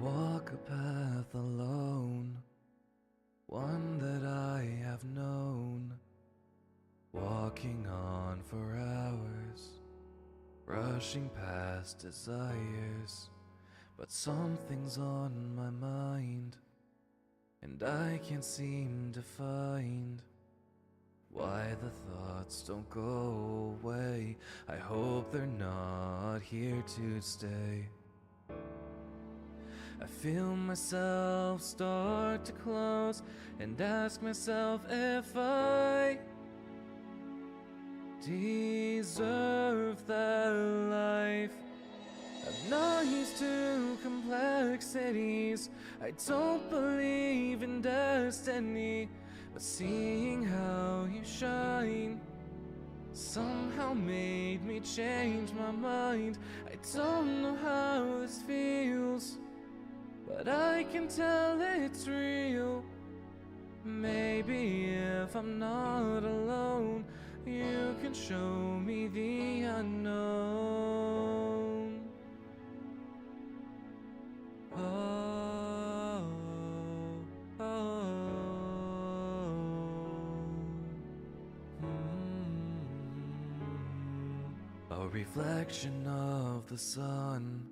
walk a path alone, one that I have known, walking on for hours, rushing past desires. But something's on my mind, and I can't seem to find why the thoughts don't go away. I hope they're not here to stay. I feel myself start to close and ask myself if I deserve that life. I'm not used to complexities. I don't believe in destiny, but seeing how you shine somehow made me change my mind. I don't know how this feels, but I can tell it's real. Maybe if I'm not alone, you can show me the unknown. Oh, oh, A reflection of the sun.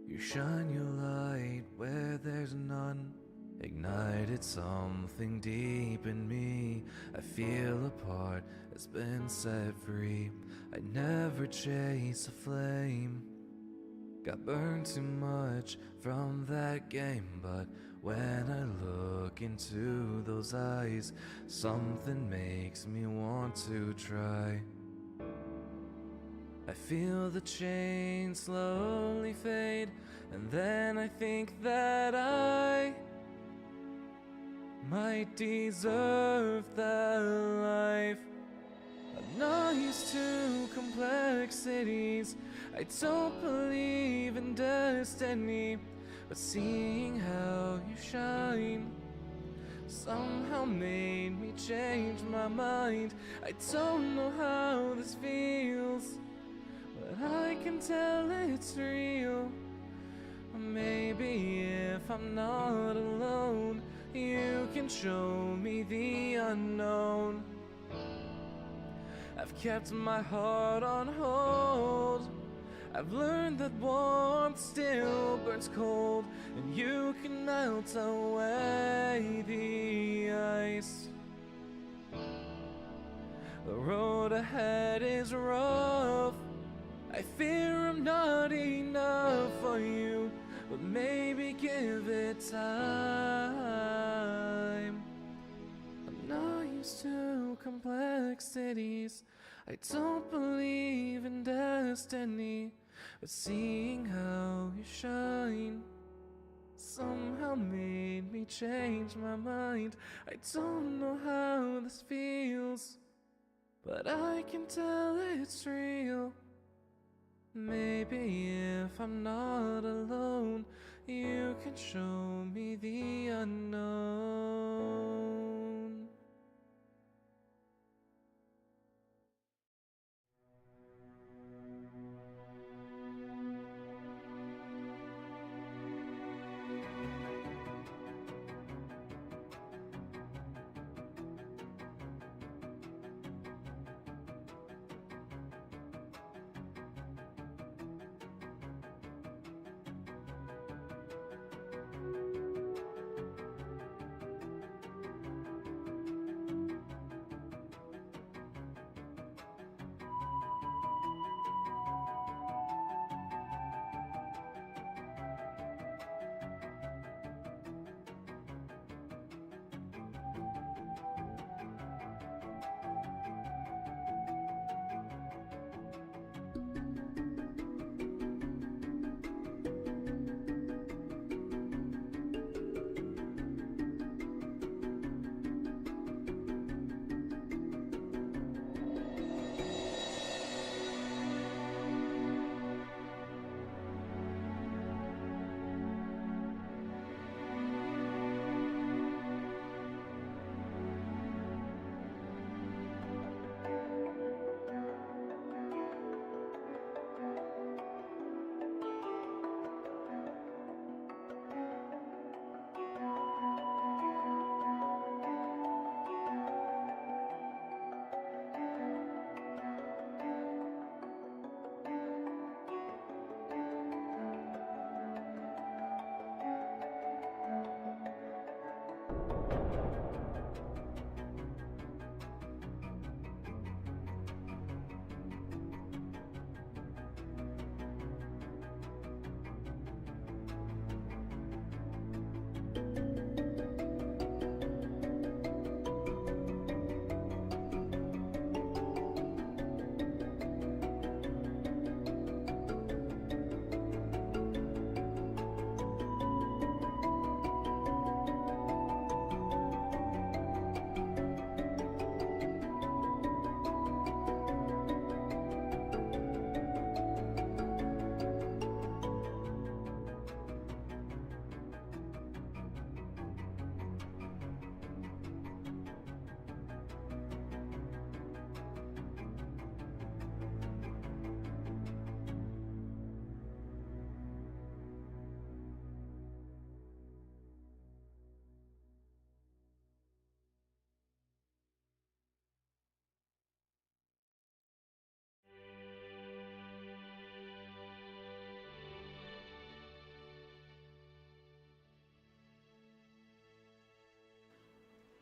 You shine your light where there's none. Ignited something deep in me. I feel a part has been set free. I never chase a flame. Got burned too much from that game, but when I look into those eyes, something makes me want to try. I feel the chain slowly fade, and then I think that I might deserve that life. I'm not used to complexities. I don't believe in destiny, but seeing how you shine somehow made me change my mind. I don't know how this feels, but I can tell it's real. Maybe if I'm not alone, you can show me the unknown. I've kept my heart on hold. I've learned that warmth still burns cold, and you can melt away the ice. The road ahead is rough. I fear I'm not enough for you, but maybe give it time. I'm not used to complexities. I don't believe in destiny, but seeing how you shine somehow made me change my mind. I don't know how this feels, but I can tell it's real. Maybe if I'm not alone, you can show me the unknown.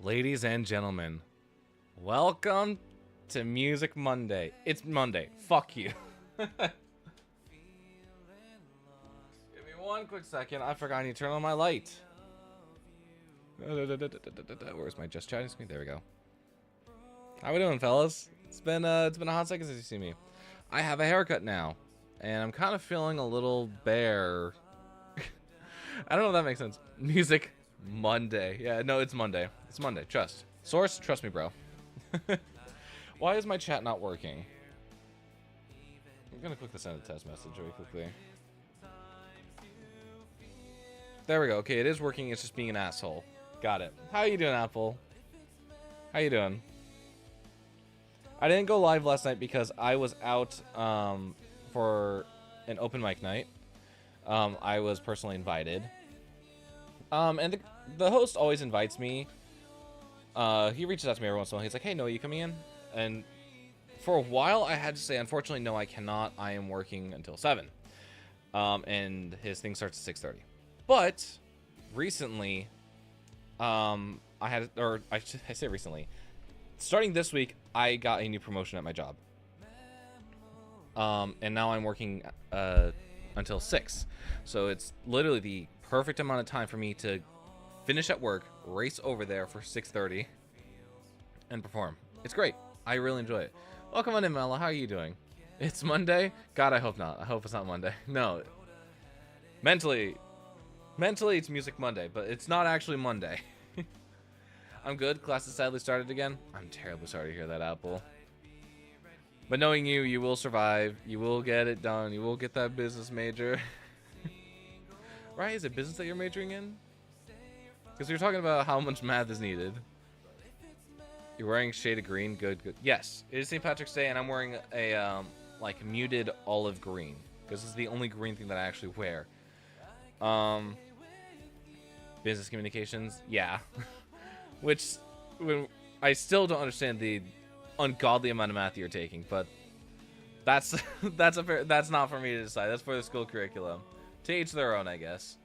Ladies and gentlemen, welcome to Music Monday. It's Monday. Fuck you. Give me one quick second. I forgot to turn on my light. Where's my just chatting screen? There we go. How we doing, fellas? It's been a hot second since you see me. I have a haircut now, and I'm kind of feeling a little bare. I don't know if that makes sense. Music Monday. Yeah, no, it's Monday. It's Monday. Trust. Source, trust me, bro. Why is my chat not working? I'm gonna quickly send a test message really quickly. There we go. Okay, it is working. It's just being an asshole. Got it. How you doing, Apple? How you doing? I didn't go live last night because I was out for an open mic night. I was personally invited. And the host always invites me. He reaches out to me every once in a while. He's like, hey, Noah, you coming in? And for a while, I had to say, unfortunately, no, I cannot. I am working until 7. And his thing starts at 6:30. But recently, I say recently, starting this week, I got a new promotion at my job. And now I'm working until 6. So it's literally the perfect amount of time for me to finish at work, race over there for 6:30, and perform. It's great. I really enjoy it. Welcome on in, Mela. How are you doing? It's Monday? God, I hope not. I hope it's not Monday. No. Mentally, it's Music Monday, but it's not actually Monday. I'm good. Class has sadly started again. I'm terribly sorry to hear that, Apple. But knowing you, you will survive. You will get it done. You will get that business major. Right? Is it business that you're majoring in? Because we were talking about how much math is needed. You're wearing shade of green. Good, good. Yes, it is St. Patrick's Day, and I'm wearing a like muted olive green because it's the only green thing that I actually wear. Business communications, yeah. Which, I still don't understand the ungodly amount of math you're taking, but that's that's not for me to decide. That's for the school curriculum. To each their own, I guess.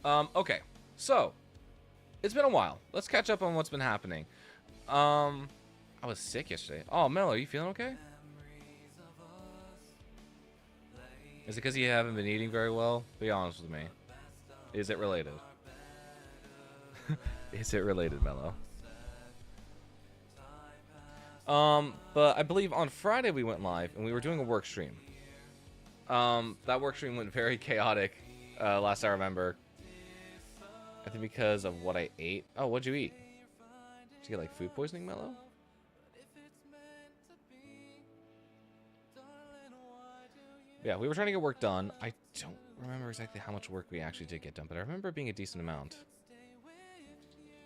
Okay, so it's been a while. Let's catch up on what's been happening. I was sick yesterday. Oh, Mel, are you feeling okay? Is it because you haven't been eating very well? Be honest with me. Is it related? Is it related, Mello? But I believe on Friday we went live and we were doing a work stream. That work stream went very chaotic, last I remember. I think because of what I ate. Oh, what'd you eat? Did you get like food poisoning, Mello? Yeah, we were trying to get work done. I don't remember exactly how much work we actually did get done, but I remember it being a decent amount.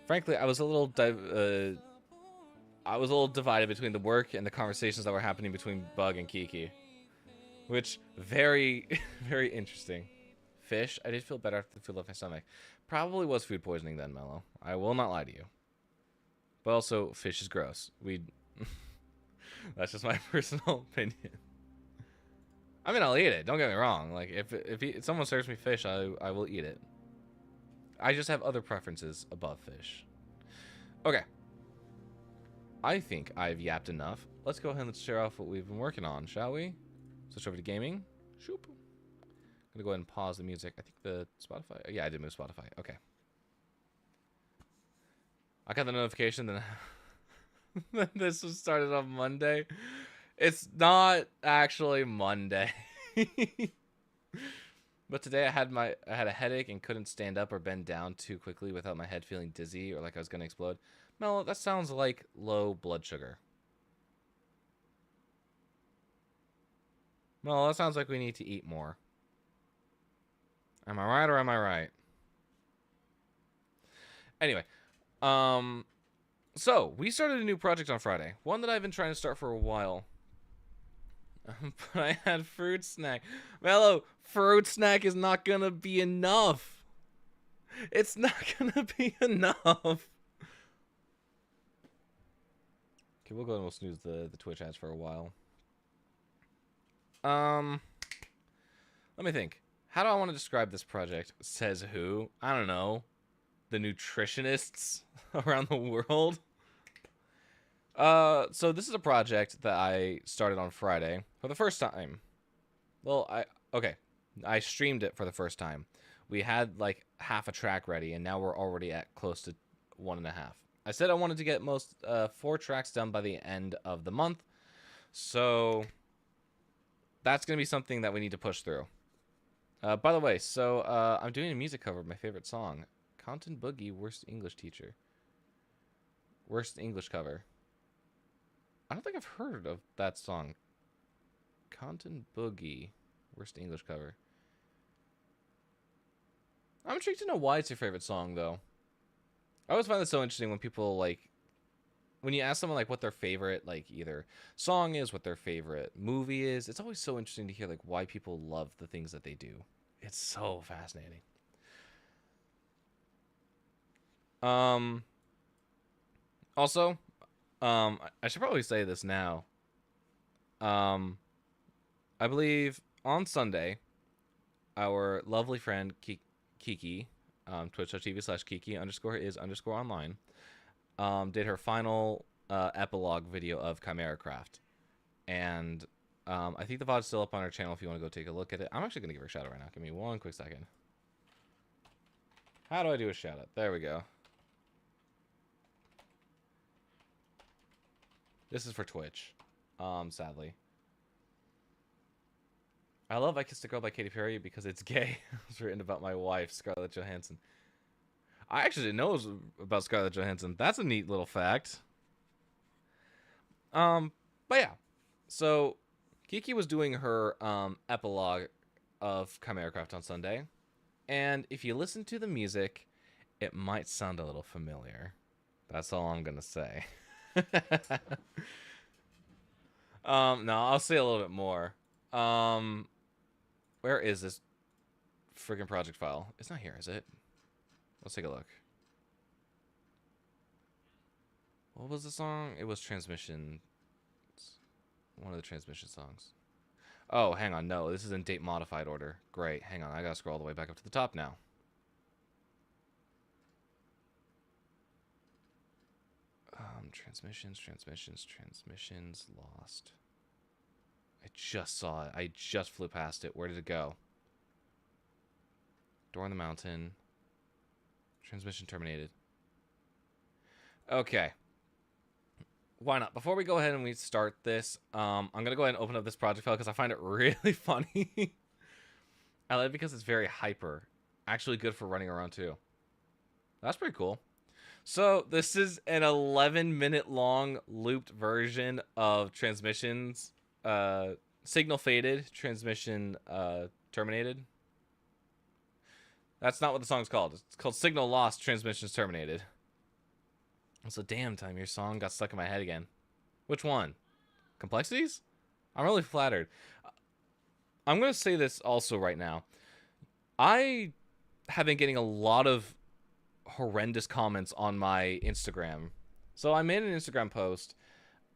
Frankly, I was a little divided between the work and the conversations that were happening between Bug and Kiki, which very, very interesting. Fish. I did feel better after the food left my stomach. Probably was food poisoning then, Mello. I will not lie to you. But also, fish is gross. That's just my personal opinion. I mean, I'll eat it. Don't get me wrong. Like, if someone serves me fish, I will eat it. I just have other preferences above fish. Okay. I think I've yapped enough. Let's go ahead and let's share off what we've been working on, shall we? Switch over to gaming. Shoop. I'm gonna go ahead and pause the music. I think the Spotify. Yeah, I did move Spotify. Okay. I got the notification that this was started on Monday. It's not actually Monday. But today I had a headache and couldn't stand up or bend down too quickly without my head feeling dizzy or like I was gonna explode. Mel, that sounds like low blood sugar. Mel, that sounds like we need to eat more. Am I right or am I right? Anyway, so we started a new project on Friday. One that I've been trying to start for a while. But I had fruit snack. Mello, fruit snack is not gonna be enough. It's not gonna be enough. Okay, we'll go and we'll snooze the Twitch ads for a while. Let me think. How do I want to describe this project? Says who? I don't know. the nutritionists around the world. So this is a project that I started on Friday for the first time. Well, I streamed it for the first time. We had like half a track ready, and now we're already at close to 1.5. I said I wanted to get 4 tracks done by the end of the month, so that's gonna be something that we need to push through. By the way, so I'm doing a music cover of my favorite song, Content Boogie, Worst English Teacher. Worst English cover. I don't think I've heard of that song. Content Boogie, Worst English cover. I'm intrigued to know why it's your favorite song, though. I always find it so interesting when people, like, when you ask someone, like, what their favorite, like, either song is, what their favorite movie is, it's always so interesting to hear, like, why people love the things that they do. It's so fascinating. Also, I should probably say this now. I believe on Sunday, our lovely friend Kiki, twitch.tv/Kiki_is_online, did her final epilogue video of Chimera Craft. And I think the VOD's still up on our channel if you want to go take a look at it. I'm actually going to give her a shout out right now. Give me one quick second. How do I do a shout out? There we go. This is for Twitch, sadly. I love I Kissed a Girl by Katy Perry because it's gay. It was written about my wife, Scarlett Johansson. I actually didn't know it was about Scarlett Johansson. That's a neat little fact. But yeah. So, Kiki was doing her epilogue of Chimera Craft on Sunday. And if you listen to the music, it might sound a little familiar. That's all I'm going to say. No, I'll say a little bit more. Where is this friggin' project file? It's not here, is it? Let's take a look. What was the song? It was Transmission. One of the Transmission songs. Oh, hang on. No, this is in date modified order. Great. Hang on. I gotta scroll all the way back up to the top now. Transmissions lost. I just saw it. I just flew past it. Where did it go? Door in the Mountain. Transmission terminated. Okay. Why not? Before we go ahead and we start this, I'm going to go ahead and open up this project file because I find it really funny. I like it because it's very hyper. Actually good for running around too. That's pretty cool. So this is an 11-minute long looped version of Transmissions. Signal faded, transmission terminated. That's not what the song's called. It's called Signal Lost, Transmissions Terminated. It's a damn time your song got stuck in my head again. Which one? Complexities? I'm really flattered. I'm going to say this also right now. I have been getting a lot of horrendous comments on my Instagram. So I made an Instagram post,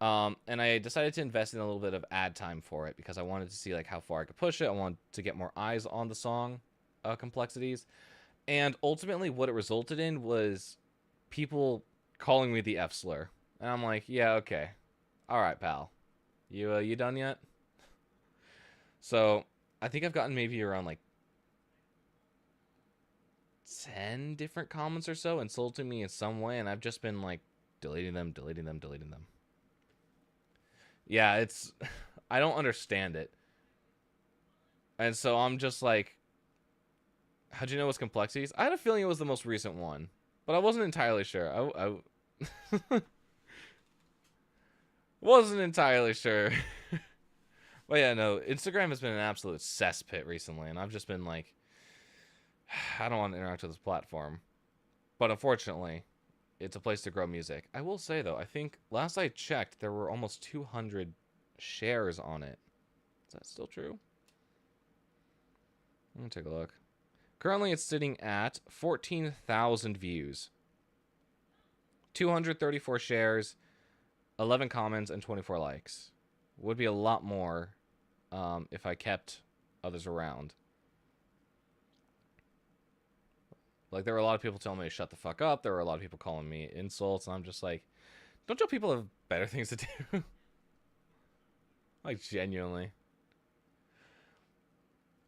and I decided to invest in a little bit of ad time for it because I wanted to see like how far I could push it. I wanted to get more eyes on the song, Complexities. And ultimately what it resulted in was people calling me the F slur. And I'm like, yeah, okay. All right, pal. You done yet? So I think I've gotten maybe around like 10 different comments or so insulting me in some way, and I've just been like deleting them. Yeah, it's I don't understand it. And so I'm just like, how'd you know it was Complexities? I had a feeling it was the most recent one, but I wasn't entirely sure. I wasn't entirely sure. But yeah, no, Instagram has been an absolute cesspit recently, and I've just been like, I don't want to interact with this platform. But unfortunately, it's a place to grow music. I will say, though, I think last I checked, there were almost 200 shares on it. Is that still true? Let me take a look. Currently, it's sitting at 14,000 views. 234 shares, 11 comments, and 24 likes. Would be a lot more if I kept others around. Like, there were a lot of people telling me to shut the fuck up. There were a lot of people calling me insults, and I'm just like, don't you people have better things to do? Like, genuinely.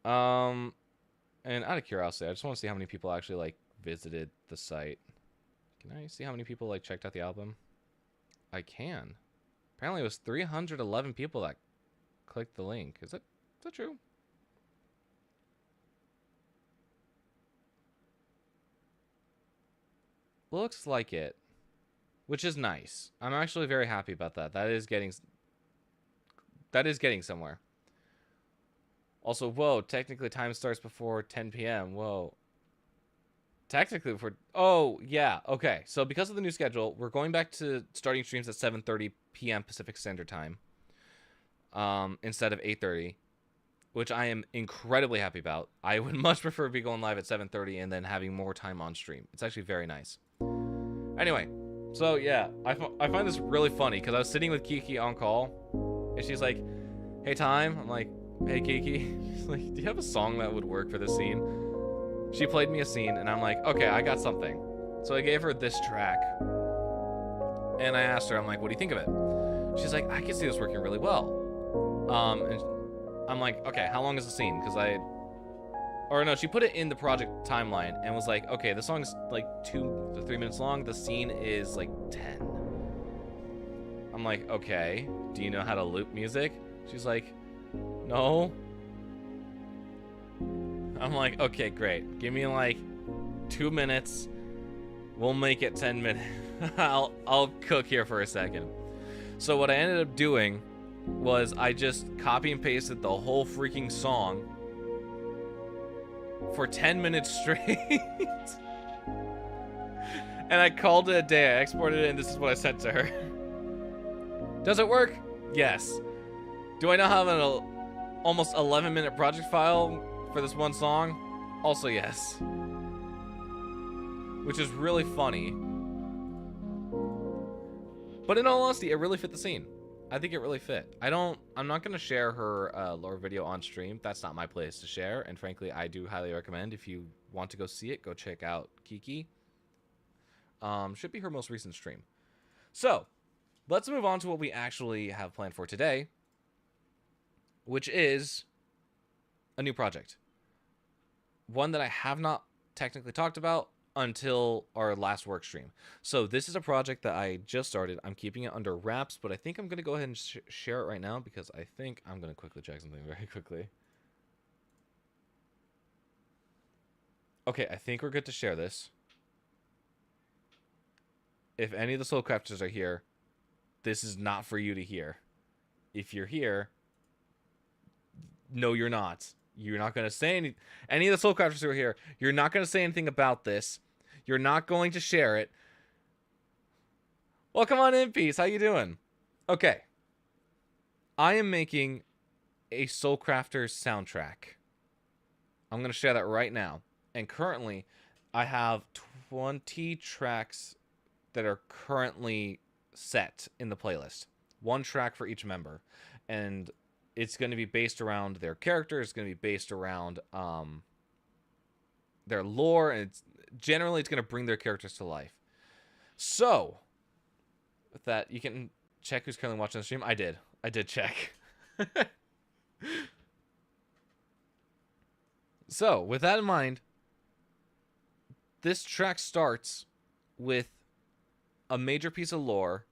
And out of curiosity, I just want to see how many people actually, like, visited the site. Can I see how many people, like, checked out the album? I can. Apparently it was 311 people that clicked the link. Is that true? Looks like it. Which is nice. I'm actually very happy about that. That is getting somewhere. Also, whoa, technically time starts before 10 p.m. Whoa. Technically before... Oh, yeah. Okay. So because of the new schedule, we're going back to starting streams at 7:30 p.m. Pacific Standard Time. Instead of 8:30. Which I am incredibly happy about. I would much prefer to be going live at 7:30 and then having more time on stream. It's actually very nice. Anyway. So, yeah. I find this really funny because I was sitting with Kiki on call. And she's like, hey, Time. I'm like, hey, Kiki. She's like, do you have a song that would work for this scene? She played me a scene, and I'm like, okay, I got something. So I gave her this track. And I asked her, I'm like, what do you think of it? She's like, I can see this working really well. And I'm like, okay, how long is the scene? Because or no, she put it in the project timeline and was like, okay, the song's like 2 to 3 minutes long. The scene is like 10. I'm like, okay, do you know how to loop music? She's like, no. I'm like, okay, great. Give me like 2 minutes. We'll make it 10 minutes. I'll cook here for a second. So what I ended up doing was I just copy and pasted the whole freaking song for 10 minutes straight. And I called it a day. I exported it, and this is what I sent to her. Does it work? Yes. Do I now have an almost 11-minute project file for this one song? Also yes. Which is really funny. But in all honesty, it really fit the scene. I think it really fit. I'm not going to share her lore video on stream. That's not my place to share. And frankly, I do highly recommend, if you want to go see it, go check out Kiki. Should be her most recent stream. So, let's move on to what we actually have planned for today, which is a new project. One that I have not technically talked about until our last work stream. So this is a project that I just started. I'm keeping it under wraps, but I think I'm going to go ahead and share it right now because I think I'm going to quickly check something very quickly. Okay, I think we're good to share this. If any of the Soul Crafters are here, this is not for you to hear. If you're here, no, you're not. You're not going to say any of the Soul Crafters who are here, you're not going to say anything about this. You're not going to share it. Welcome on in, Peace. How you doing? Okay. I am making a Soul Crafters soundtrack. I'm going to share that right now. And currently, I have 20 tracks that are currently set in the playlist. 1 track for each member. And it's going to be based around their character. It's going to be based around their lore. And generally, it's going to bring their characters to life. So, with that, you can check who's currently watching the stream. I did check. So, with that in mind, this track starts with a major piece of lore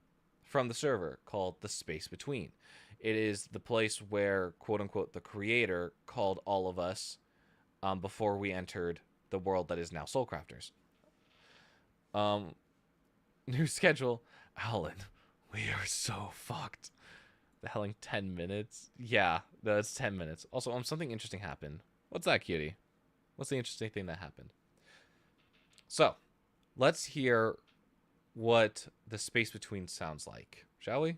from the server called The Space Between. It is the place where, quote-unquote, the creator called all of us before we entered the world that is now Soul Crafters. New schedule. Alan, we are so fucked. The hell, in 10 minutes? Yeah, that's 10 minutes. Also, something interesting happened. What's that, cutie? What's the interesting thing that happened? So, let's hear what The Space Between sounds like, shall we?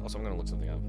Also, I'm gonna look something up.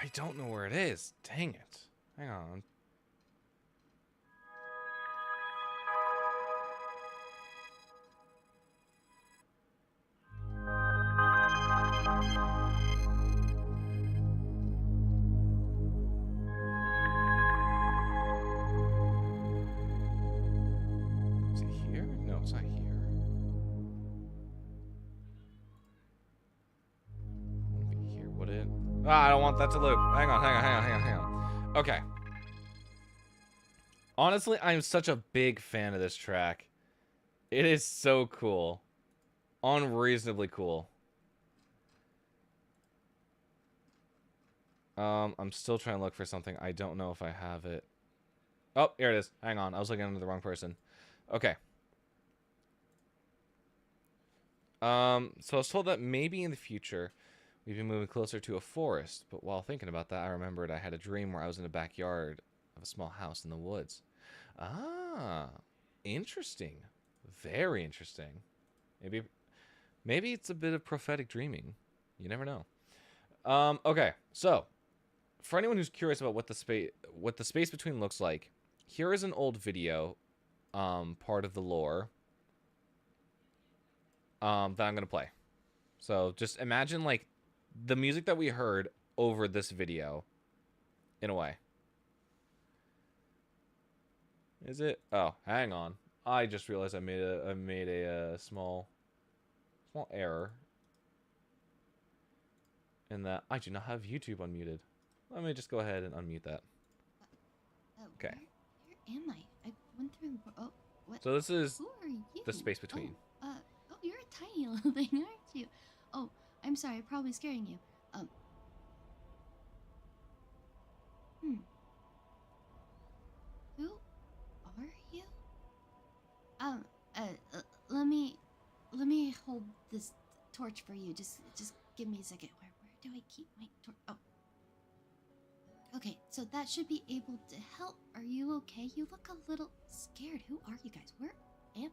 I don't know where it is. Dang it. Hang on. Is it here? No, it's not here. Would it be here? Would it? Ah, I don't want that to loop. Hang on. Okay. Honestly, I'm such a big fan of this track. It is so cool. Unreasonably cool. I'm still trying to look for something. I don't know if I have it. Oh, here it is. Hang on. I was looking under the wrong person. Okay. So I was told that maybe in the future we'd be moving closer to a forest, but while thinking about that, I remembered I had a dream where I was in the backyard of a small house in the woods. Ah, interesting. Very interesting. Maybe it's a bit of prophetic dreaming. You never know. Okay, so for anyone who's curious about what the space between looks like, here is an old video, part of the lore, that I'm gonna play. So just imagine like the music that we heard over this video, in a way. Is it? Oh, hang on. I just realized I made a small error. In that I do not have YouTube unmuted. Let me just go ahead and unmute that. Okay. Where am I? I went through. Oh, what? So this is Who are you? the space between. Oh, you're a tiny little thing, aren't you? Oh, I'm sorry. Probably scaring you. Who are you? Let me hold this torch for you. Just give me a second. Where do I keep my torch? Oh. Okay, so that should be able to help. Are you okay? You look a little scared. Who are you guys? Where am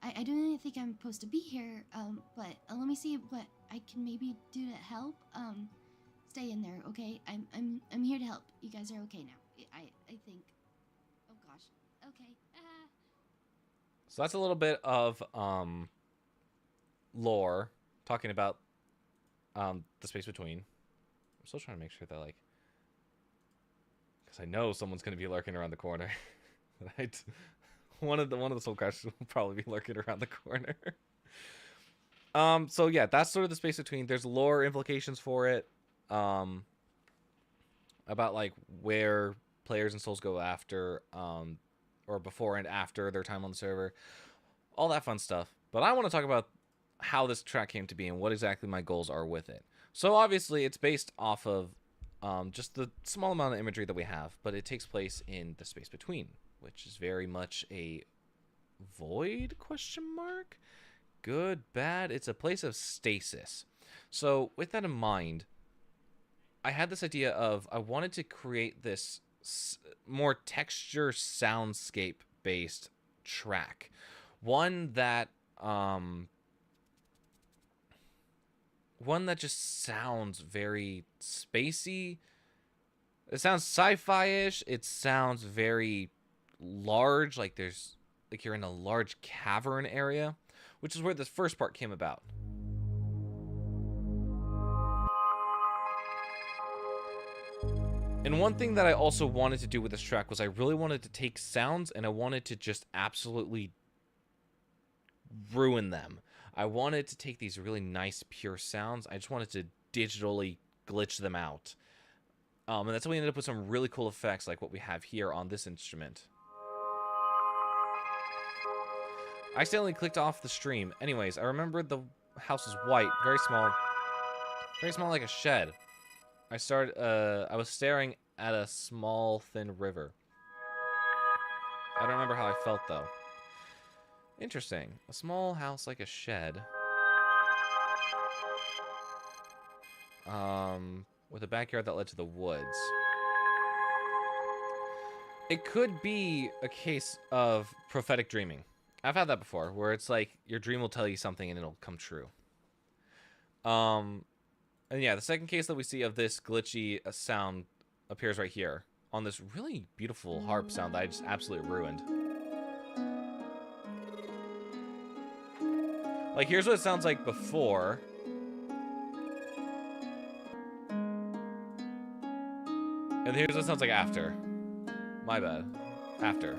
I? I don't really think I'm supposed to be here. But let me see what I can maybe do to help. Stay in there, okay? I'm here to help. You guys are okay now. I think. Oh gosh. Okay. So that's a little bit of lore talking about the space between. I'm still trying to make sure that like, because I know someone's going to be lurking around the corner. One of the soul crashes will probably be lurking around the corner. So yeah, that's sort of the space between. There's lore implications for it, about like where players and souls go after, or before and after their time on the server, all that fun stuff. But I want to talk about how this track came to be and what exactly my goals are with it. So obviously it's based off of just the small amount of imagery that we have, but it takes place in the space between, which is very much a void question mark. Good, bad. It's a place of stasis. So with that in mind, I had this idea of I wanted to create this more texture soundscape based track, one that just sounds very spacey. It sounds sci-fi-ish. It sounds very large, like you're in a large cavern area, which is where this first part came about. And one thing that I also wanted to do with this track was I really wanted to take sounds and I wanted to just absolutely ruin them. I wanted to take these really nice, pure sounds. I just wanted to digitally glitch them out. And that's how we ended up with some really cool effects like what we have here on this instrument. I accidentally clicked off the stream. Anyways, I remembered the house is white, very small like a shed. I was staring at a small, thin river. I don't remember how I felt, though. Interesting. A small house like a shed. With a backyard that led to the woods. It could be a case of prophetic dreaming. I've had that before, where it's like your dream will tell you something and it'll come true. And And yeah, the second case that we see of this glitchy sound appears right here on this really beautiful harp sound that I just absolutely ruined. Like, here's what it sounds like before. And here's what it sounds like after. My bad. After.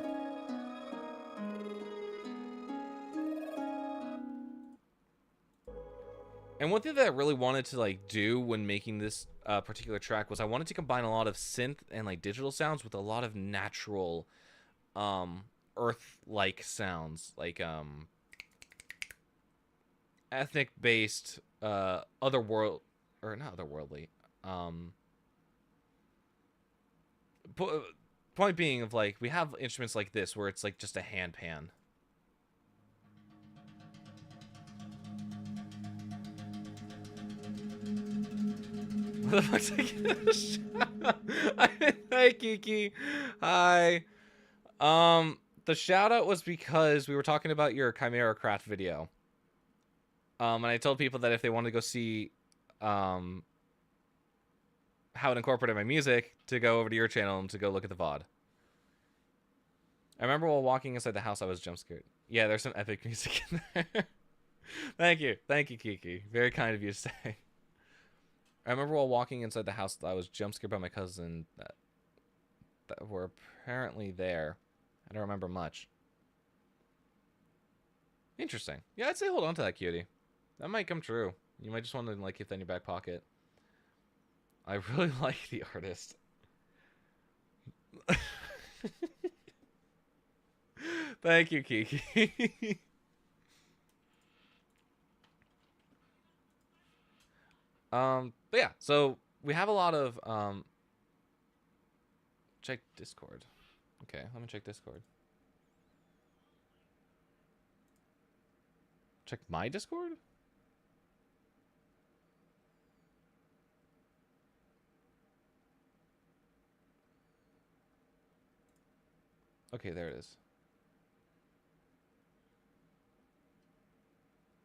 And one thing that I really wanted to like do when making this particular track was I wanted to combine a lot of synth and like digital sounds with a lot of natural earth-like sounds, like ethnic based otherworld, or not otherworldly, point being of like we have instruments like this where it's like just a hand pan. What the fuck's that? Hey Kiki. Hi. The shout out was because we were talking about your Chimera Craft video. And I told people that if they wanted to go see how it incorporated my music, to go over to your channel and to go look at the VOD. I remember while walking inside the house, I was jump scared. Yeah, there's some epic music in there. Thank you, Kiki. Very kind of you to say. I remember while walking inside the house, I was jump scared by my cousin that were apparently there. I don't remember much. Interesting. Yeah, I'd say hold on to that, cutie. That might come true. You might just want to like keep that in your back pocket. I really like the artist. Thank you, Kiki. But yeah, so we have a lot of check Discord. Okay, let me check Discord. Check my Discord? Okay, there it is.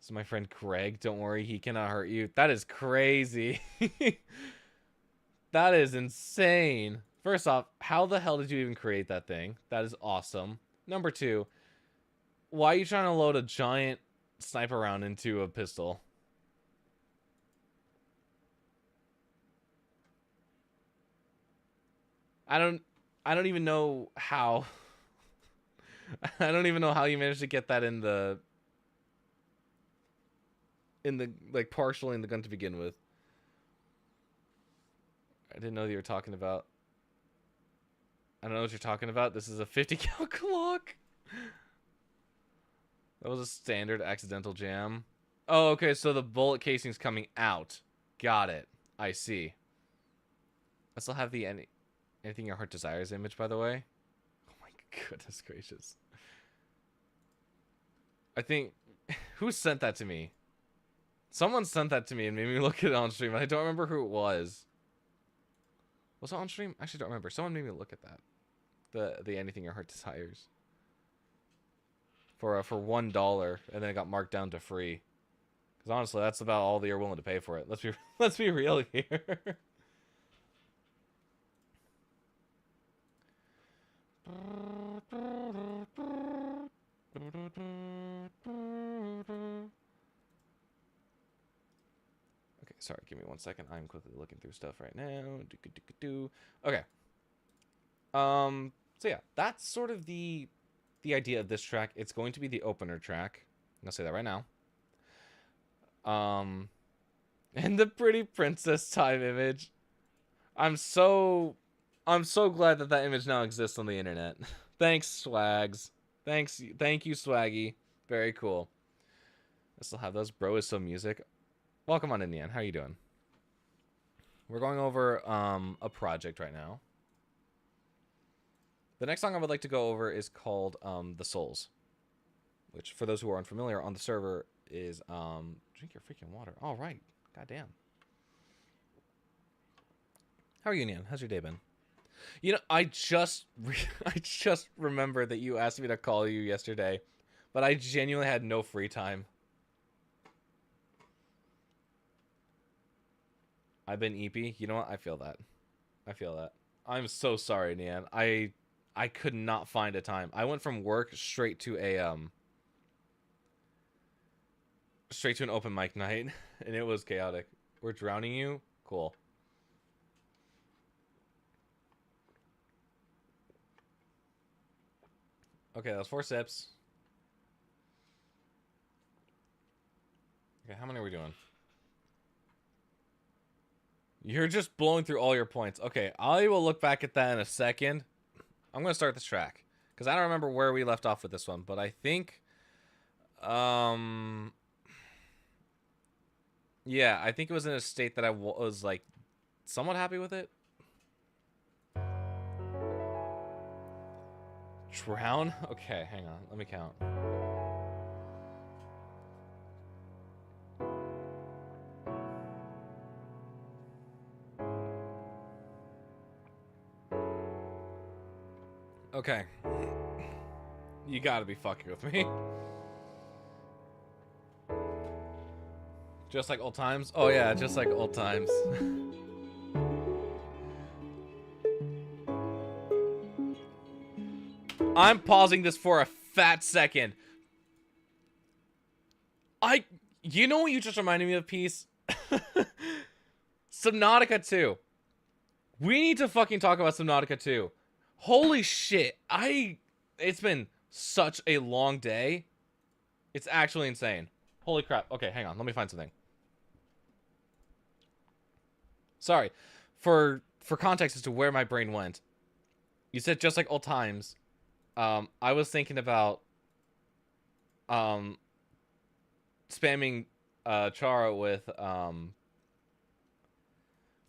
So my friend Craig, don't worry, he cannot hurt you. That is crazy. That is insane. First off, how the hell did you even create that thing? That is awesome. Number two, why are you trying to load a giant sniper round into a pistol? I don't even know how. I don't even know how you managed to get that in the like partially in the gun to begin with. I didn't know that you were talking about. I don't know what you're talking about. This is a 50 cal Glock. That was a standard accidental jam. Oh, okay, so the bullet casing's coming out. Got it. I see. I still have the anything your heart desires image, by the way. Oh my goodness gracious. I think who sent that to me? Someone sent that to me and made me look at it on stream, and I don't remember who it was. Was it on stream? I actually don't remember. Someone made me look at that. The anything your heart desires. For $1, and then it got marked down to free. Because honestly, that's about all that you're willing to pay for it. Let's be real here. Okay, sorry, give me 1 second. I'm quickly looking through stuff right now. Okay. So yeah, that's sort of the idea of this track. It's going to be the opener track. I'm gonna say that right now. And the pretty princess time image. I'm so glad that image now exists on the internet. Thanks, Swags. Thank you, Swaggy. Very cool. I still have those. Bro is so music. Welcome on, Indian. How are you doing? We're going over a project right now. The next song I would like to go over is called The Souls, which, for those who are unfamiliar, on the server is drink your freaking water. All right. Goddamn. How are you, Nian? How's your day been? You know, I just remembered that you asked me to call you yesterday, but I genuinely had no free time. I've been EP. You know what? I feel that. I feel that. I'm so sorry, Nian. I could not find a time. I went from work straight to an open mic night, and it was chaotic. We're drowning you? Cool. Okay, that was 4 sips. Okay, how many are we doing? You're just blowing through all your points. Okay, I will look back at that in a second. I'm going to start this track, because I don't remember where we left off with this one, but I think... Yeah, I think it was in a state that I was, like, somewhat happy with it. Drown? Okay, hang on. Let me count. Okay. You gotta be fucking with me. Just like old times? Oh yeah, just like old times. I'm pausing this for a fat second. You know what you just reminded me of, Peace? Subnautica 2. We need to fucking talk about Subnautica 2. Holy shit. It's been such a long day. It's actually insane. Holy crap. Okay, hang on. Let me find something. Sorry. For context as to where my brain went. You said just like old times. I was thinking about spamming Chara with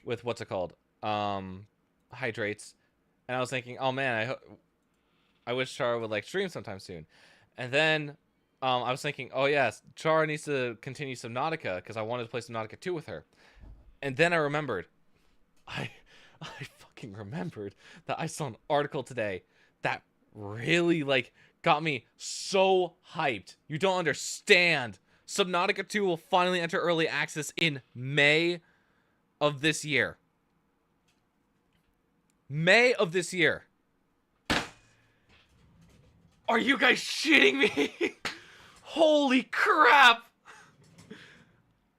what's it called? Hydrates. And I was thinking, oh man, I wish Chara would like stream sometime soon. And then I was thinking, oh yes, Chara needs to continue Subnautica because I wanted to play Subnautica 2 with her. And then I remembered, I fucking remembered that I saw an article today that really like got me so hyped. You don't understand. Subnautica 2 will finally enter early access in May of this year. May of this year. Are you guys shitting me? Holy crap!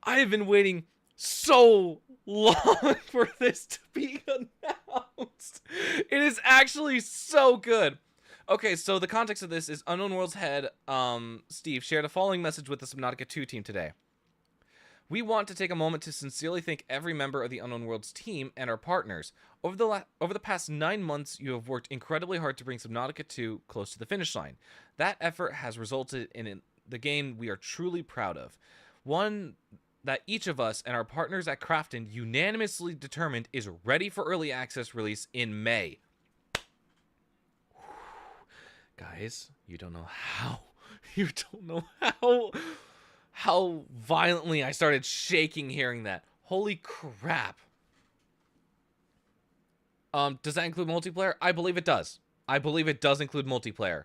I have been waiting so long for this to be announced. It is actually so good. Okay, so the context of this is Unknown Worlds head Steve shared a following message with the Subnautica 2 team today. We want to take a moment to sincerely thank every member of the Unknown Worlds team and our partners. Over the past 9 months, you have worked incredibly hard to bring Subnautica 2 close to the finish line. That effort has resulted in the game we are truly proud of. One that each of us and our partners at Krafton unanimously determined is ready for early access release in May. Guys, you don't know how. You don't know how violently I started shaking hearing that. Holy crap. Does that include multiplayer? I believe it does. I believe it does include multiplayer.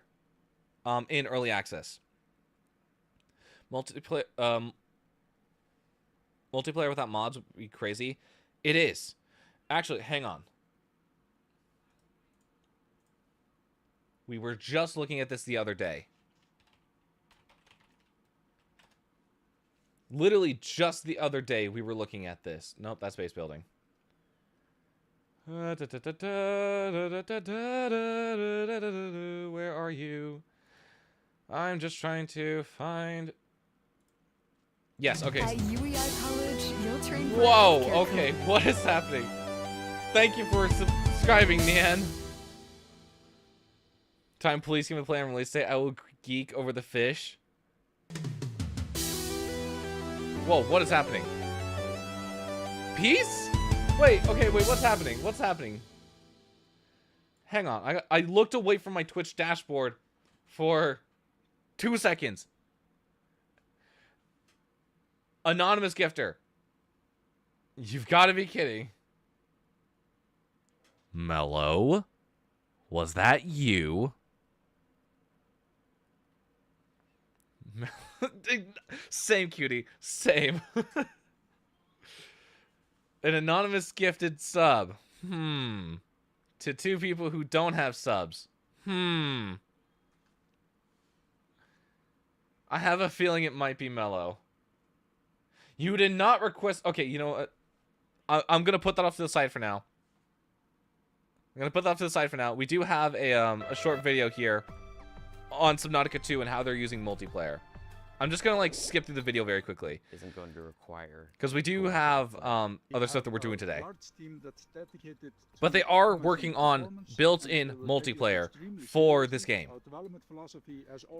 In early access. Multiplayer without mods would be crazy. It is. Actually, hang on. We were just looking at this the other day. Literally just the other day we were looking at this. Nope, that's base building. Where are you? I'm just trying to find... Yes, okay. At UEI College, you'll train for Whoa, healthcare okay, what is happening? Thank you for subscribing, Nan. Time police give me play on release day. I will geek over the fish. Whoa, what is happening? Peace? Wait, okay, wait, what's happening? What's happening? Hang on, I looked away from my Twitch dashboard for 2 seconds. Anonymous gifter. You've got to be kidding. Mellow? Was that you? Same, cutie. Same. An anonymous gifted sub. To 2 people who don't have subs. I have a feeling it might be Mello. You did not request... Okay, you know what? I'm going to put that off to the side for now. We do have a short video here on Subnautica 2 and how they're using multiplayer. I'm just going to, like, skip through the video very quickly. Isn't going to require... Because we do have other stuff that we're doing today. But they are working on built-in multiplayer for this game.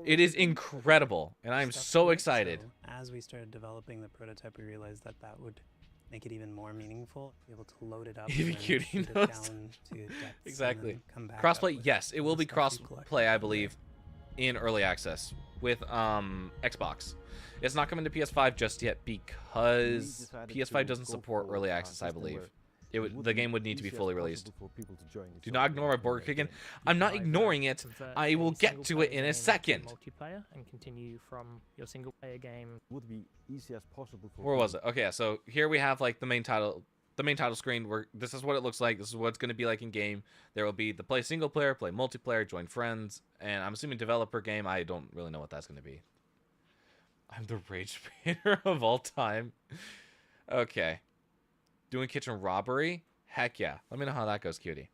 It is incredible, and I'm so excited. So, as we started developing the prototype, we realized that that would make it even more meaningful. Be able to load it up. Even and cutie shoot it knows. down to depths Exactly. and then come back up Crossplay, with yes, it will the be stuff you collect crossplay, I from believe, in early access with Xbox. It's not coming to PS5 just yet because PS5 doesn't support early access, I believe. The game would need to be fully released. Do not ignore my burger kicking. I'm not ignoring it. I will get to it in a second. Multiplayer and continue from your single player game. Would be easy as possible for Where was it? Okay, so here we have like the main title screen where this is what it looks like. This is what it's going to be like in game. There will be the play single player, play multiplayer, join friends, and I'm assuming developer game. I don't really know what that's going to be. I'm the rage baiter of all time. Okay. Doing kitchen robbery? Heck yeah. Let me know how that goes, cutie.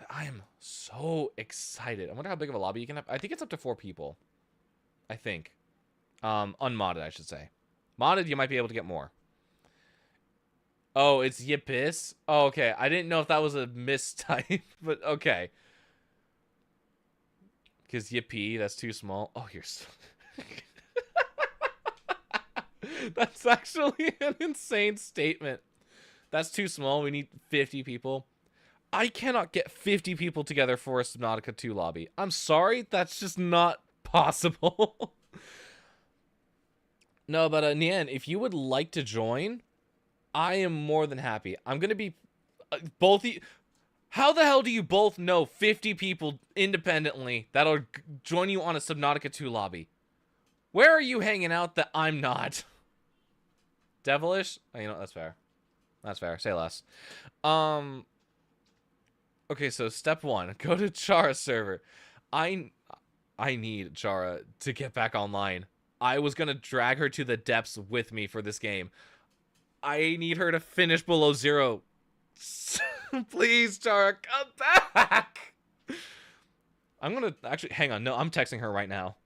I am so excited. I wonder how big of a lobby you can have. I think it's up to 4 people. I think. Unmodded, I should say. Modded, you might be able to get more. Oh, it's Yippis? Oh, okay. I didn't know if that was a mistype, but okay. Because Yippee, that's too small. Oh, you're so... That's actually an insane statement. That's too small. We need 50 people. I cannot get 50 people together for a Subnautica 2 lobby. I'm sorry. That's just not possible. No, but Nian, if you would like to join, I am more than happy. I'm going to be... How the hell do you both know 50 people independently that'll join you on a Subnautica 2 lobby? Where are you hanging out that I'm not? Devilish? Oh, you know, that's fair. That's fair. Say less. Okay, so step 1. Go to Chara's server. I need Chara to get back online. I was going to drag her to the depths with me for this game. I need her to finish below 0. Please, Chara, come back! I'm going to... Actually, hang on. No, I'm texting her right now.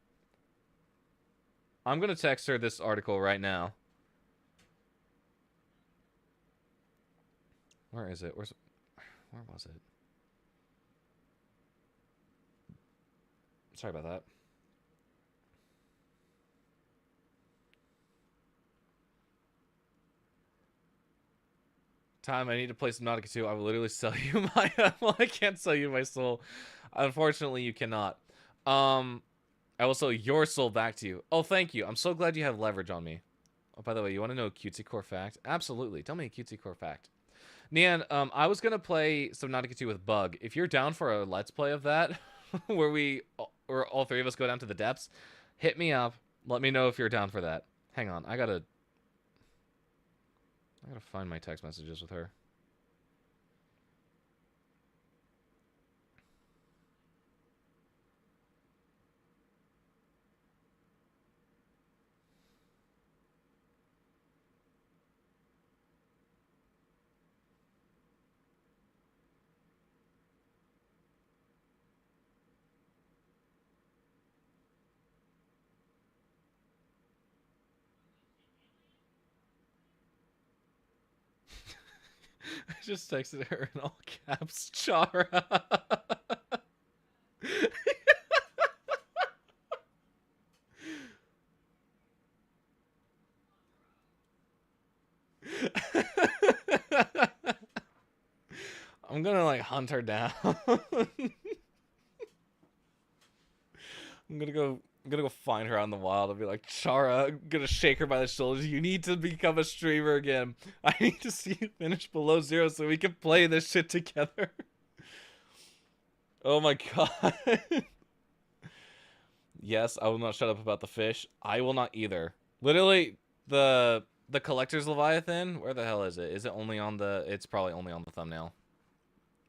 I'm going to text her this article right now. Where is it? Where was it? Sorry about that. Time, I need to play some Nautica 2. I will literally sell you my... Well, I can't sell you my soul. Unfortunately, you cannot. I will sell your soul back to you. Oh, thank you. I'm so glad you have leverage on me. Oh, by the way, you want to know a cutesy core fact? Absolutely. Tell me a cutesy core fact. Nian, I was going to play Subnautica 2 with Bug. If you're down for a let's play of that, where all 3 of us go down to the depths, hit me up. Let me know if you're down for that. Hang on. I gotta find my text messages with her. I just texted her in all caps, Chara. I'm gonna like hunt her down. I'm gonna go find her on the wild and be like, Chara, I'm gonna shake her by the shoulders. You need to become a streamer again. I need to see you finish below 0 so we can play this shit together. Oh my god. Yes, I will not shut up about the fish. I will not either. Literally, the The Collector's Leviathan? Where the hell is it? Is it only on the... It's probably only on the thumbnail.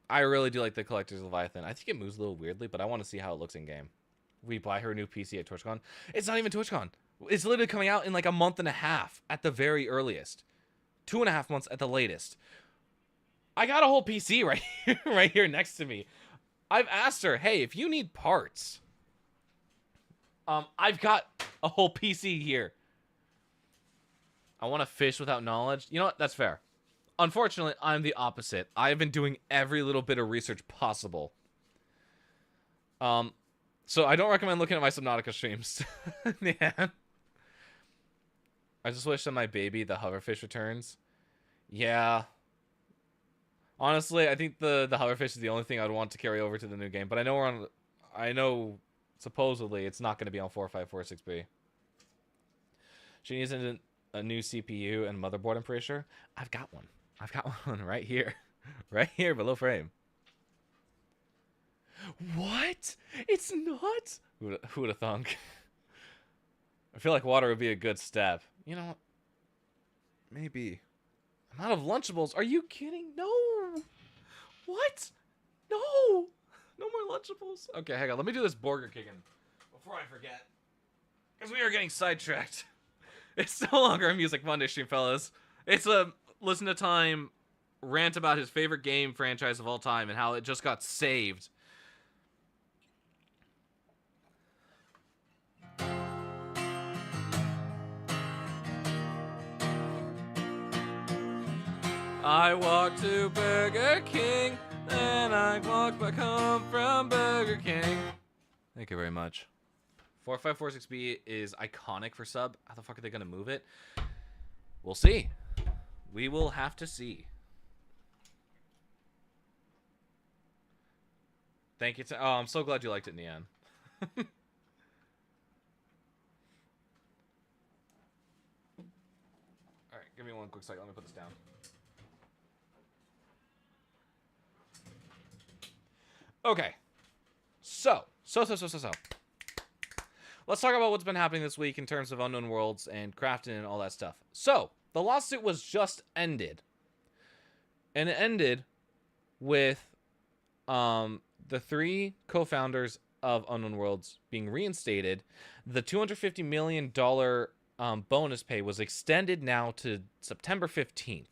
I really do like the Collector's Leviathan. I think it moves a little weirdly, but I want to see how it looks in game. We buy her new PC at TwitchCon. It's not even TwitchCon. It's literally coming out in like a month and a half at the very earliest. 2.5 months at the latest. I got a whole PC right here, right here next to me. I've asked her, hey, if you need parts, I've got a whole PC here. I want to fish without knowledge. You know what? That's fair. Unfortunately, I'm the opposite. I've been doing every little bit of research possible. So I don't recommend looking at my Subnautica streams. Yeah. I just wish that my baby, the hoverfish, returns. Yeah. Honestly, I think the hoverfish is the only thing I'd want to carry over to the new game. But I know we're on... I know, supposedly, it's not going to be on 4546B. She needs a new CPU and motherboard, I'm pretty sure. I've got one. I've got one right here. Right here, below frame. What? It's not? Who would have thunk? I feel like water would be a good step. You know, maybe. I'm out of Lunchables. Are you kidding? No. What? No. No more Lunchables. Okay, hang on. Let me do this Burger King before I forget. Because we are getting sidetracked. It's no longer a Music Monday stream, fellas. It's a Listen to Time rant about his favorite game franchise of all time and how it just got saved. I walked to Burger King, and I walked back home from Burger King. Thank you very much. 4546B is iconic for sub. How the fuck are they going to move it? We'll see. We will have to see. Thank you. Oh, I'm so glad you liked it, Neon. Alright, give me one quick second. Let me put this down. Okay. So. Let's talk about what's been happening this week in terms of Unknown Worlds and crafting and all that stuff. So, the lawsuit was just ended. And it ended with the 3 co-founders of Unknown Worlds being reinstated. The $250 million bonus pay was extended now to September 15th.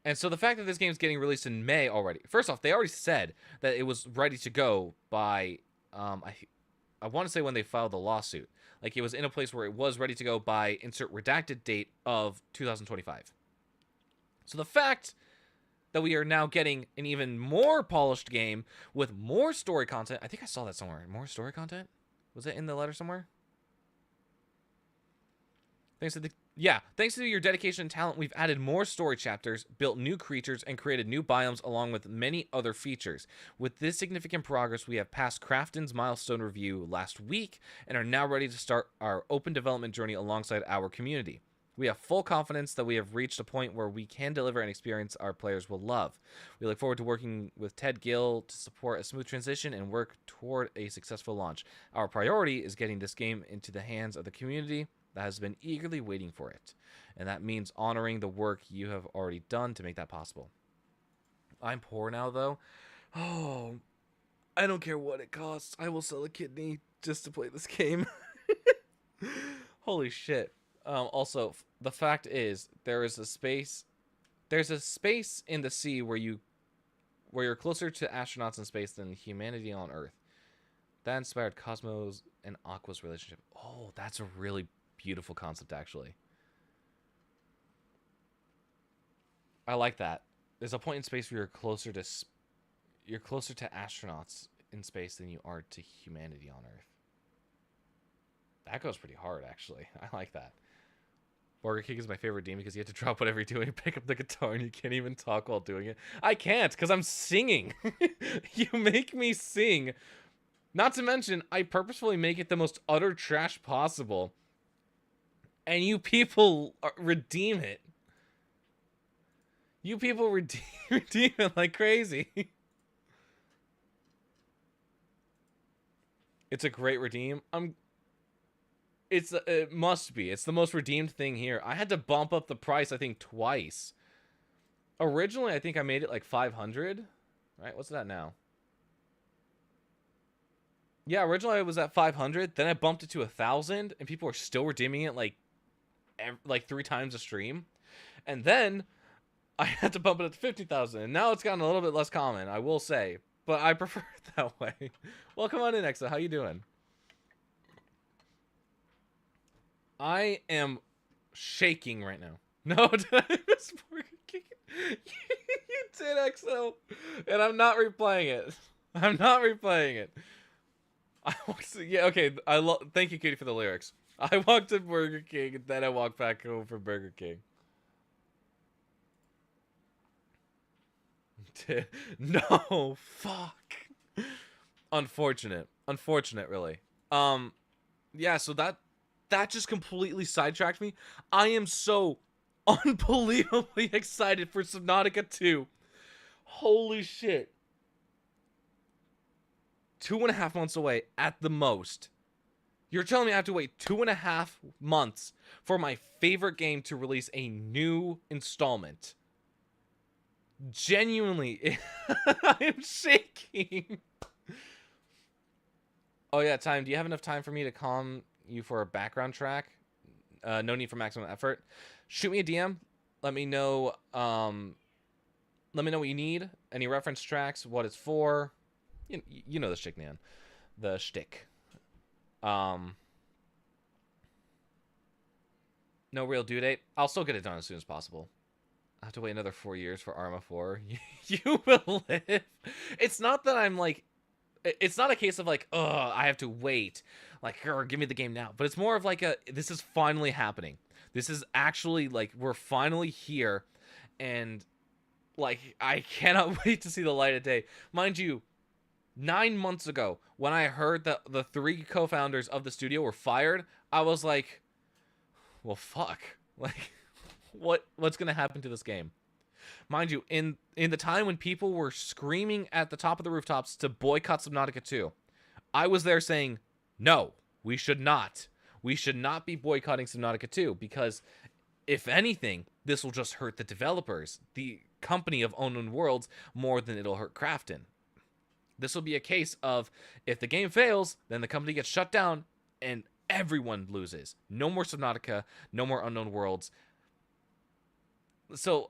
And so the fact that this game's getting released in May already... First off, they already said that it was ready to go by... I want to say when they filed the lawsuit. Like, it was in a place where it was ready to go by insert redacted date of 2025. So the fact that we are now getting an even more polished game with more story content... I think I saw that somewhere. More story content? Was it in the letter somewhere? Thanks to your dedication and talent, we've added more story chapters, built new creatures, and created new biomes along with many other features. With this significant progress, we have passed Crafton's milestone review last week and are now ready to start our open development journey alongside our community. We have full confidence that we have reached a point where we can deliver an experience our players will love. We look forward to working with Ted Gill to support a smooth transition and work toward a successful launch. Our priority is getting this game into the hands of the community that has been eagerly waiting for it. And that means honoring the work you have already done to make that possible. I'm poor now, though. Oh, I don't care what it costs. I will sell a kidney just to play this game. Holy shit. Also, the fact is, there's a space in the sea where you're closer to astronauts in space than humanity on Earth. That inspired Cosmos and Aqua's relationship. Oh, that's a really beautiful concept, actually. I like that. There's a point in space where you're closer to astronauts in space than you are to humanity on Earth. That goes pretty hard, actually. I like that. Burger King is my favorite game because you have to drop whatever you're doing and pick up the guitar and you can't even talk while doing it. I can't because I'm singing. You make me sing. Not to mention, I purposefully make it the most utter trash possible. And you people redeem it. You people redeem it like crazy. It's a great redeem. it must be. It's the most redeemed thing here. I had to bump up the price, I think, twice. Originally, I think I made it like 500. Right? What's that now? Yeah, originally I was at 500. Then I bumped it to 1,000, and people are still redeeming it like 3 times a stream. And then I had to bump it up to 50,000, and now it's gotten a little bit less common, I will say. But I prefer it that way. Well, come on in, Exa. How you doing? I am shaking right now. No, did I miss Burger King? You did, XO. And I'm not replaying it. I'm not replaying it. Yeah, okay. Thank you, Katie, for the lyrics. I walked to Burger King, and then I walked back home from Burger King. No, fuck. Unfortunate, really. Yeah. So that just completely sidetracked me. I am so unbelievably excited for Subnautica 2. Holy shit. 2.5 months away at the most. You're telling me I have to wait 2.5 months for my favorite game to release a new installment? Genuinely, I am shaking. Oh yeah, time. Do you have enough time for me to calm you for a background track? No need for maximum effort. Shoot me a DM. Let me know. Let me know what you need. Any reference tracks, what it's for. You know the shtick, man. The shtick. No real due date. I'll still get it done as soon as possible. I have to wait another 4 years for Arma 4. You will live. It's not that I'm like... It's not a case of like, oh, I have to wait. Like, give me the game now. But it's more of like this is finally happening. This is actually like, we're finally here. And like, I cannot wait to see the light of day. Mind you, 9 months ago, when I heard that the 3 co-founders of the studio were fired, I was like, well, fuck. Like, what's going to happen to this game? Mind you, in the time when people were screaming at the top of the rooftops to boycott Subnautica 2, I was there saying, no, we should not. We should not be boycotting Subnautica 2 because, if anything, this will just hurt the developers, the company of Unknown Worlds, more than it'll hurt Krafton. This will be a case of, if the game fails, then the company gets shut down and everyone loses. No more Subnautica, no more Unknown Worlds. So...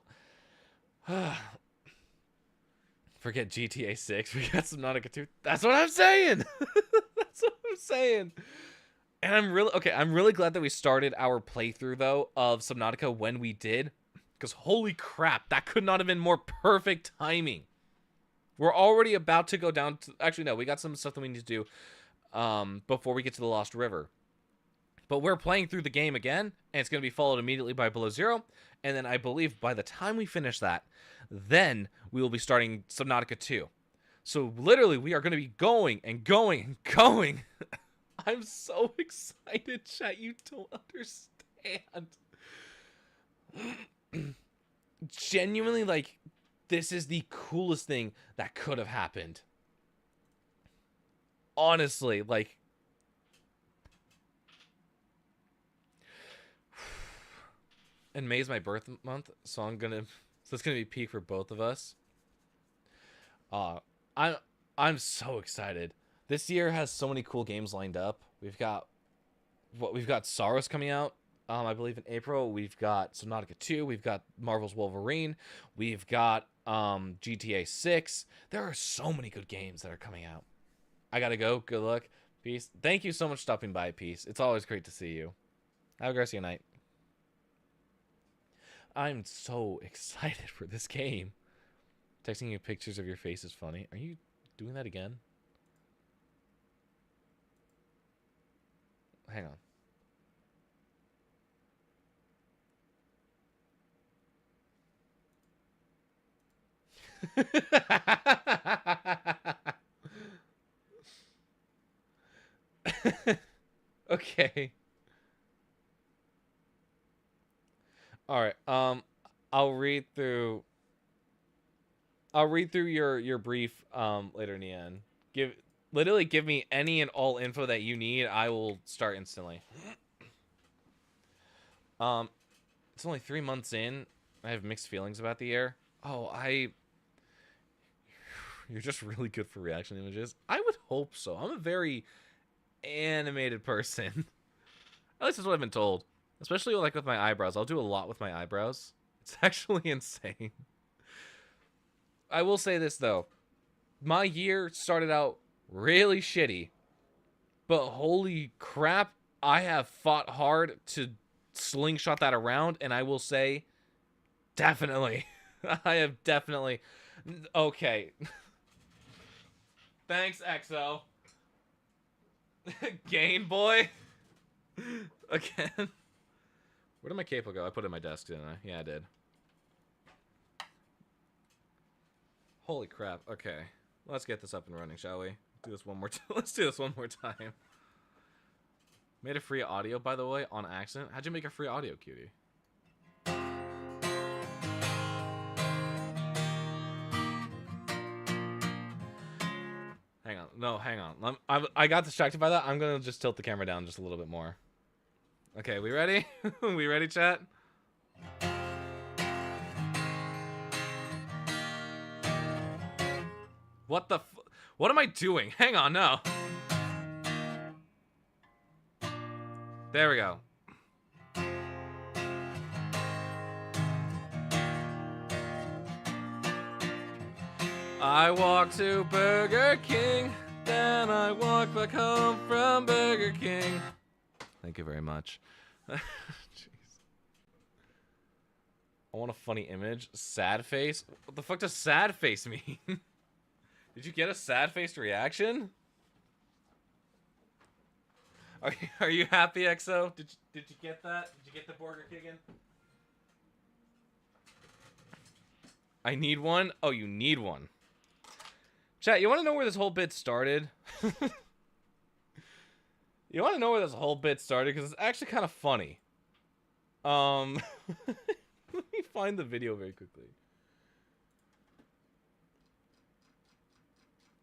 forget GTA 6. We got Subnautica 2. That's what I'm saying. That's what I'm saying. And I'm really glad that we started our playthrough though of Subnautica when we did, because holy crap, that could not have been more perfect timing. We're already about to go down to, actually no, we got some stuff that we need to do before we get to the Lost River. But we're playing through the game again, and it's going to be followed immediately by Below Zero. And then I believe by the time we finish that, then we will be starting Subnautica 2. So literally, we are going to be going and going and going. I'm so excited, chat. You don't understand. Genuinely, like, this is the coolest thing that could have happened. Honestly, like... And May's my birth month, so it's gonna be peak for both of us. I'm so excited. This year has so many cool games lined up. We've got Saros coming out, I believe in April. We've got Subnautica 2, we've got Marvel's Wolverine, we've got GTA 6. There are so many good games that are coming out. I gotta go. Good luck. Peace. Thank you so much for stopping by, Peace. It's always great to see you. Have a great night. I'm so excited for this game. Texting you pictures of your face is funny. Are you doing that again? Hang on. Okay. All right. I'll read through your brief later, Nian. Literally give me any and all info that you need. I will start instantly. It's only 3 months in. I have mixed feelings about the year. Oh, you're just really good for reaction images. I would hope so. I'm a very animated person. At least that's what I've been told. Especially like with my eyebrows. I'll do a lot with my eyebrows. It's actually insane. I will say this though. My year started out really shitty. But holy crap, I have fought hard to slingshot that around, and I will say, definitely. I have definitely... Okay. Thanks, EXO. Game Boy. Again. Where did my capo go? I put it in my desk, didn't I? Yeah, I did. Holy crap. Okay. Let's get this up and running, shall we? Do this one more Let's do this one more time. Made a free audio, by the way, on accident. How'd you make a free audio, cutie? Hang on. No, hang on. I got distracted by that. I'm going to just tilt the camera down just a little bit more. Okay, we ready? We ready, chat? What the what am I doing? Hang on, no. There we go. I walked to Burger King, then I walked back home from Burger King. Thank you very much. Jeez. I want a funny image. Sad face? What the fuck does sad face mean? Did you get a sad-faced reaction? Are you happy, EXO? Did you get that? Did you get the Burger King? I need one? Oh, you need one. Chat, you want to know where this whole bit started? You want to know where this whole bit started? Because it's actually kind of funny. Let me find the video very quickly.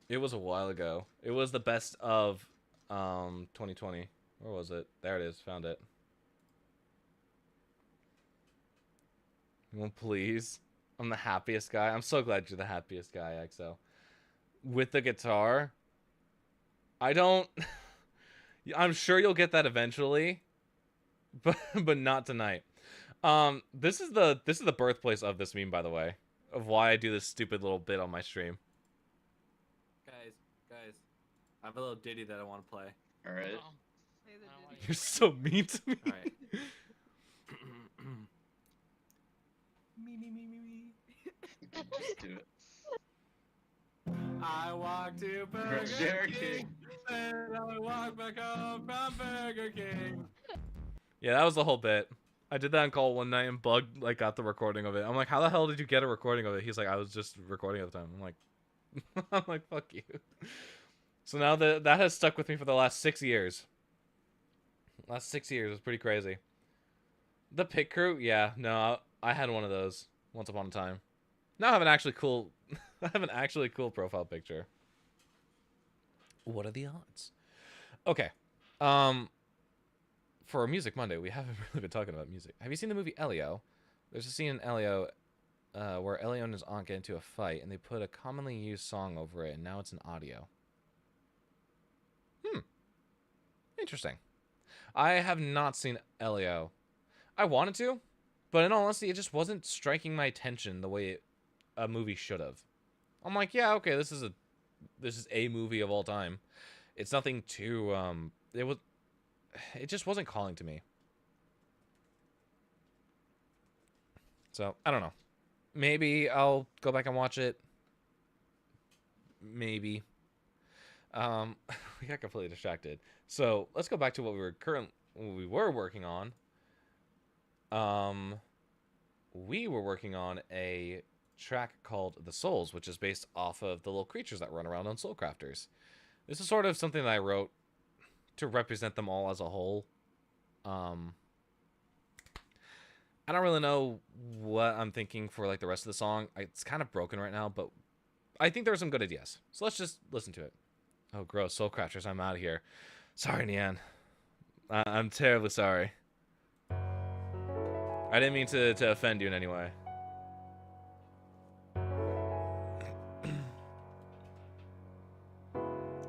It was a while ago. It was the best of 2020. Where was it? There it is. Found it. Well, please. I'm the happiest guy. I'm so glad you're the happiest guy, EXO. With the guitar. I don't... I'm sure you'll get that eventually. But not tonight. This is the birthplace of this meme, by the way. Of why I do this stupid little bit on my stream. Guys, I have a little ditty that I want to play. All right. You're so mean to me. All right. Just do it. I walked to Burger King, and I walked back home from Burger King. Yeah, that was the whole bit. I did that on call one night and Bug like got the recording of it. I'm like, how the hell did you get a recording of it? He's like, I was just recording at the time. I'm like, fuck you. So now that has stuck with me for the last 6 years. Last 6 years is pretty crazy. The pit crew, yeah, no, I had one of those once upon a time. Now I have an actually cool, profile picture. What are the odds? Okay, for Music Monday, we haven't really been talking about music. Have you seen the movie Elio? There's a scene in Elio where Elio and his aunt get into a fight, and they put a commonly used song over it, and now it's an audio. Interesting. I have not seen Elio. I wanted to, but in all honesty, it just wasn't striking my attention the way a movie should have. I'm like, yeah, okay, this is a movie of all time. It's nothing too it just wasn't calling to me. So, I don't know. Maybe I'll go back and watch it. Maybe. We got completely distracted. So, let's go back to what we were working on. We were working on a track called The Souls, which is based off of the little creatures that run around on Soul Crafters. This is sort of something that I wrote to represent them all as a whole. I don't really know what I'm thinking for like the rest of the song. It's kind of broken right now, but I think there are some good ideas. So let's just listen to it. Oh, gross. Soul Crafters, I'm out of here. Sorry, Nian. I'm terribly sorry. I didn't mean to offend you in any way.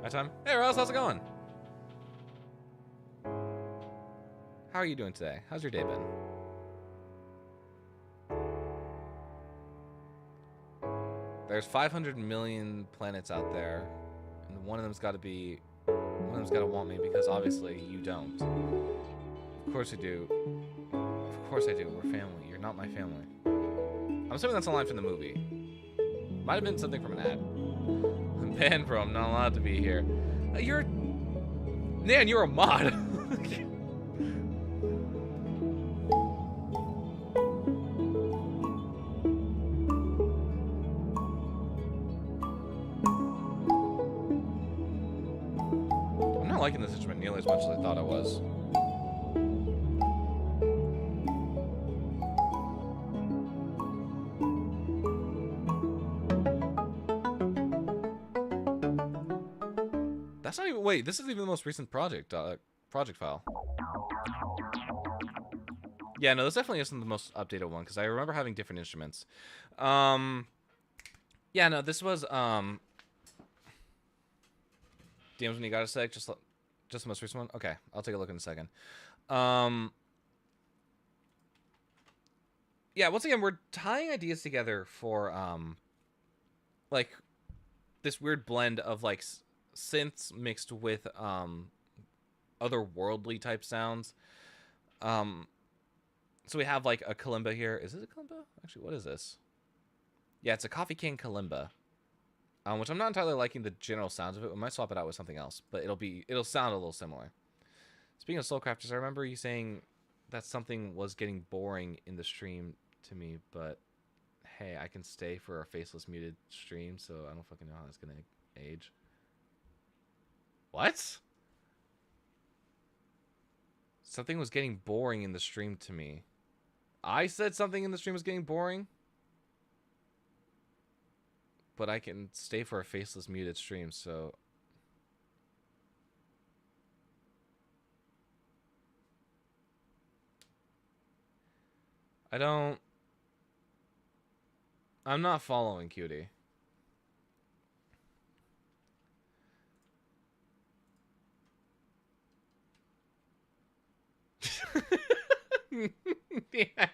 Hi, Tom. Hey, Ross, how's it going? How are you doing today? How's your day been? There's 500 million planets out there, and one of them's got to want me because obviously you don't. Of course you do. Of course I do. We're family. You're not my family. I'm assuming that's a line from the movie. Might have been something from an ad. I'm banned, bro. I'm not allowed to be here. You're... Nan, you're a mod. I'm not liking this instrument nearly as much as I thought I was. That's not even... Wait, this is even the most recent project file. Yeah, no, this definitely isn't the most updated one, because I remember having different instruments. Yeah, no, this was, DMs when you got a sec, just the most recent one? Okay, I'll take a look in a second. Yeah, once again, we're tying ideas together for, like, this weird blend of, like, synths mixed with otherworldly type sounds. So we have like a kalimba here. Is this a kalimba? Actually, what is this? Yeah, it's a Coffee King kalimba, which I'm not entirely liking the general sounds of it. We might swap it out with something else, but it'll sound a little similar. Speaking of Soulcrafters, I remember you saying that something was getting boring in the stream to me, but hey, I can stay for a faceless muted stream, so I don't fucking know how that's gonna age. What? Something was getting boring in the stream to me. I said something in the stream was getting boring? But I can stay for a faceless muted stream, so... I'm not following Cutie. Yeah.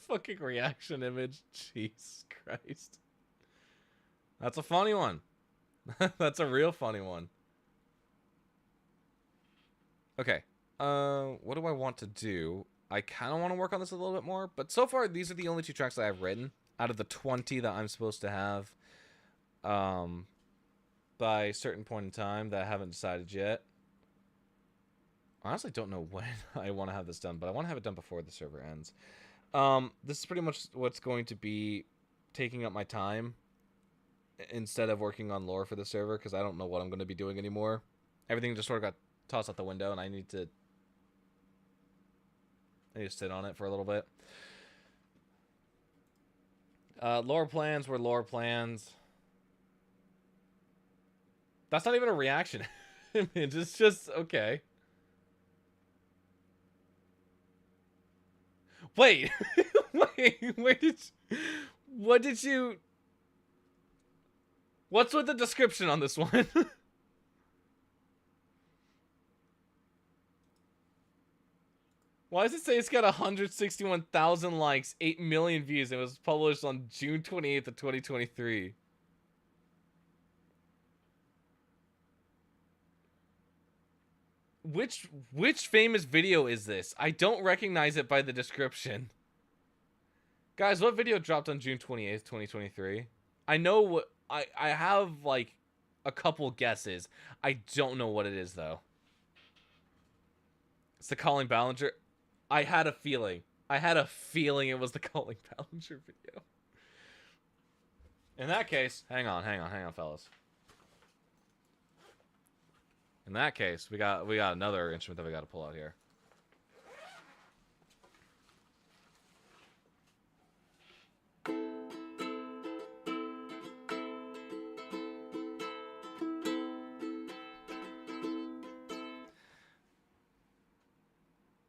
Fucking reaction image. Jesus Christ. That's a funny one. That's a real funny one. Okay. What do I want to do? I kind of want to work on this a little bit more, but so far these are the only 2 tracks that I've written out of the 20 that I'm supposed to have by a certain point in time that I haven't decided yet. I honestly don't know when I want to have this done, but I want to have it done before the server ends. This is pretty much what's going to be taking up my time instead of working on lore for the server, because I don't know what I'm going to be doing anymore. Everything just sort of got tossed out the window, and I need to sit on it for a little bit. Lore plans were lore plans. That's not even a reaction image. It's just, okay. Wait, what did you, what's with the description on this one? Why does it say it's got 161,000 likes, 8 million views, and it was published on June 28th of 2023? Which famous video is this? I don't recognize it by the description. Guys, what video dropped on June 28th, 2023? I know what... I have, like, a couple guesses. I don't know what it is, though. It's the Colin Ballinger... I had a feeling. I had a feeling it was the Colin Ballinger video. In that case... Hang on, fellas. In that case, we got another instrument that we got to pull out here.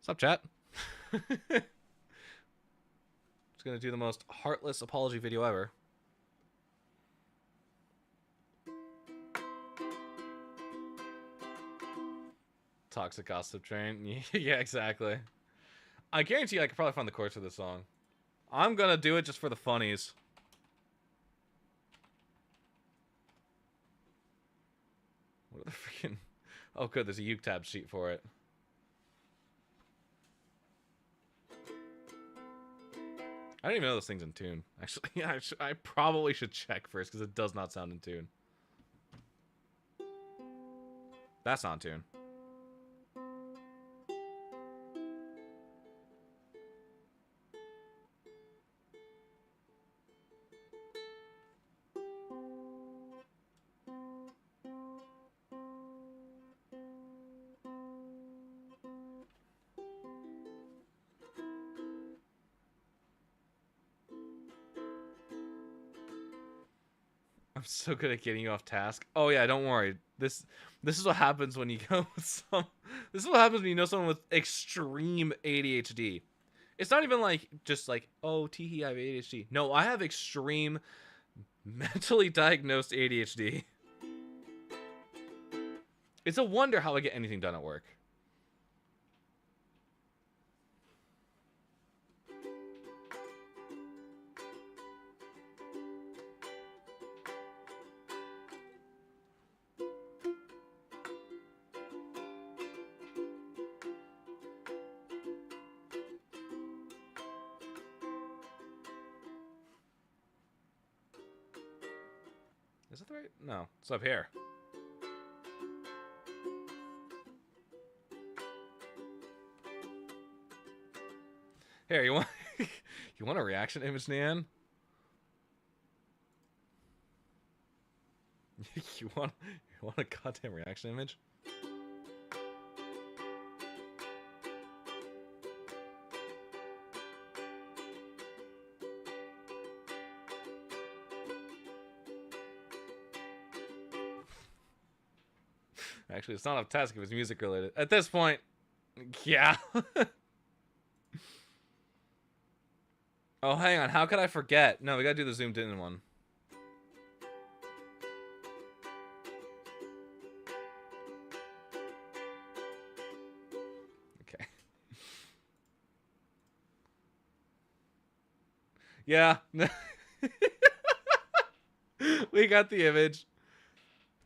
What's up, chat? Just gonna do the most heartless apology video ever. Toxic gossip train. Yeah, exactly. I guarantee you I could probably find the chords for this song. I'm gonna do it just for the funnies. What are the freaking... Oh, good. There's a UTab sheet for it. I don't even know those things in tune. Actually, I probably should check first because it does not sound in tune. That's not in tune. I'm so good at getting you off task. Oh yeah, don't worry. This is what happens when you go with some. This is what happens when you know someone with extreme ADHD. It's not even like just like, oh, teehee, I have ADHD. No, I have extreme mentally diagnosed ADHD. It's a wonder how I get anything done at work. Is that right? No, it's up here. Here, you want you want a reaction image, Nan? you want a goddamn reaction image? Actually, it's not a task if it's music related. At this point, yeah. Oh, hang on. How could I forget? No, we gotta do the zoomed in one. Okay. Yeah. We got the image.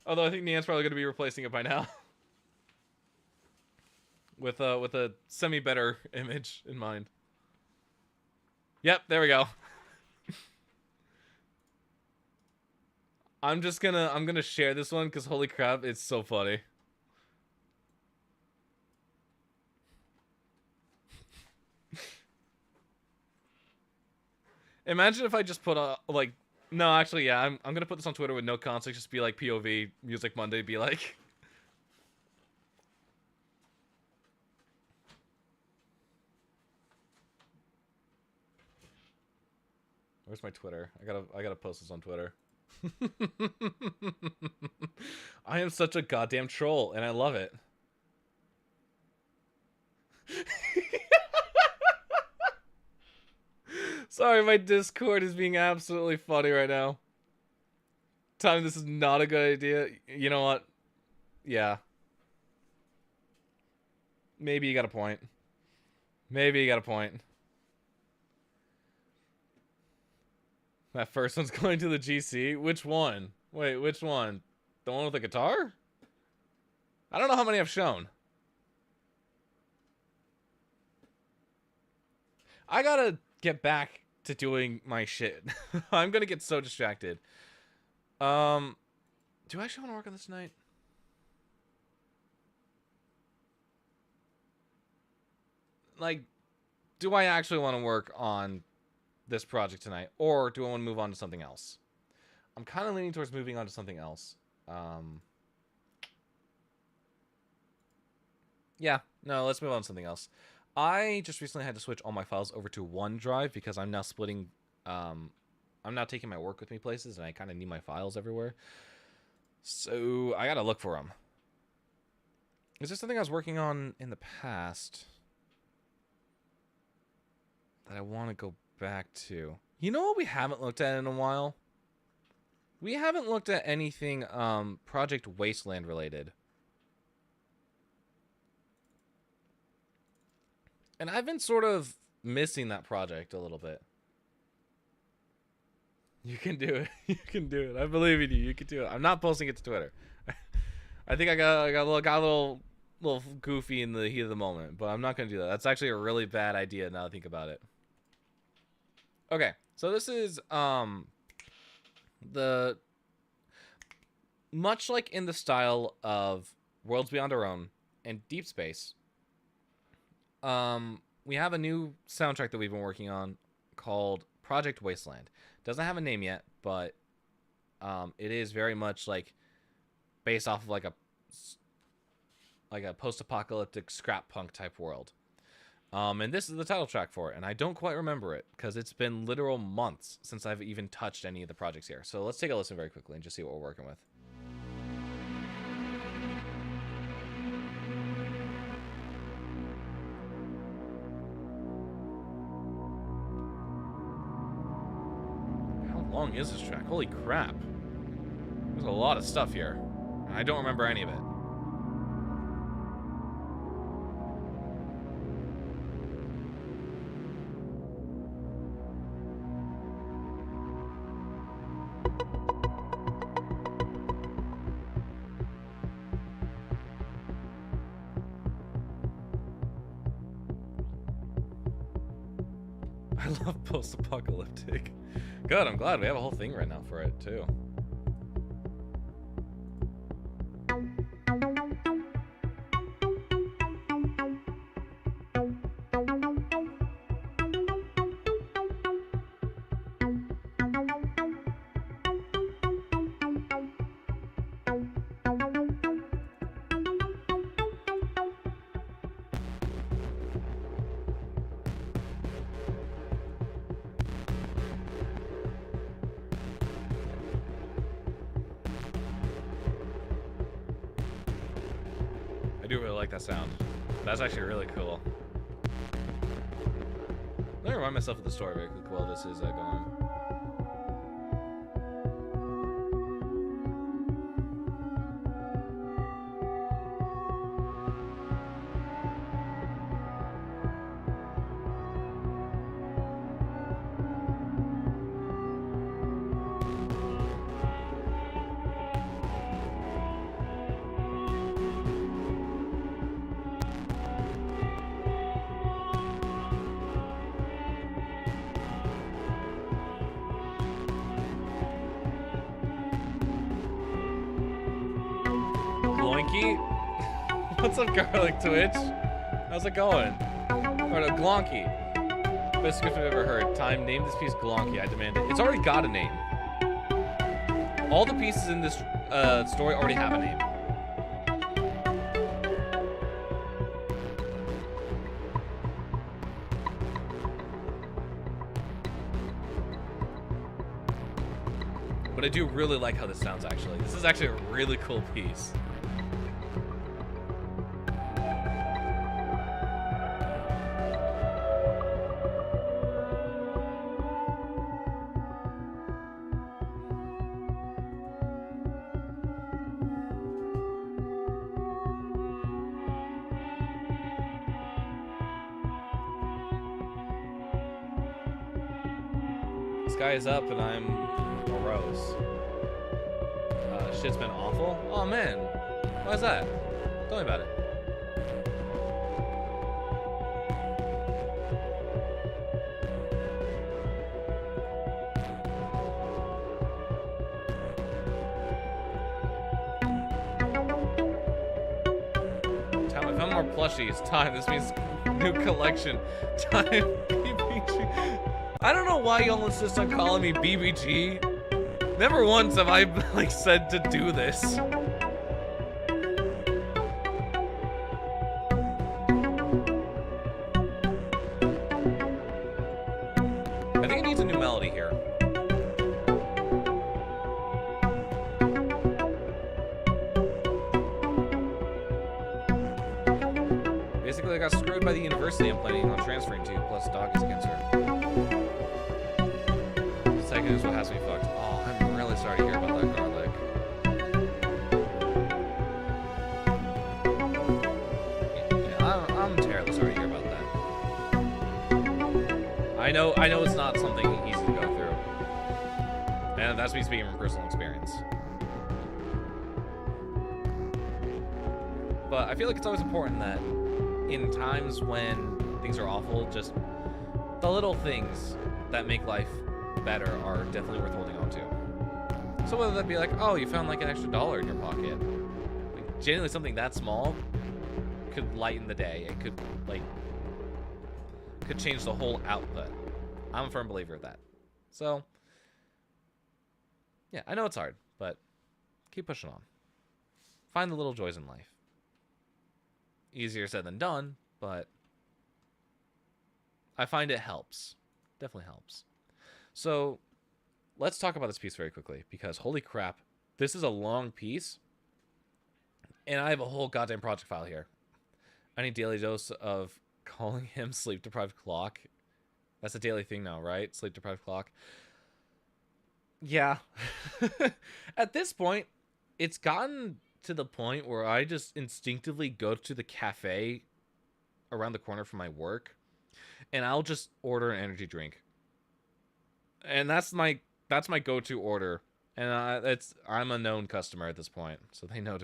Although I think Nian's probably going to be replacing it by now. with a semi-better image in mind. Yep, there we go. I'm gonna share this one because holy crap, it's so funny. Imagine if I just put a like. No, actually, yeah, I'm gonna put this on Twitter with no context. Just be like POV Music Monday. Be like. Where's my Twitter? I gotta post this on Twitter. I am such a goddamn troll, and I love it. Sorry, my Discord is being absolutely funny right now. Tommy, this is not a good idea. You know what? Yeah. Maybe you got a point. Maybe you got a point. That first one's going to the GC? Which one? Wait, which one? The one with the guitar? I don't know how many I've shown. I gotta get back to doing my shit. I'm gonna get so distracted. Do I actually want to work on this tonight? Like, do I actually want to work on this project tonight, or do I want to move on to something else? I'm kind of leaning towards moving on to something else. Yeah, no, let's move on to something else. I just recently had to switch all my files over to OneDrive because I'm now splitting, I'm now taking my work with me places, and I kind of need my files everywhere. So I gotta look for them. Is there something I was working on in the past? that I want to go back to. You know what we haven't looked at in a while? We haven't looked at anything Project Wasteland related. And I've been sort of missing that project a little bit. You can do it. You can do it. I believe in you. You can do it. I'm not posting it to Twitter. I think I got a little goofy in the heat of the moment, but I'm not gonna do that. That's actually a really bad idea now that I think about it. Okay, so this is the much like in the style of Worlds Beyond Our Own and Deep Space. We have a new soundtrack that we've been working on called Project Wasteland. Doesn't have a name yet, but it is very much like based off of like a post-apocalyptic scrap punk type world. And this is the title track for it, and I don't quite remember it because it's been literal months since I've even touched any of the projects here. So let's take a listen very quickly and just see what we're working with. How long is this track? Holy crap. There's a lot of stuff here. And I don't remember any of it. I love post-apocalyptic. Good, I'm glad we have a whole thing right now for it, too. I do really like that sound. That's actually really cool. Let me remind myself of the story very quickly while this is going. Gloinky? What's up, Garlic Twitch? How's it going? Or no, Glonky. Best gift I've ever heard. Time, name this piece Glonky. I demand it. It's already got a name. All the pieces in this story already have a name. But I do really like how this sounds, actually. This is actually a really cool piece. Sky is up and I'm morose. Shit's been awful. Oh man, why is that? Tell me about it. Time, I found more plushies. Time, this means new collection. Time, BBG. I don't know why y'all insist on calling me BBG. Never once have I, like, said to do this. I think it needs a new melody here. Basically, I got screwed by the university I'm planning on transferring to, plus dog is cancer. garlic is what has me fucked. Oh, I'm really sorry to hear about that garlic. Yeah, I'm terribly sorry to hear about that. I know it's not something easy to go through. And that's me speaking from personal experience. But I feel like it's always important that in times when things are awful, just the little things that make life better are definitely worth holding on to. So whether that be like, oh, you found like an extra $1 in your pocket, like, genuinely something that small could lighten the day. It could change the whole output. I'm a firm believer of that. So yeah, I know it's hard, but keep pushing on. Find the little joys in life. Easier said than done, but I find it helps. Definitely helps. So let's talk about this piece very quickly, because holy crap, this is a long piece, and I have a whole goddamn project file here. I need daily dose of calling him sleep deprived clock. That's a daily thing now, right? Sleep deprived clock. Yeah. At this point, it's gotten to the point where I just instinctively go to the cafe around the corner from my work, and I'll just order an energy drink. And that's my go-to order. And I'm a known customer at this point, so they know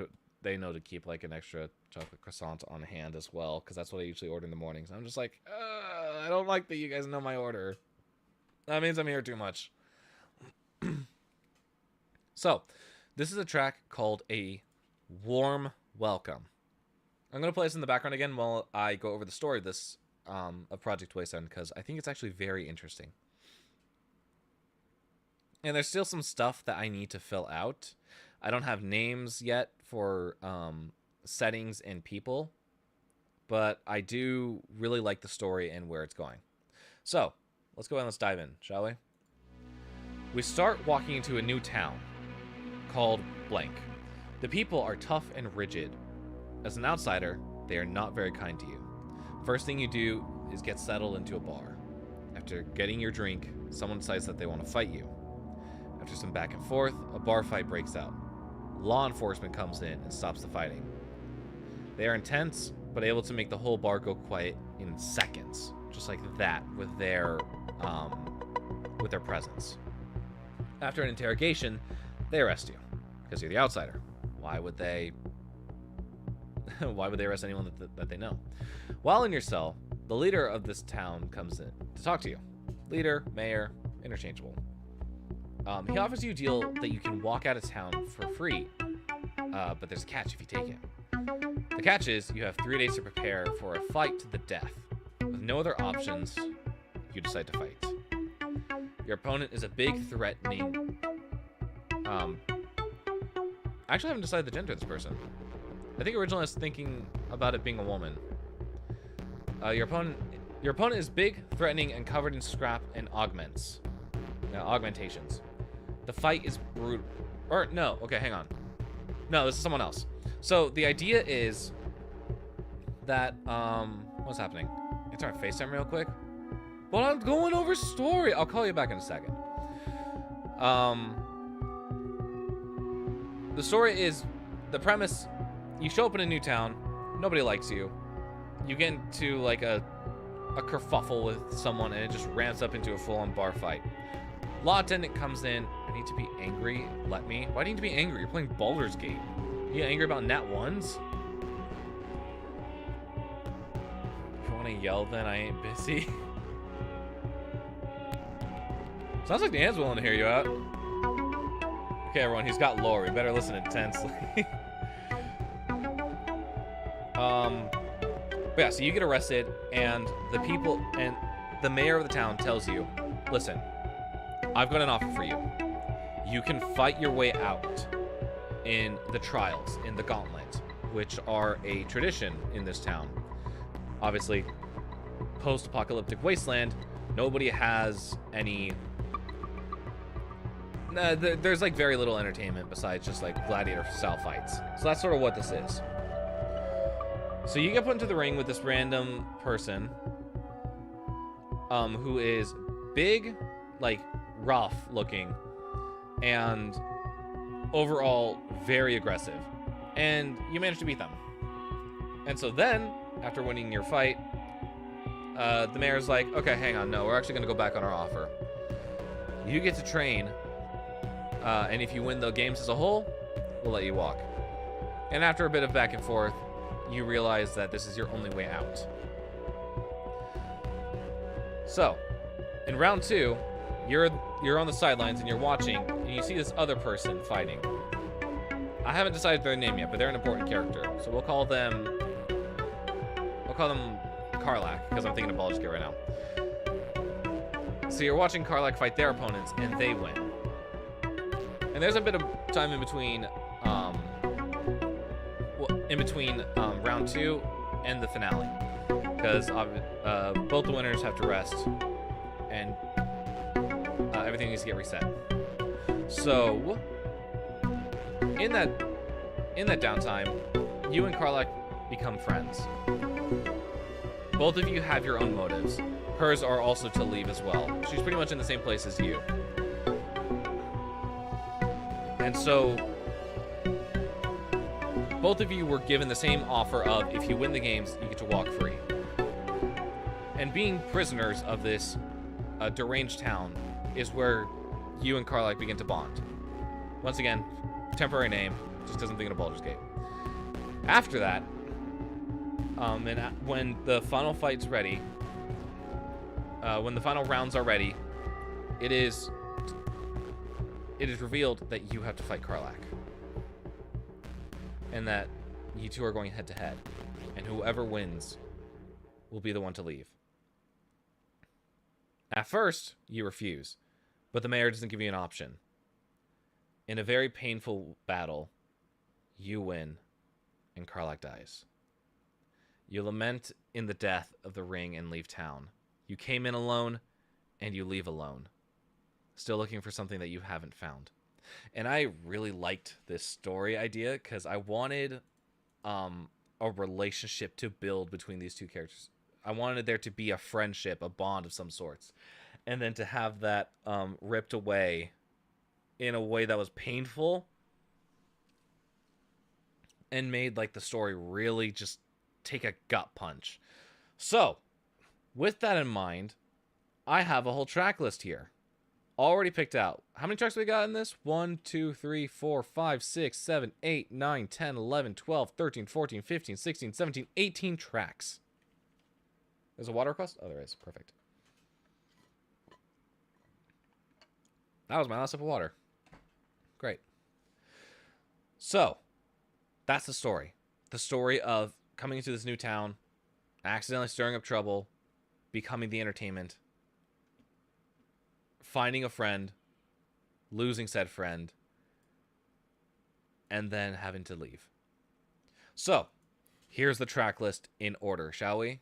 to keep like an extra chocolate croissant on hand as well, because that's what I usually order in the mornings. I'm just like, I don't like that you guys know my order. That means I'm here too much. So, this is a track called A Warm Welcome. I'm going to play this in the background again while I go over the story of this of Project Wasteland, because I think it's actually very interesting. And there's still some stuff that I need to fill out. I don't have names yet for settings and people, but I do really like the story and where it's going. So, let's go ahead and let's dive in, shall we? We start walking into a new town called Blank. The people are tough and rigid. As an outsider, they are not very kind to you. First thing you do is get settled into a bar. After getting your drink, someone decides that they want to fight you. After some back and forth, a bar fight breaks out. Law enforcement comes in and stops the fighting. They are intense, but able to make the whole bar go quiet in seconds, just like that, with their presence. After an interrogation, they arrest you because you're the outsider. Why would they arrest anyone that they know? While in your cell, the leader of this town comes in to talk to you. Leader, mayor, interchangeable. He offers you a deal that you can walk out of town for free, but there's a catch if you take it. The catch is you have 3 days to prepare for a fight to the death. With no other options, you decide to fight. Your opponent is a big, threatening... I actually haven't decided the gender of this person. I think originally I was thinking about it being a woman. Your opponent is big, threatening, and covered in scrap and augmentations. The fight is brutal. Or, no, okay, hang on. No, this is someone else. So, the idea is that, what's happening? It's our FaceTime real quick. Well, I'm going over story. I'll call you back in a second. The story is, the premise, you show up in a new town, nobody likes you. You get into, like, a kerfuffle with someone, and it just ramps up into a full-on bar fight. Law attendant comes in. I need to be angry. Let me. Why do you need to be angry? You're playing Baldur's Gate. You angry about Nat 1s? If you want to yell, then I ain't busy. Sounds like Dan's willing to hear you out. Okay, everyone, he's got lore. We better listen intensely. But yeah, so you get arrested, and the mayor of the town tells you, listen, I've got an offer for you. You can fight your way out in the trials, in the gauntlet, which are a tradition in this town. Obviously, post-apocalyptic wasteland, nobody has any... there's like very little entertainment besides just like gladiator-style fights. So that's sort of what this is. So you get put into the ring with this random person who is big, like rough looking, and overall very aggressive. And you manage to beat them. And so then, after winning your fight, the mayor's like, okay, hang on, no, we're actually going to go back on our offer. You get to train, and if you win the games as a whole, we'll let you walk. And after a bit of back and forth, you realize that this is your only way out. So, in round 2, you're on the sidelines and you're watching, and you see this other person fighting. I haven't decided their name yet, but they're an important character. So we'll call them Karlach, because I'm thinking of Baldur's Gate right now. So you're watching Karlach fight their opponents, and they win. And there's a bit of time in between round 2 and the finale, because both the winners have to rest, and everything needs to get reset. So in that downtime, you and Karlach become friends. Both of you have your own motives. Hers are also to leave as well. She's pretty much in the same place as you. And so both of you were given the same offer of, if you win the games, you get to walk free. And being prisoners of this deranged town is where you and Karlach begin to bond. Once again, temporary name, just because I'm thinking of Baldur's Gate. After that, when the final fight's ready, when the final rounds are ready, it is revealed that you have to fight Karlach. And that you two are going head to head. And whoever wins will be the one to leave. At first, you refuse, but the mayor doesn't give you an option. In a very painful battle, you win, and Karlach dies. You lament in the death of the ring and leave town. You came in alone, and you leave alone. Still looking for something that you haven't found. And I really liked this story idea, because I wanted a relationship to build between these two characters. I wanted there to be a friendship, a bond of some sorts. And then to have that ripped away in a way that was painful and made like the story really just take a gut punch. So, with that in mind, I have a whole track list here. Already picked out. How many tracks we got in this? 1, 2, 3, 4, 5, 6, 7, 8, 9, 10, 11, 12, 13, 14, 15, 16, 17, 18 tracks. There's a water request? Oh, there is. Perfect. That was my last sip of water. Great. So, that's the story. The story of coming into this new town, accidentally stirring up trouble, becoming the entertainment, finding a friend, losing said friend, and then having to leave. So, here's the track list in order, shall we?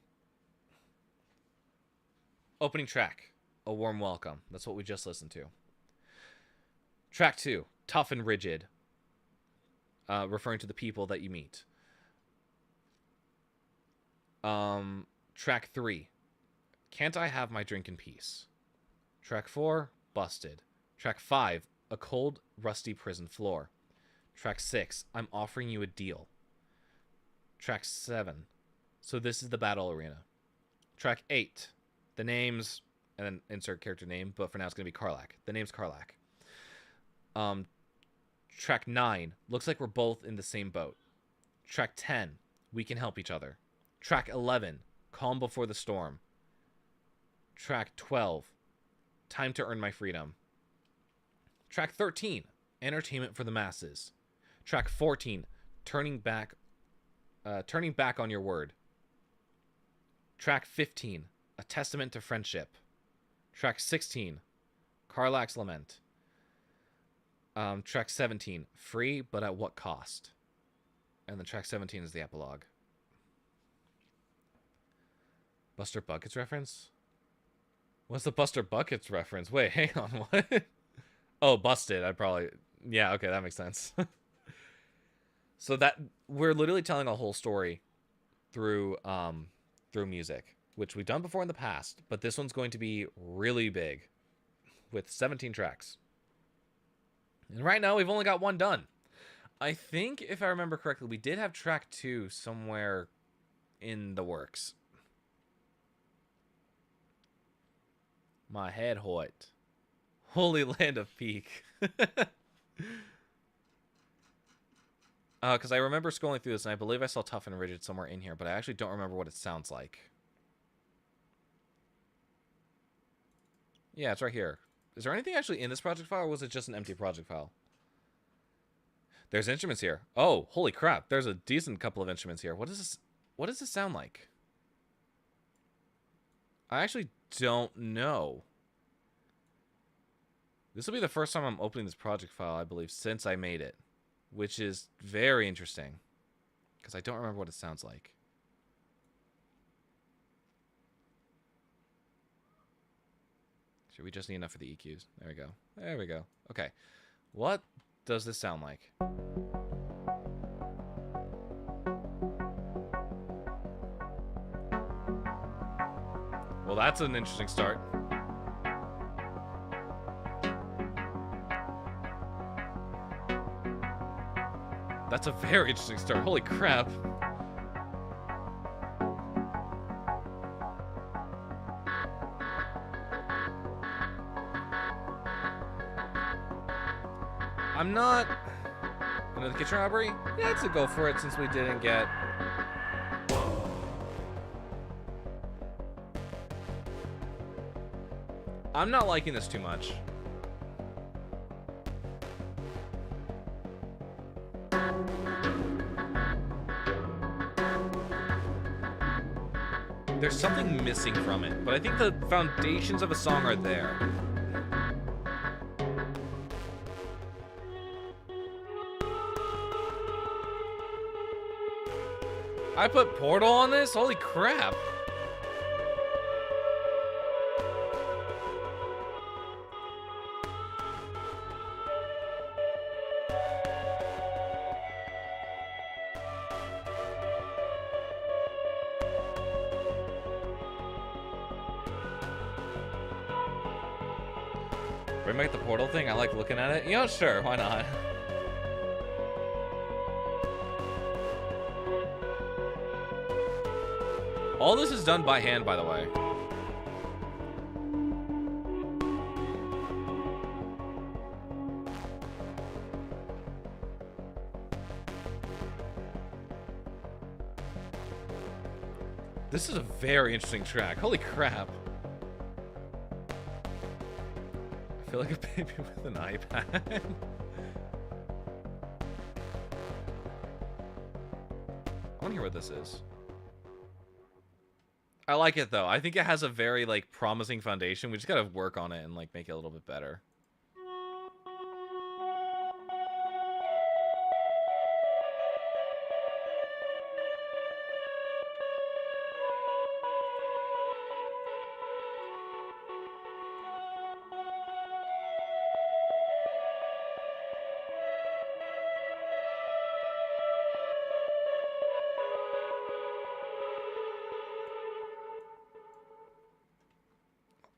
Opening track, A Warm Welcome. That's what we just listened to. Track 2, Tough and Rigid, referring to the people that you meet. Track 3, Can't I Have My Drink in Peace? Track 4, Busted. Track 5, A Cold, Rusty Prison Floor. Track 6, I'm Offering You a Deal. Track 7, So This Is the Battle Arena. Track 8, the names, and then insert character name, but for now it's going to be Karlach. The name's Karlach. Track 9, Looks Like We're Both in the Same Boat. Track 10, We Can Help Each Other. Track 11, Calm Before the Storm. Track 12, Time to Earn My Freedom. Track 13, Entertainment for the Masses. Track 14, Turning Back on Your Word. Track 15, A Testament to Friendship. Track 16, Karlach's Lament. Track 17, Free But At What Cost? And then track 17 is the epilogue. Buster Buckets reference? What's the Buster Buckets reference? Wait, hang on, what? Oh, Busted. Yeah, okay, that makes sense. So that we're literally telling a whole story through music, which we've done before in the past, but this one's going to be really big. with 17 tracks. And right now, we've only got one done. I think, if I remember correctly, we did have track 2 somewhere in the works. My head hurt. Holy Land of Peak. Because I remember scrolling through this, and I believe I saw Tough and Rigid somewhere in here, but I actually don't remember what it sounds like. Yeah, it's right here. Is there anything actually in this project file, or was it just an empty project file? There's instruments here. Oh, holy crap. There's a decent couple of instruments here. What does this sound like? I actually don't know. This will be the first time I'm opening this project file, I believe, since I made it. Which is very interesting. Because I don't remember what it sounds like. Should we just need enough for the EQs? There we go. There we go. Okay. What does this sound like? Well, that's an interesting start. That's a very interesting start. Holy crap. I'm not... Another kitchen robbery? Yeah, it's a go for it since we didn't get... I'm not liking this too much. There's something missing from it, but I think the foundations of a song are there. I put Portal on this? Holy crap. Bring back the Portal thing? I like looking at it. You know, sure, why not? All this is done by hand, by the way. This is a very interesting track. Holy crap. I feel like a baby with an iPad. I want to hear what this is. I like it though. I think it has a very like promising foundation. We just gotta work on it and like make it a little bit better.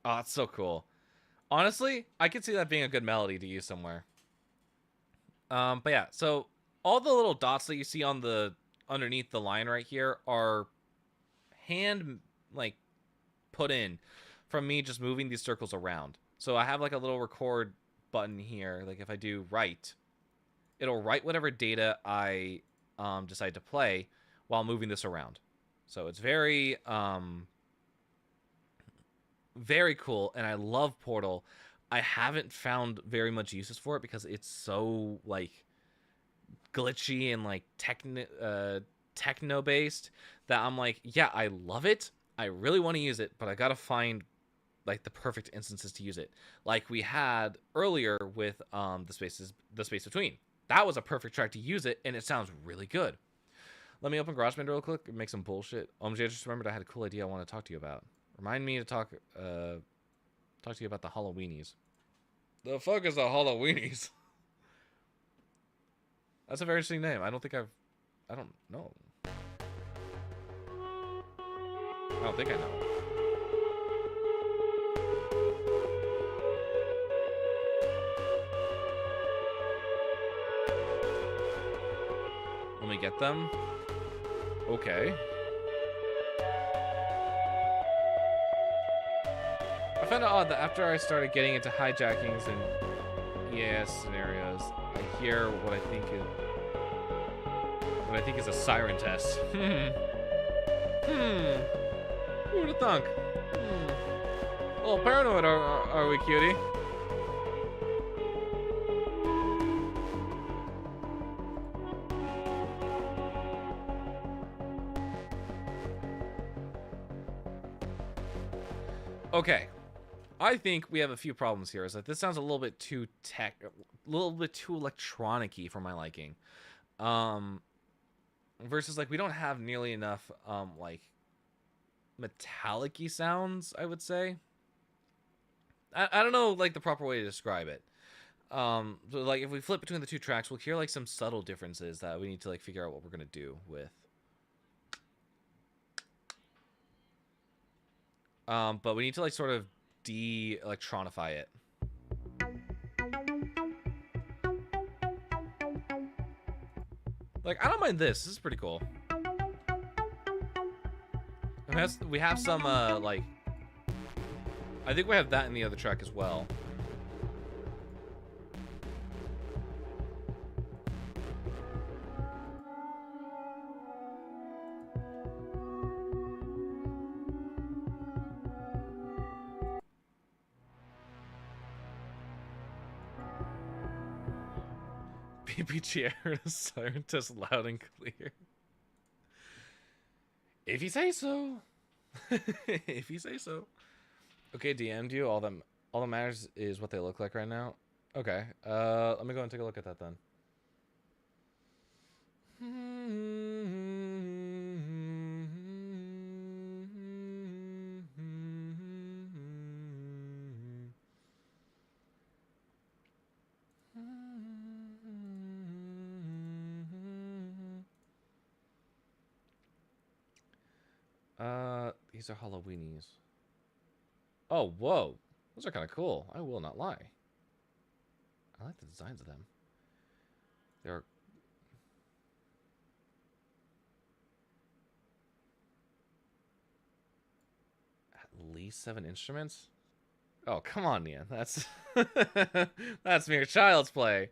Oh, it's so cool. Honestly, I could see that being a good melody to use somewhere. But yeah, so all the little dots that you see on the underneath the line right here are hand like put in from me just moving these circles around. So I have like a little record button here. Like if I do write, it'll write whatever data I decide to play while moving this around. So it's very very cool, and I love Portal. I haven't found very much uses for it because it's so like glitchy and like techno based that I'm like, yeah, I love it. I really want to use it, but I gotta find like the perfect instances to use it. Like we had earlier with the space between. That was a perfect track to use it, and it sounds really good. Let me open GarageBand real quick and make some bullshit. I just remembered I had a cool idea I want to talk to you about. Remind me to talk to you about the Halloweenies. The fuck is the Halloweenies? That's a very interesting name. I don't know. I don't think I know. when we get them. Okay. I found it odd that after I started getting into hijackings and EAS scenarios, I hear what I think is a siren test. Who would have thunk? A little paranoid, are we, cutie? Okay, I think we have a few problems here. Is that this sounds a little bit too electronic-y for my liking. Versus like we don't have nearly enough like metallic-y sounds, I would say. I don't know like the proper way to describe it. So like if we flip between the two tracks, we'll hear like some subtle differences that we need to like figure out what we're gonna do with. But we need to like sort of de-electronify it. Like I don't mind this. This is pretty cool. We have some like I think we have that in the other track as well. BBG heard a siren test loud and clear. If you say so. If you say so. Okay, DM'd you. All that matters is what they look like right now. Okay. Let me go and take a look at that then. These are Halloweenies. Oh, whoa. Those are kind of cool. I will not lie. I like the designs of them. They're... At least 7 instruments? Oh, come on, Nia. That's... that's mere child's play.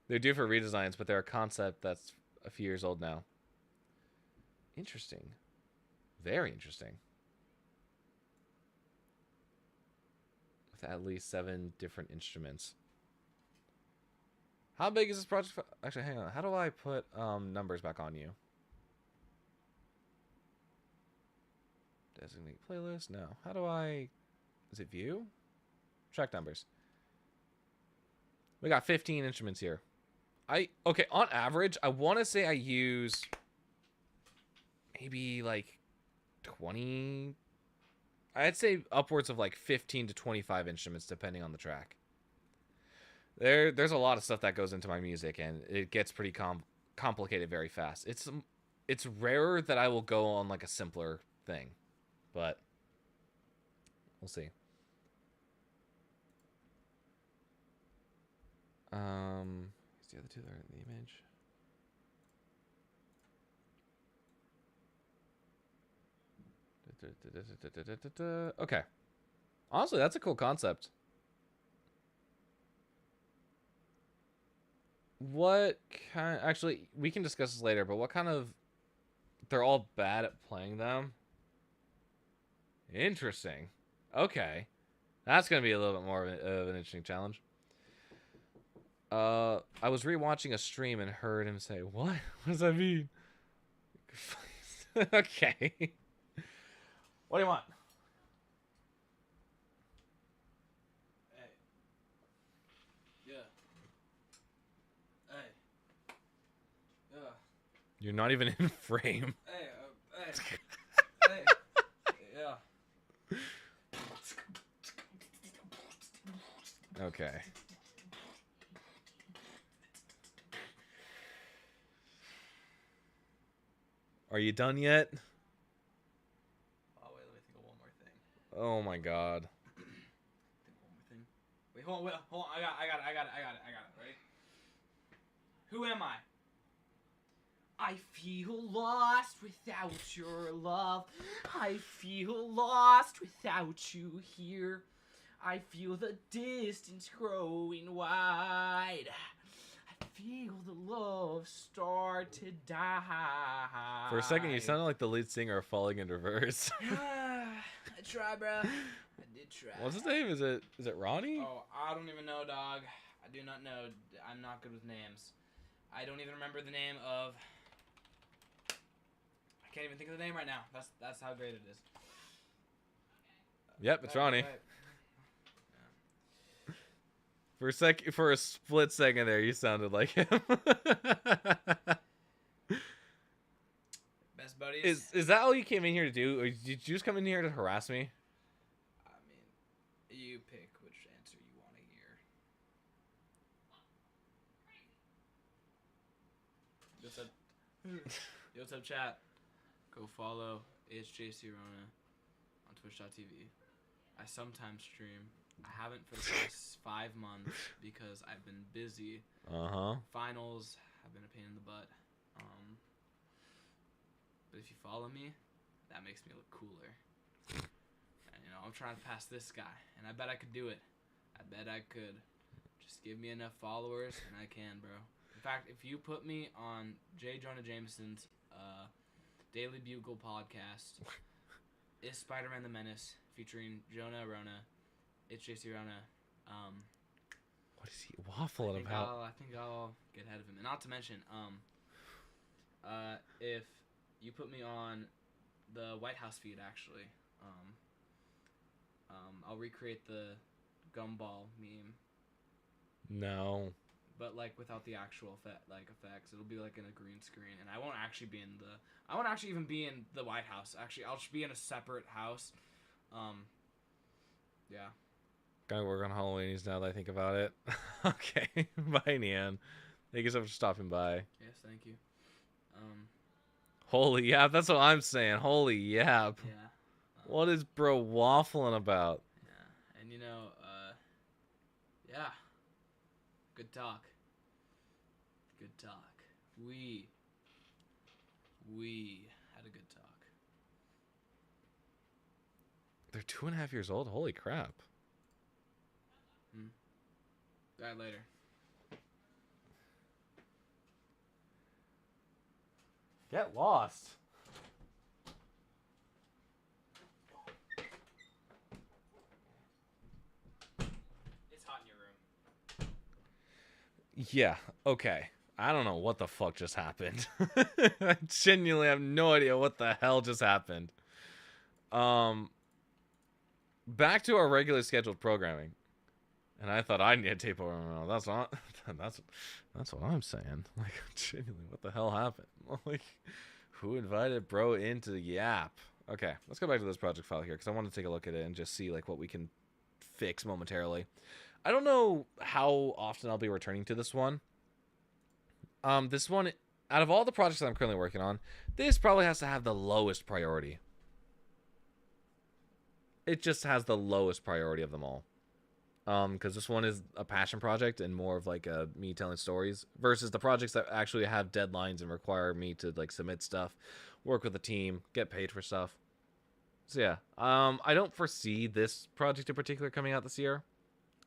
They're due for redesigns, but they're a concept that's a few years old now. Interesting. Very interesting. With at least 7 different instruments. How big is this project? Actually, hang on. How do I put numbers back on you? Designate playlist? No. How do I... Is it view? Track numbers. We got 15 instruments here. Okay, on average, I want to say I use maybe like 20... I'd say upwards of like 15 to 25 instruments depending on the track. There's a lot of stuff that goes into my music, and it gets pretty complicated very fast. It's rarer that I will go on like a simpler thing, but we'll see. What's the other two that are in the image? Okay. Honestly, that's a cool concept. What kind... Actually, we can discuss this later, but what kind of... They're all bad at playing them? Interesting. Okay. That's going to be a little bit more of an interesting challenge. I was rewatching a stream and heard him say, "What? What does that mean?" Okay. What do you want? Hey. Yeah. Hey. Yeah. You're not even in frame. Hey. Hey. Yeah. Okay. Are you done yet? Oh, wait, let me think of one more thing. Oh my god. Think of one more thing. Wait, hold on. I got it. Ready? Who am I? I feel lost without your love. I feel lost without you here. I feel the distance growing wide. I feel the love start to die. For a second, you sounded like the lead singer of Falling in Reverse. I try, bro. I did try. What's his name? Is it Ronnie? Oh, I don't even know, dog. I do not know. I'm not good with names. I don't even remember the name of... I can't even think of the name right now. That's how great it is. Yep, it's Ronnie. Right. For a split second there, you sounded like him. Best buddies. Is that all you came in here to do, or did you just come in here to harass me? I mean, you pick which answer you want to hear. What's up? Yo, what's up, chat? Go follow HJC Rona on Twitch.tv. I sometimes stream. I haven't for the past 5 months because I've been busy. Finals have been a pain in the butt. But if you follow me, that makes me look cooler. And, you know, I'm trying to pass this guy, and I bet I could do it. I bet I could. Just give me enough followers, and I can, bro. In fact, if you put me on J. Jonah Jameson's Daily Bugle podcast, Is Spider-Man the Menace, featuring Jonah Rona, it's JC Rona. What is he waffling about? I think I'll get ahead of him. And not to mention, if you put me on the White House feed, actually, I'll recreate the gumball meme. No. But like without the actual effects, it'll be like in a green screen, and I won't actually even be in the White House. Actually, I'll just be in a separate house. Yeah. Gonna work on Halloweenies now that I think about it. Okay. Bye, Nian. Thank you so much for stopping by. Yes, thank you. Holy yap, that's what I'm saying. Holy yap. Yeah. What is bro waffling about? Yeah, and you know, yeah. Good talk. Good talk. We had a good talk. They're 2.5 years old? Holy crap. That later. Get lost. It's hot in your room. Yeah, okay. I don't know what the fuck just happened. I genuinely have no idea what the hell just happened. Back to our regularly scheduled programming. And I thought I needed tape over. No, that's not. That's what I'm saying. Like, genuinely, what the hell happened? Like, who invited bro into the Yap? Okay, let's go back to this project file here because I want to take a look at it and just see like what we can fix momentarily. I don't know how often I'll be returning to this one. This one, out of all the projects that I'm currently working on, this probably has to have the lowest priority. It just has the lowest priority of them all. Because this one is a passion project and more of like me telling stories versus the projects that actually have deadlines and require me to like submit stuff, work with a team, get paid for stuff. So yeah, I don't foresee this project in particular coming out this year.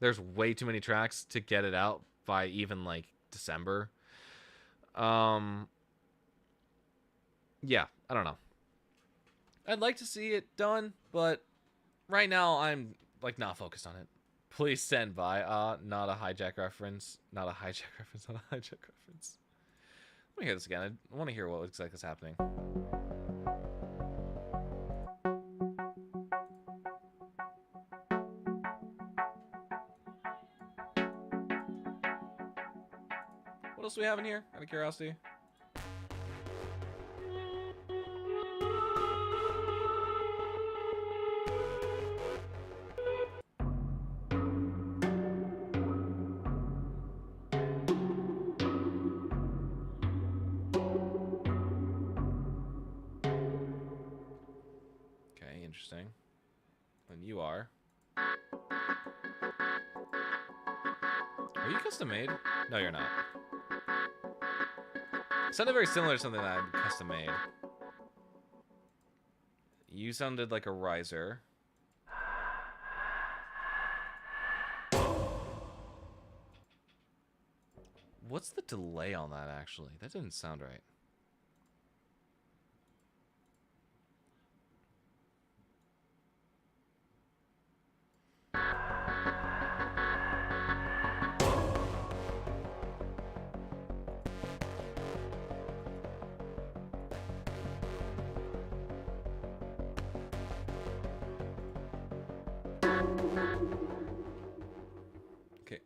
There's way too many tracks to get it out by even like December. Yeah, I don't know. I'd like to see it done, but right now I'm like not focused on it. Please stand by. Not a hijack reference. Not a hijack reference. Not a hijack reference. Let me hear this again. I want to hear what exactly is happening. What else do we have in here? Out of curiosity. Interesting. And you are. Are you custom made? No, you're not. Sounded very similar to something that I custom made. You sounded like a riser. What's the delay on that, actually? That didn't sound right. Okay,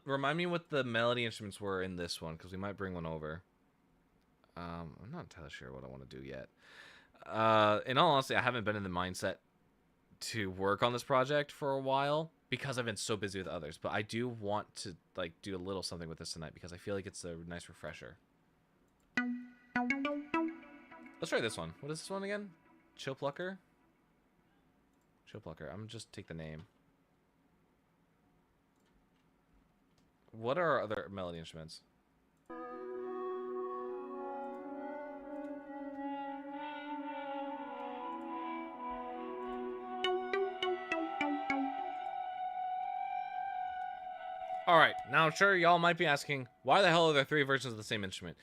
remind me what the melody instruments were in this one, because we might bring one over. I'm not entirely sure what I want to do yet. In all honesty, I haven't been in the mindset to work on this project for a while because I've been so busy with others, but I do want to like do a little something with this tonight because I feel like it's a nice refresher. Let's try this one. What is this one again? Chill Plucker? Chill Plucker. I'm gonna just take the name. What are our other melody instruments? Alright, now I'm sure y'all might be asking, why the hell are there 3 versions of the same instrument?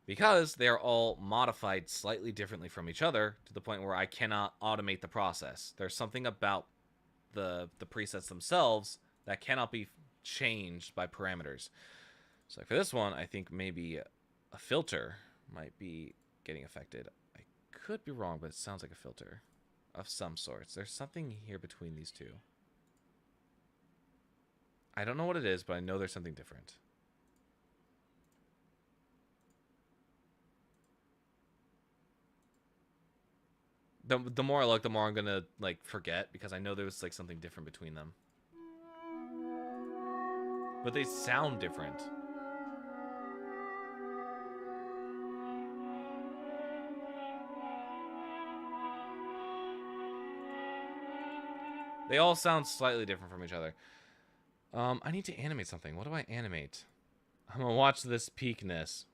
Because they are all modified slightly differently from each other to the point where I cannot automate the process. There's something about the presets themselves that cannot be changed by parameters. So like for this one, I think maybe a filter might be getting affected. I could be wrong, but it sounds like a filter of some sorts. There's something here between these two. I don't know what it is, but I know there's something different. The more I look, the more I'm gonna like forget because I know there was like something different between them. But they sound different. They all sound slightly different from each other. I need to animate something. What do I animate? I'm gonna watch this peakness.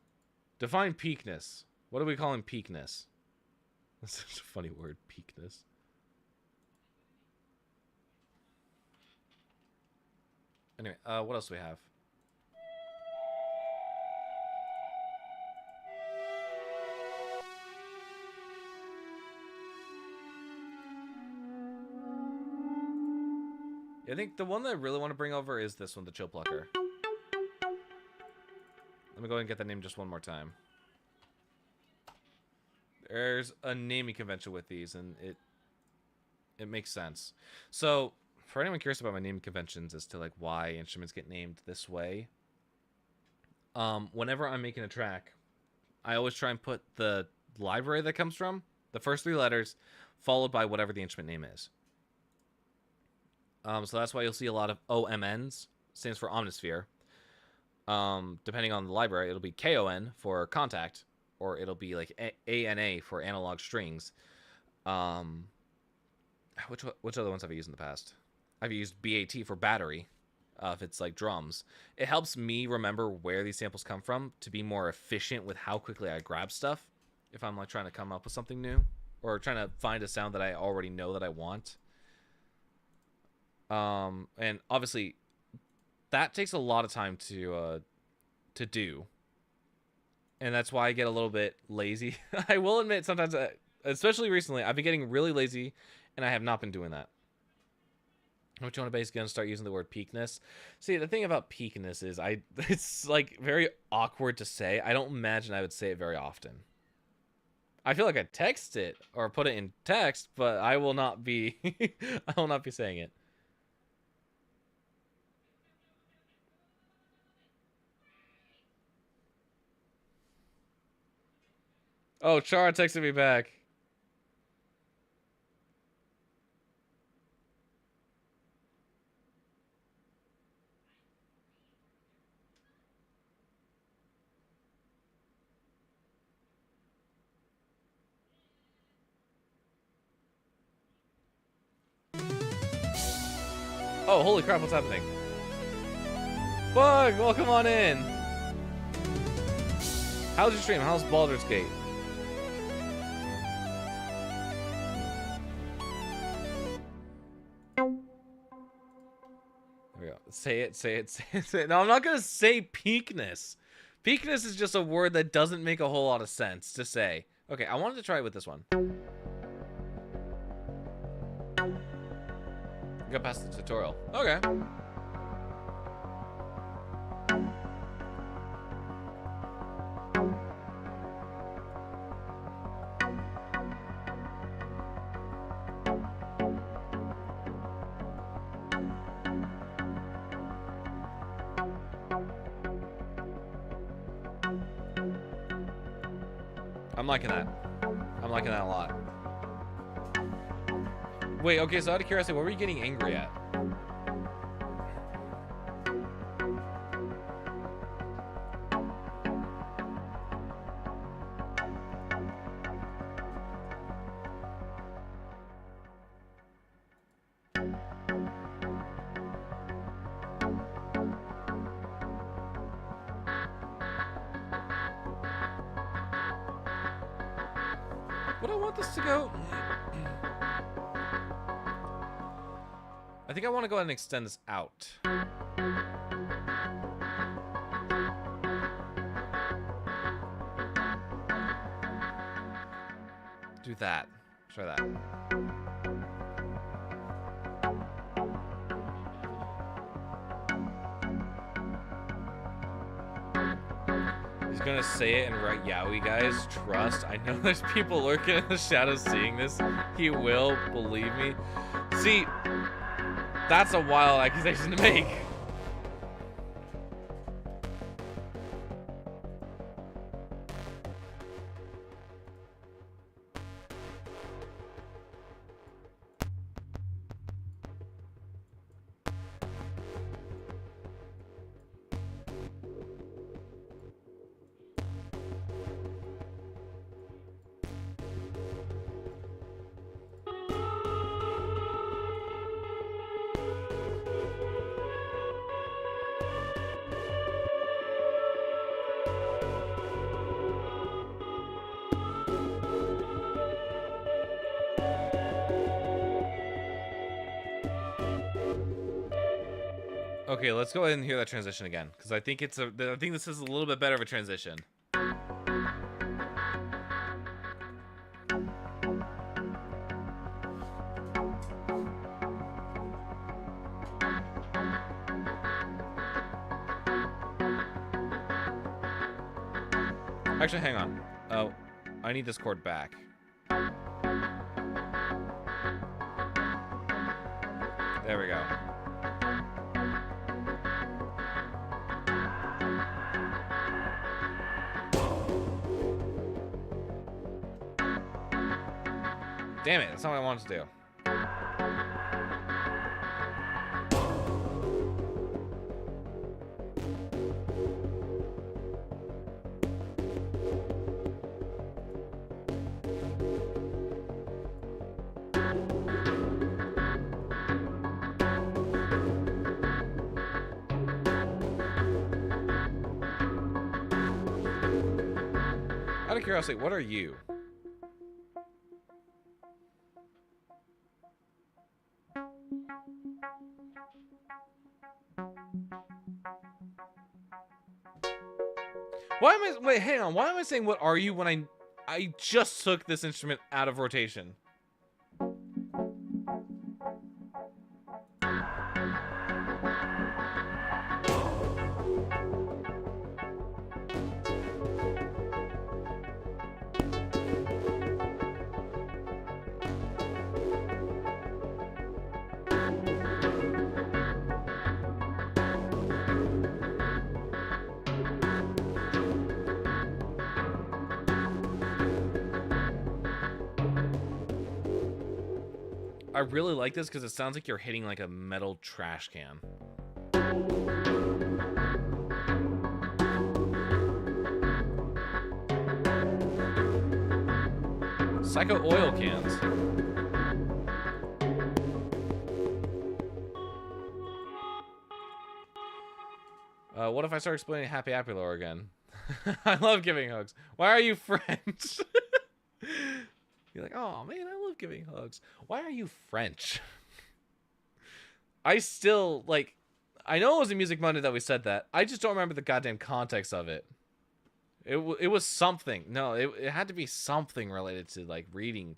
Define peakness. What are we calling peakness? That's such a funny word, peakness. Anyway, what else do we have? Yeah, I think the one that I really want to bring over is this one, the Chill Plucker. Let me go ahead and get that name just one more time. There's a naming convention with these, and it makes sense. So, for anyone curious about my naming conventions as to like why instruments get named this way, whenever I'm making a track, I always try and put the library that comes from, the first 3 letters, followed by whatever the instrument name is. So that's why you'll see a lot of OMNs, stands for Omnisphere. Depending on the library, it'll be KON for contact, or it'll be like ANA for analog strings. Which other ones have I used in the past? I've used BAT for battery, if it's like drums. It helps me remember where these samples come from to be more efficient with how quickly I grab stuff if I'm like trying to come up with something new or trying to find a sound that I already know that I want. And obviously that takes a lot of time to do. And that's why I get a little bit lazy. I will admit sometimes, especially recently, I've been getting really lazy and I have not been doing that. What you want to basically gonna start using the word peakness. See, the thing about peakness is it's like very awkward to say. I don't imagine I would say it very often. I feel like I text it or put it in text, but I will not be I will not be saying it. Oh, Chara texted me back. Oh, holy crap, what's happening? Bug, welcome on in. How's your stream? How's Baldur's Gate? There we go. Say it, say it, say it, say it. No, I'm not gonna say peakness. Peakness is just a word that doesn't make a whole lot of sense to say. Okay, I wanted to try it with this one. Got past the tutorial. Okay. I'm liking that. I'm liking that a lot. Wait, okay, so out of curiosity, what were you getting angry at? Would I want this to go? I think I want to go ahead and extend this out. Do that. Try that. He's gonna say it and write yaoi, guys. Trust. I know there's people lurking in the shadows seeing this. He will, believe me. See, that's a wild accusation to make. Okay, let's go ahead and hear that transition again, because I think it's I think this is a little bit better of a transition. Actually, hang on. Oh, I need this chord back. There we go. Damn it, that's not what I wanted to do. Out of curiosity, what are you? Why am I, wait, hang on, why am I saying what are you when I just took this instrument out of rotation? I really like this because it sounds like you're hitting like a metal trash can. Psycho oil cans. What if I start explaining Happy Happy Lore again? I love giving hugs. Why are you French? You're like, oh man, I love giving hugs. Why are you French? I still, like, I know it was a Music Monday that we said that. I just don't remember the goddamn context of it. It was something. No, it had to be something related to, like, reading.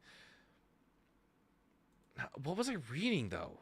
What was I reading, though?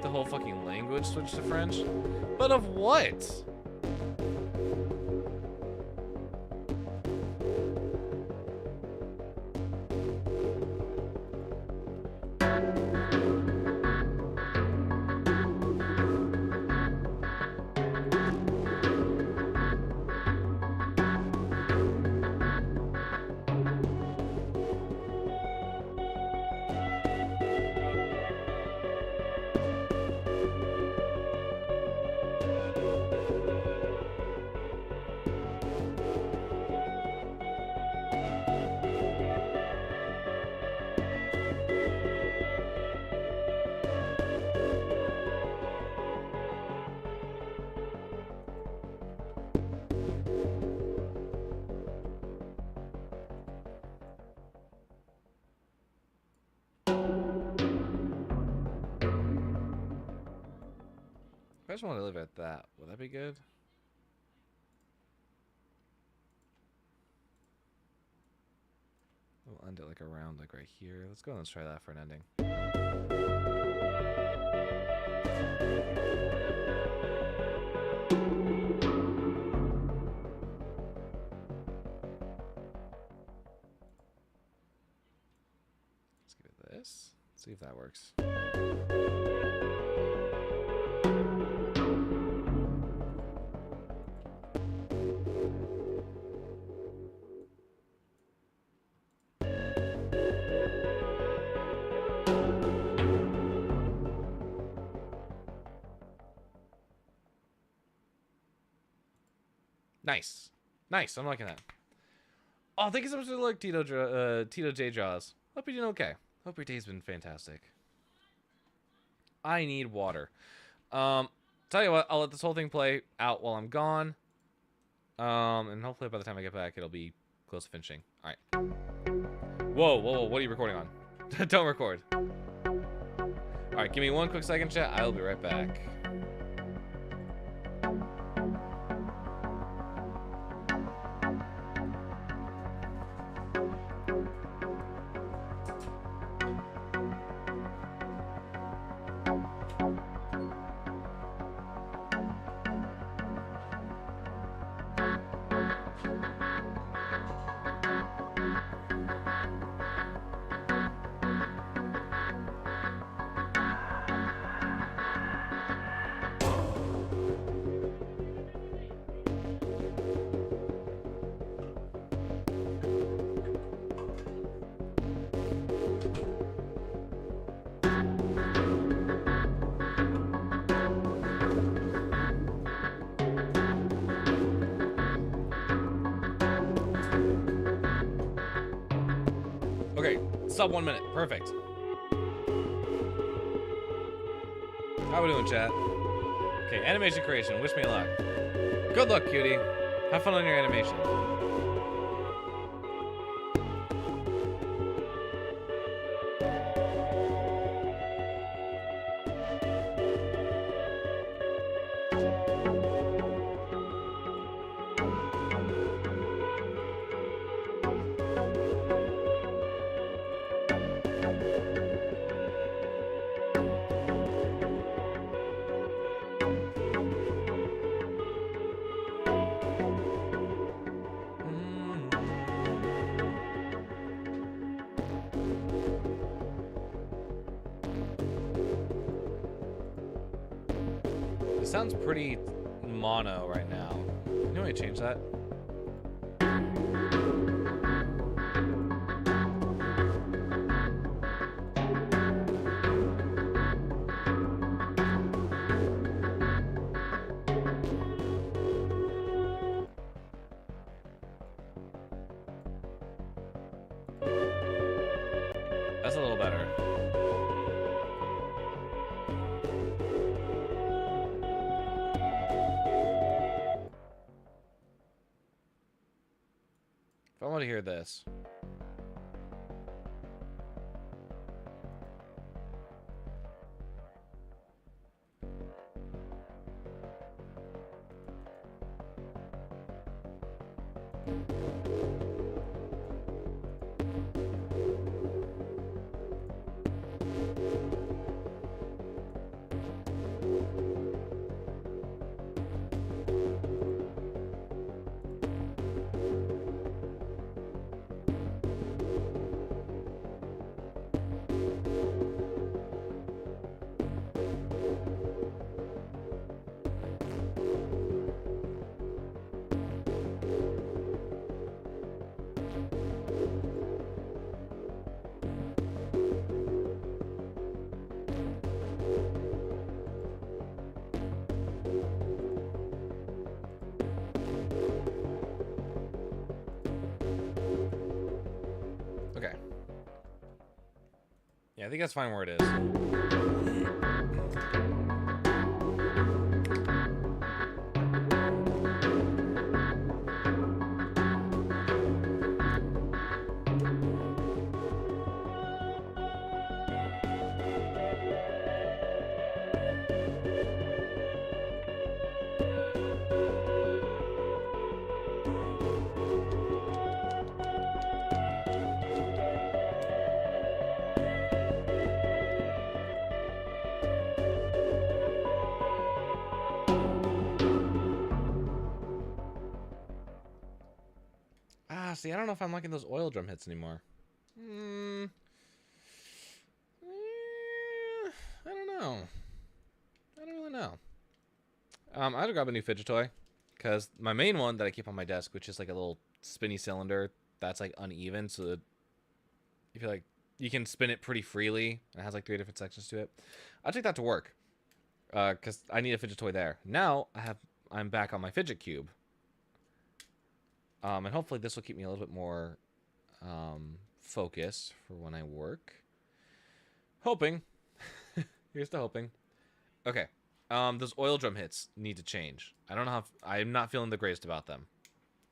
The whole fucking language switched to French? But of what? I just want to live at that. Would that be good? We'll end it like around like right here. Let's go and let's try that for an ending. Let's give it this. See if that works. Nice. Nice. I'm liking that. Oh, thank you so much for the look, Tito J. Jaws. Hope you're doing okay. Hope your day's been fantastic. I need water. Tell you what, I'll let this whole thing play out while I'm gone. And hopefully by the time I get back, it'll be close to finishing. All right. Whoa, whoa, whoa. What are you recording on? Don't record. All right, give me one quick second, chat. I'll be right back. Okay, sub 1 minute. Perfect. How we doing, chat? Okay, animation creation. Wish me luck. Good luck, cutie. Have fun on your animation. It sounds pretty mono right now. You know how to change that? That's a little better. If I want to hear this. Okay. Yeah, I think that's fine where it is. See, I don't know if I'm liking those oil drum hits anymore. I don't know. I don't really know. I had to grab a new fidget toy because my main one that I keep on my desk, which is like a little spinny cylinder that's like uneven, so that you feel like you can spin it pretty freely. It has like 3 different sections to it. I'll take that to work because I need a fidget toy there. Now I'm back on my fidget cube. And hopefully this will keep me a little bit more focused for when I work. Hoping. Here's to hoping. Okay. Those oil drum hits need to change. I don't know how... I'm not feeling the greatest about them.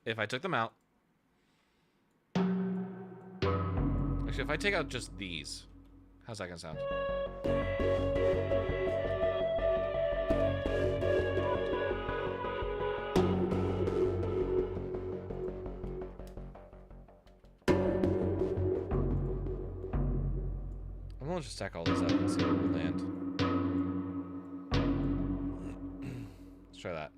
If I took them out... Actually, if I take out just these... How's that gonna sound? I'll just stack all these up and see where we land. Let's try that.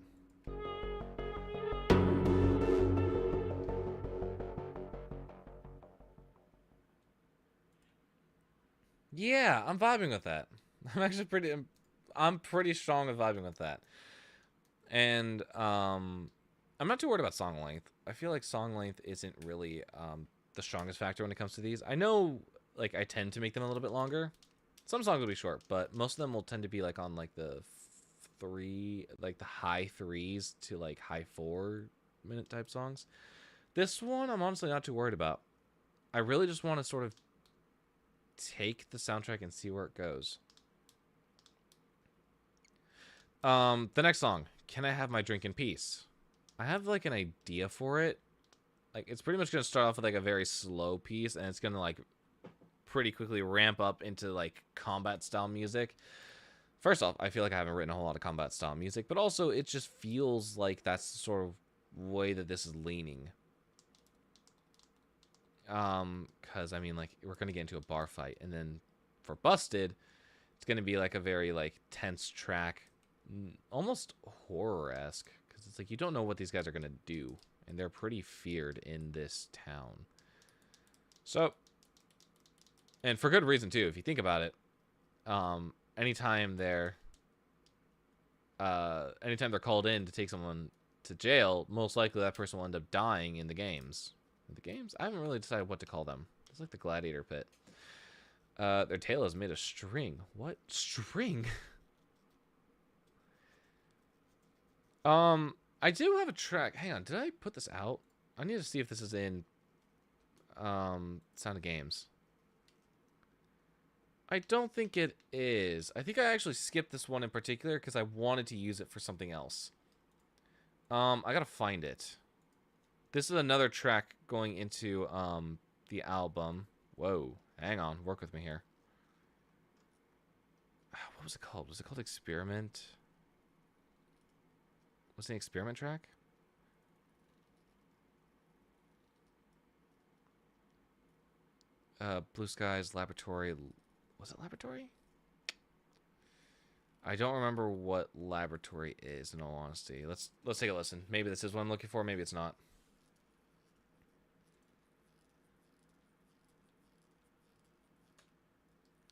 Yeah, I'm vibing with that. I'm actually I'm pretty strong with vibing with that. And I'm not too worried about song length. I feel like song length isn't really the strongest factor when it comes to these. I know like I tend to make them a little bit longer. Some songs will be short, but most of them will tend to be like on like the the high 3s to like high 4-minute type songs. This one I'm honestly not too worried about. I really just want to sort of take the soundtrack and see where it goes. The next song, Can I Have My Drink in Peace? I have like an idea for it. Like it's pretty much going to start off with like a very slow piece, and it's going to like pretty quickly ramp up into like combat style music. First off, I feel like I haven't written a whole lot of combat style music, but also it just feels like that's the sort of way that this is leaning. Cause I mean like we're gonna get into a bar fight, and then for Busted, it's gonna be like a very like tense track, almost horror-esque, because it's like you don't know what these guys are gonna do, and they're pretty feared in this town. So, and for good reason too, if you think about it. Anytime they're anytime they're called in to take someone to jail, most likely that person will end up dying in the games. In the games? I haven't really decided what to call them. It's like the gladiator pit. Their tail is made of string. What? String? I do have a track. Hang on, did I put this out? I need to see if this is in Sound of Games. I don't think it is. I think I actually skipped this one in particular because I wanted to use it for something else. I gotta find it. This is another track going into the album. Whoa, hang on, work with me here. What was it called? Was it called Experiment? Was it an Experiment track? Blue Skies, Laboratory. Was it Laboratory? I don't remember what Laboratory is, in all honesty. Let's take a listen. Maybe this is what I'm looking for. Maybe it's not.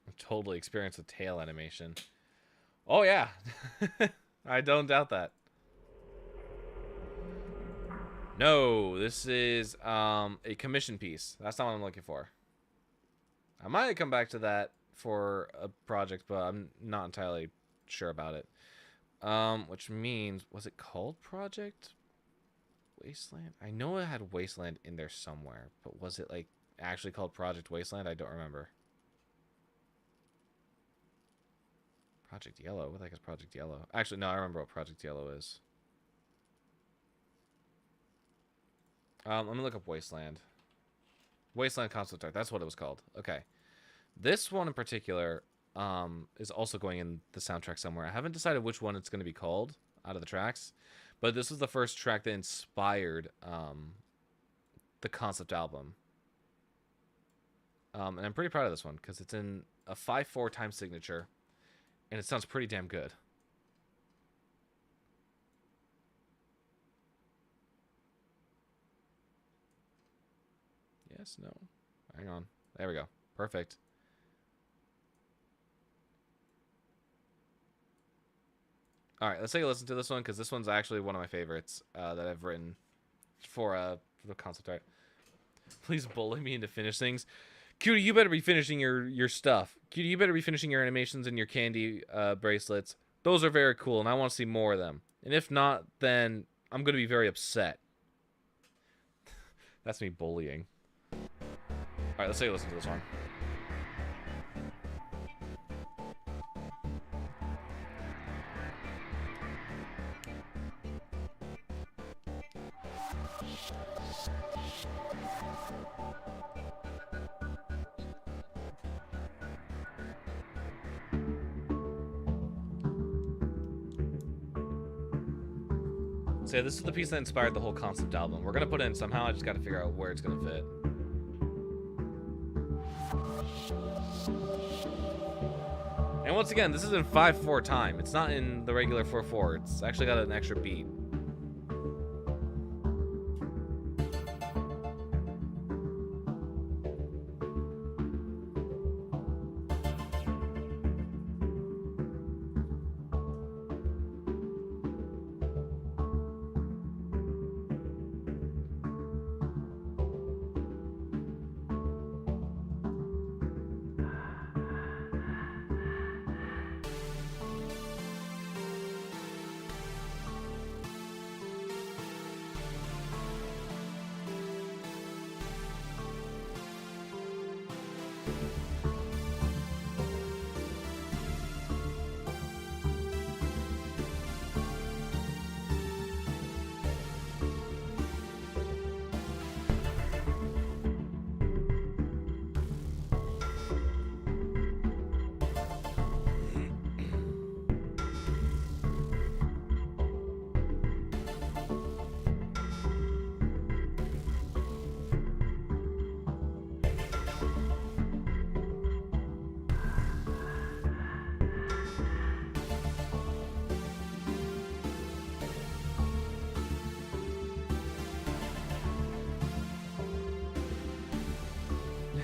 I'm totally experienced with tail animation. Oh yeah, I don't doubt that. No, this is a commission piece. That's not what I'm looking for. I might come back to that for a project, but I'm not entirely sure about it. Which means, was it called Project Wasteland? I know it had Wasteland in there somewhere, but was it like actually called Project Wasteland? I don't remember. Project Yellow? What the heck is Project Yellow? Actually, no, I remember what Project Yellow is. Let me look up Wasteland. Wasteland concept art. That's what it was called. Okay. This one in particular is also going in the soundtrack somewhere. I haven't decided which one it's going to be called out of the tracks, but this was the first track that inspired the concept album. And I'm pretty proud of this one because it's in a 5/4 time signature, and it sounds pretty damn good. Yes, no. Hang on. There we go. Perfect. All right, let's take a listen to this one because this one's actually one of my favorites that I've written for the concept art. Please bully me into finish things. Cutie, you better be finishing your stuff. Cutie, you better be finishing your animations and your candy bracelets. Those are very cool, and I want to see more of them. And if not, then I'm going to be very upset. That's me bullying. All right, let's take a listen to this one. So yeah, this is the piece that inspired the whole concept album. We're gonna put it in somehow. I just gotta figure out where it's gonna fit. And once again, this is in 5/4 time. It's not in the regular 4/4. It's actually got an extra beat.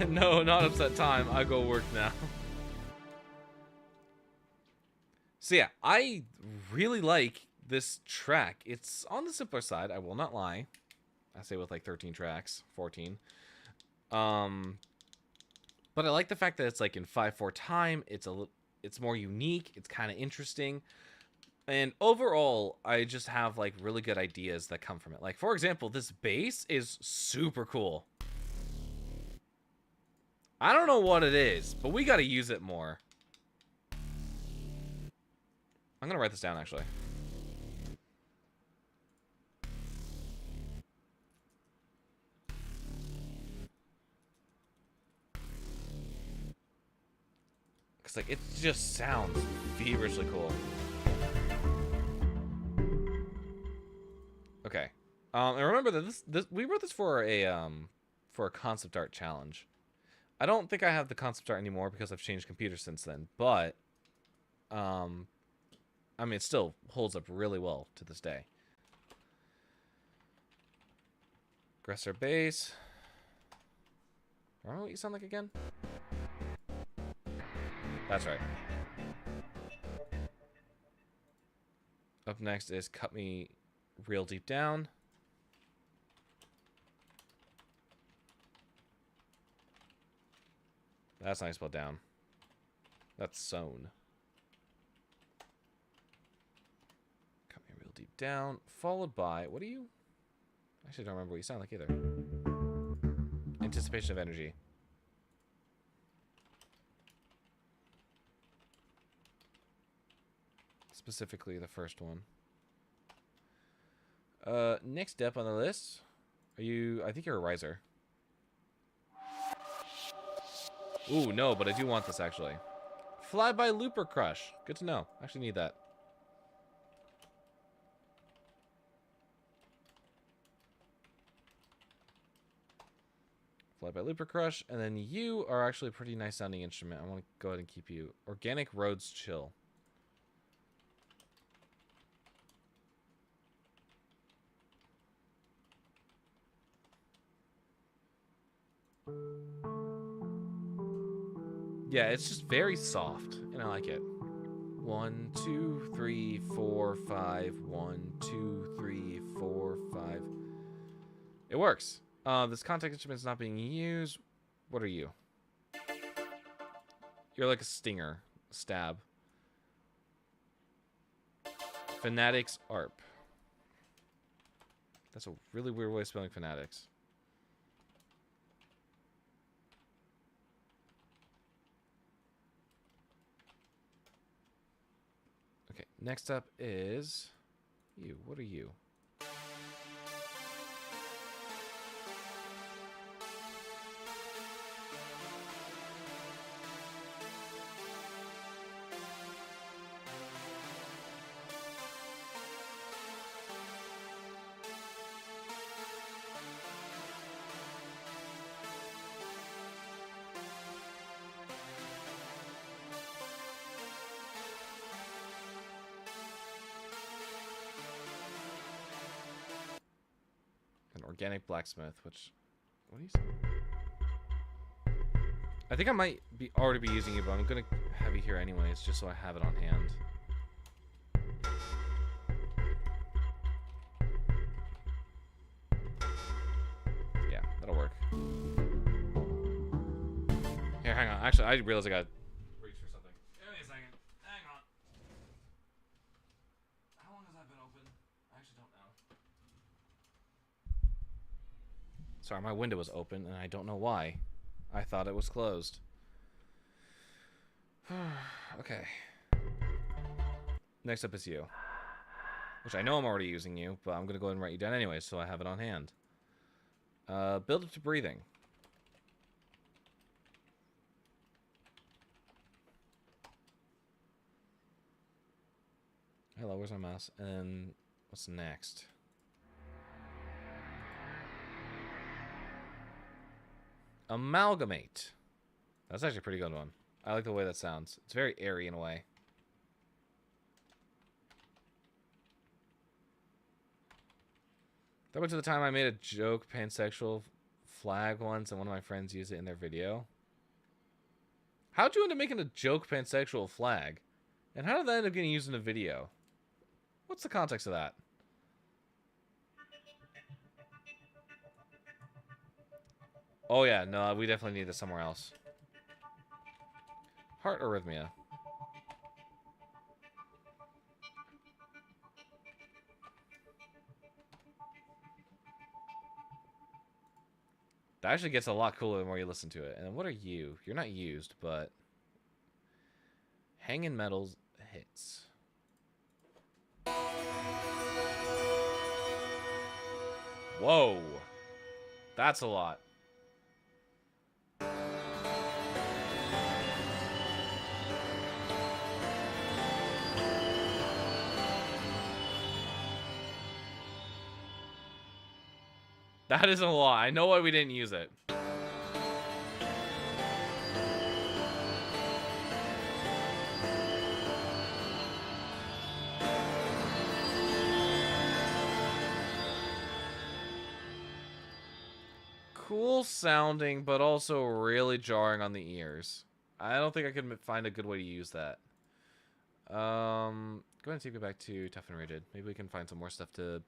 No, not upset time. I go work now. So yeah, I really like this track. It's on the simpler side, I will not lie. I say with like 13 tracks, 14. But I like the fact that it's like in 5/4 time. It's more unique. It's kind of interesting. And overall, I just have like really good ideas that come from it. Like for example, this bass is super cool. I don't know what it is, but we got to use it more. I'm going to write this down actually. Cuz like it just sounds feverishly cool. Okay. And remember that this we wrote this for a concept art challenge. I don't think I have the concept art anymore because I've changed computers since then, but I mean it still holds up really well to this day. Aggressor bass. Remember what you sound like again? That's right. Up next is Cut Me Real Deep Down. That's not spelled down. That's sewn. Cut Me Real Deep Down. Followed by, what do you? I actually don't remember what you sound like either. Anticipation of Energy. Specifically the first one. Next up on the list, are you? I think you're a riser. Ooh, no, but I do want this actually. Fly by Looper Crush. Good to know. Actually need that. Fly by Looper Crush, and then you are actually a pretty nice sounding instrument. I want to go ahead and keep you. Organic Roads Chill. Yeah, it's just very soft, and I like it. 1, 2, 3, 4, 5. 1, 2, 3, 4, 5. It works. This contact instrument is not being used. What are you? You're like a stinger. Stab. Fanatics ARP. That's a really weird way of spelling fanatics. Okay, next up is you. What are you? Organic Blacksmith, which, what do you say? I think I might already be using it, but I'm gonna have you here anyways, just so I have it on hand. Yeah, that'll work. Here, hang on. Actually, I realized I got reach for something. Give me a second. Hang on. How long has that been open? I actually don't know. Sorry, my window was open, and I don't know why. I thought it was closed. Okay. Next up is you. Which I know I'm already using you, but I'm going to go ahead and write you down anyway, so I have it on hand. Build up to breathing. Hello, where's my mouse? And then, what's next? Amalgamate. That's actually a pretty good one. I like the way that sounds. It's very airy in a way. That went to the time I made a joke pansexual flag once and one of my friends used it in their video. How'd you end up making a joke pansexual flag? And how did that end up getting used in a video? What's the context of that? Oh yeah, no, we definitely need this somewhere else. Heart arrhythmia. That actually gets a lot cooler the more you listen to it. And what are you? You're not used, but... Hanging Metals hits. Whoa. That's a lot. That is a lot. I know why we didn't use it. Cool sounding, but also really jarring on the ears. I don't think I could find a good way to use that. Go ahead and take it back to Tough and Rigid. Maybe we can find some more stuff to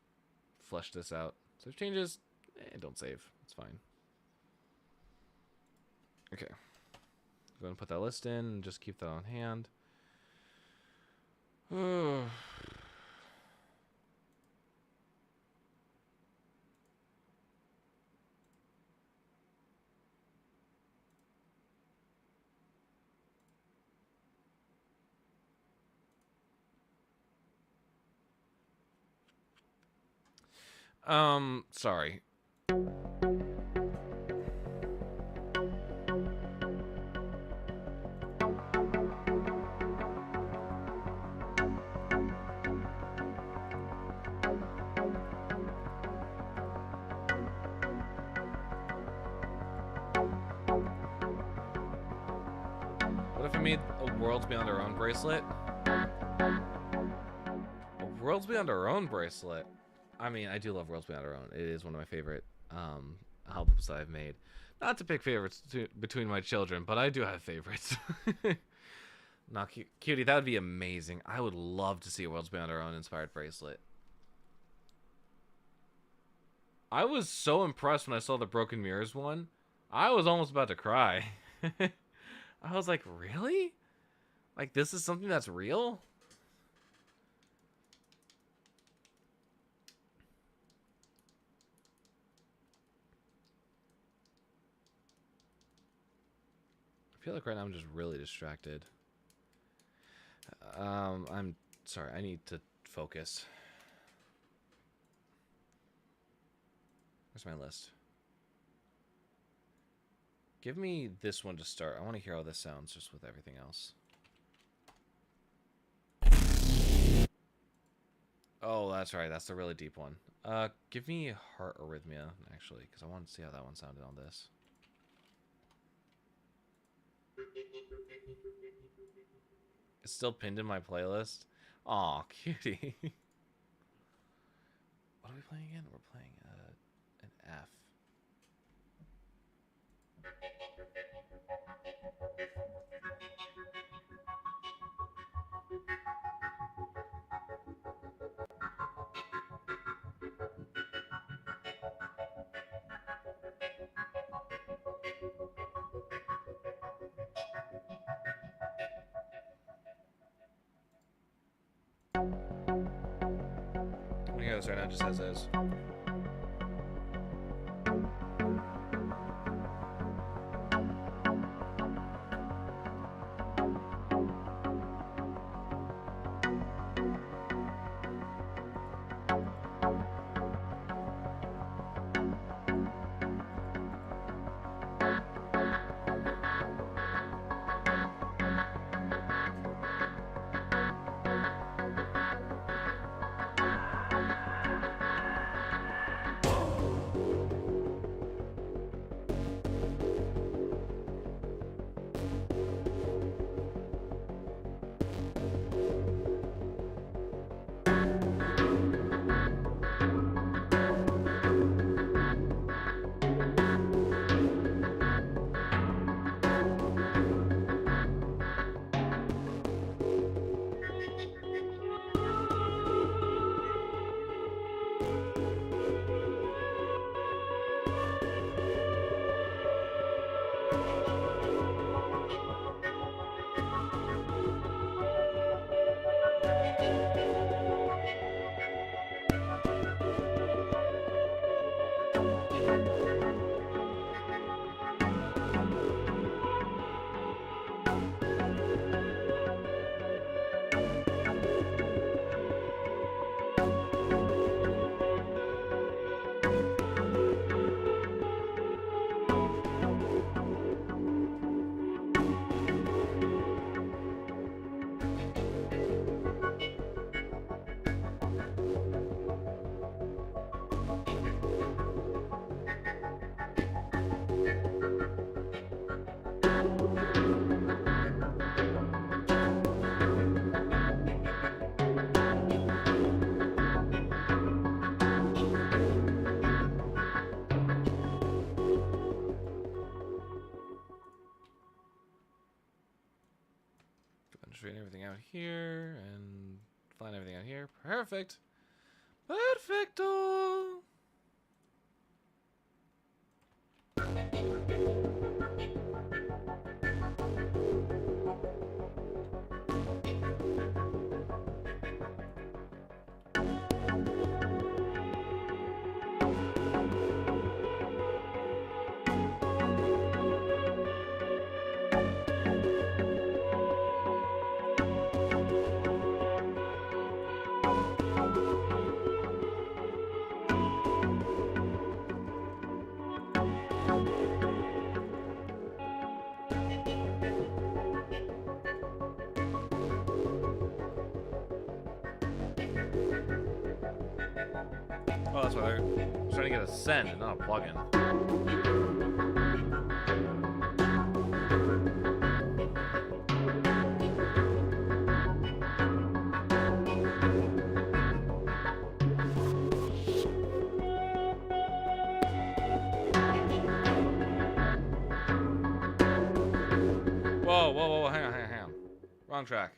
flesh this out. Save changes. Don't save. It's fine. Okay. Go ahead and put that list in and just keep that on hand. Sorry. What if I made a Worlds Beyond Our Own bracelet? A Worlds Beyond Our Own bracelet? I mean, I do love Worlds Beyond Our Own. It is one of my favorite albums that I've made. Not to pick favorites between my children, but I do have favorites. Not Cutie, that would be amazing. I would love to see a Worlds Beyond Our Own inspired bracelet. I was so impressed when I saw the Broken Mirrors one. I was almost about to cry. I was like, really? Like, this is something that's real? I feel like right now I'm just really distracted. I'm sorry, I need to focus. Where's my list? Give me this one to start. I want to hear how this sounds just with everything else. Oh, that's right. That's the really deep one. Give me Heart Arrhythmia, actually, because I want to see how that one sounded on this. It's still pinned in my playlist. Aw, cutie. What are we playing again? We're playing an F. I'm gonna hear this right now, just as is. out here and flatten everything out here. Perfect. Perfecto. Oh, that's why they're trying to get a send and not a plugin. Whoa, whoa, whoa, hang on, hang on. Wrong track.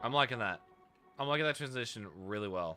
I'm liking that. I'm liking that transition really well.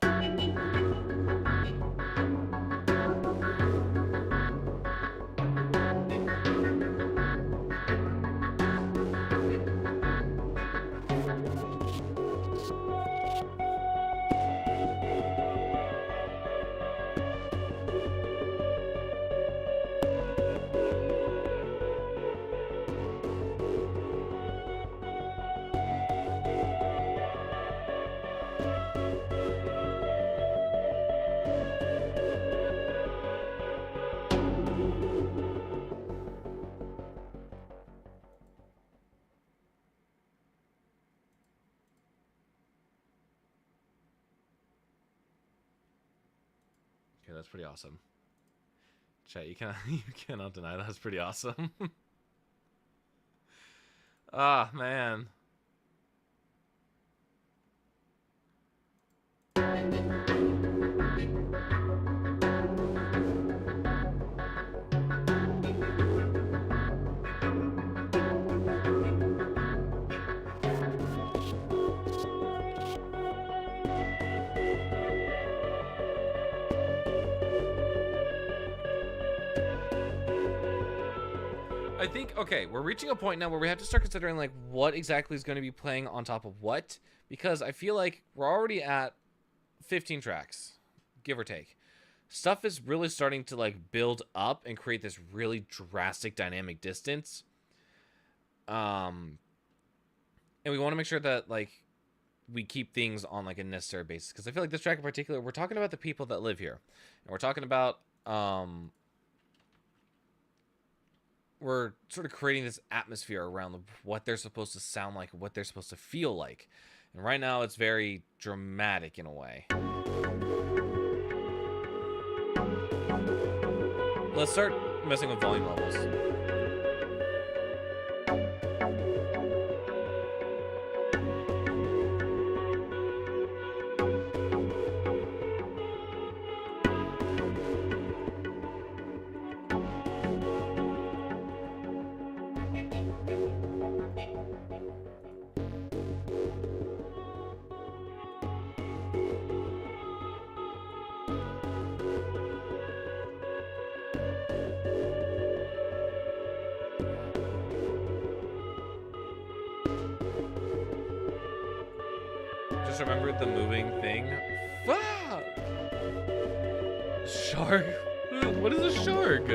Okay, that's pretty awesome. Chat, you cannot deny that's pretty awesome. Ah, man. I think, okay, we're reaching a point now where we have to start considering, like, what exactly is going to be playing on top of what, because I feel like we're already at 15 tracks, give or take. Stuff is really starting to, like, build up and create this really drastic dynamic distance. And we want to make sure that, like, we keep things on, like, a necessary basis, because I feel like this track in particular, we're talking about the people that live here, and we're talking about, we're sort of creating this atmosphere around what they're supposed to sound like, what they're supposed to feel like. And right now it's very dramatic in a way. Let's start messing with volume levels. Just remembered the moving thing. Fuck! Shark? What is a shark?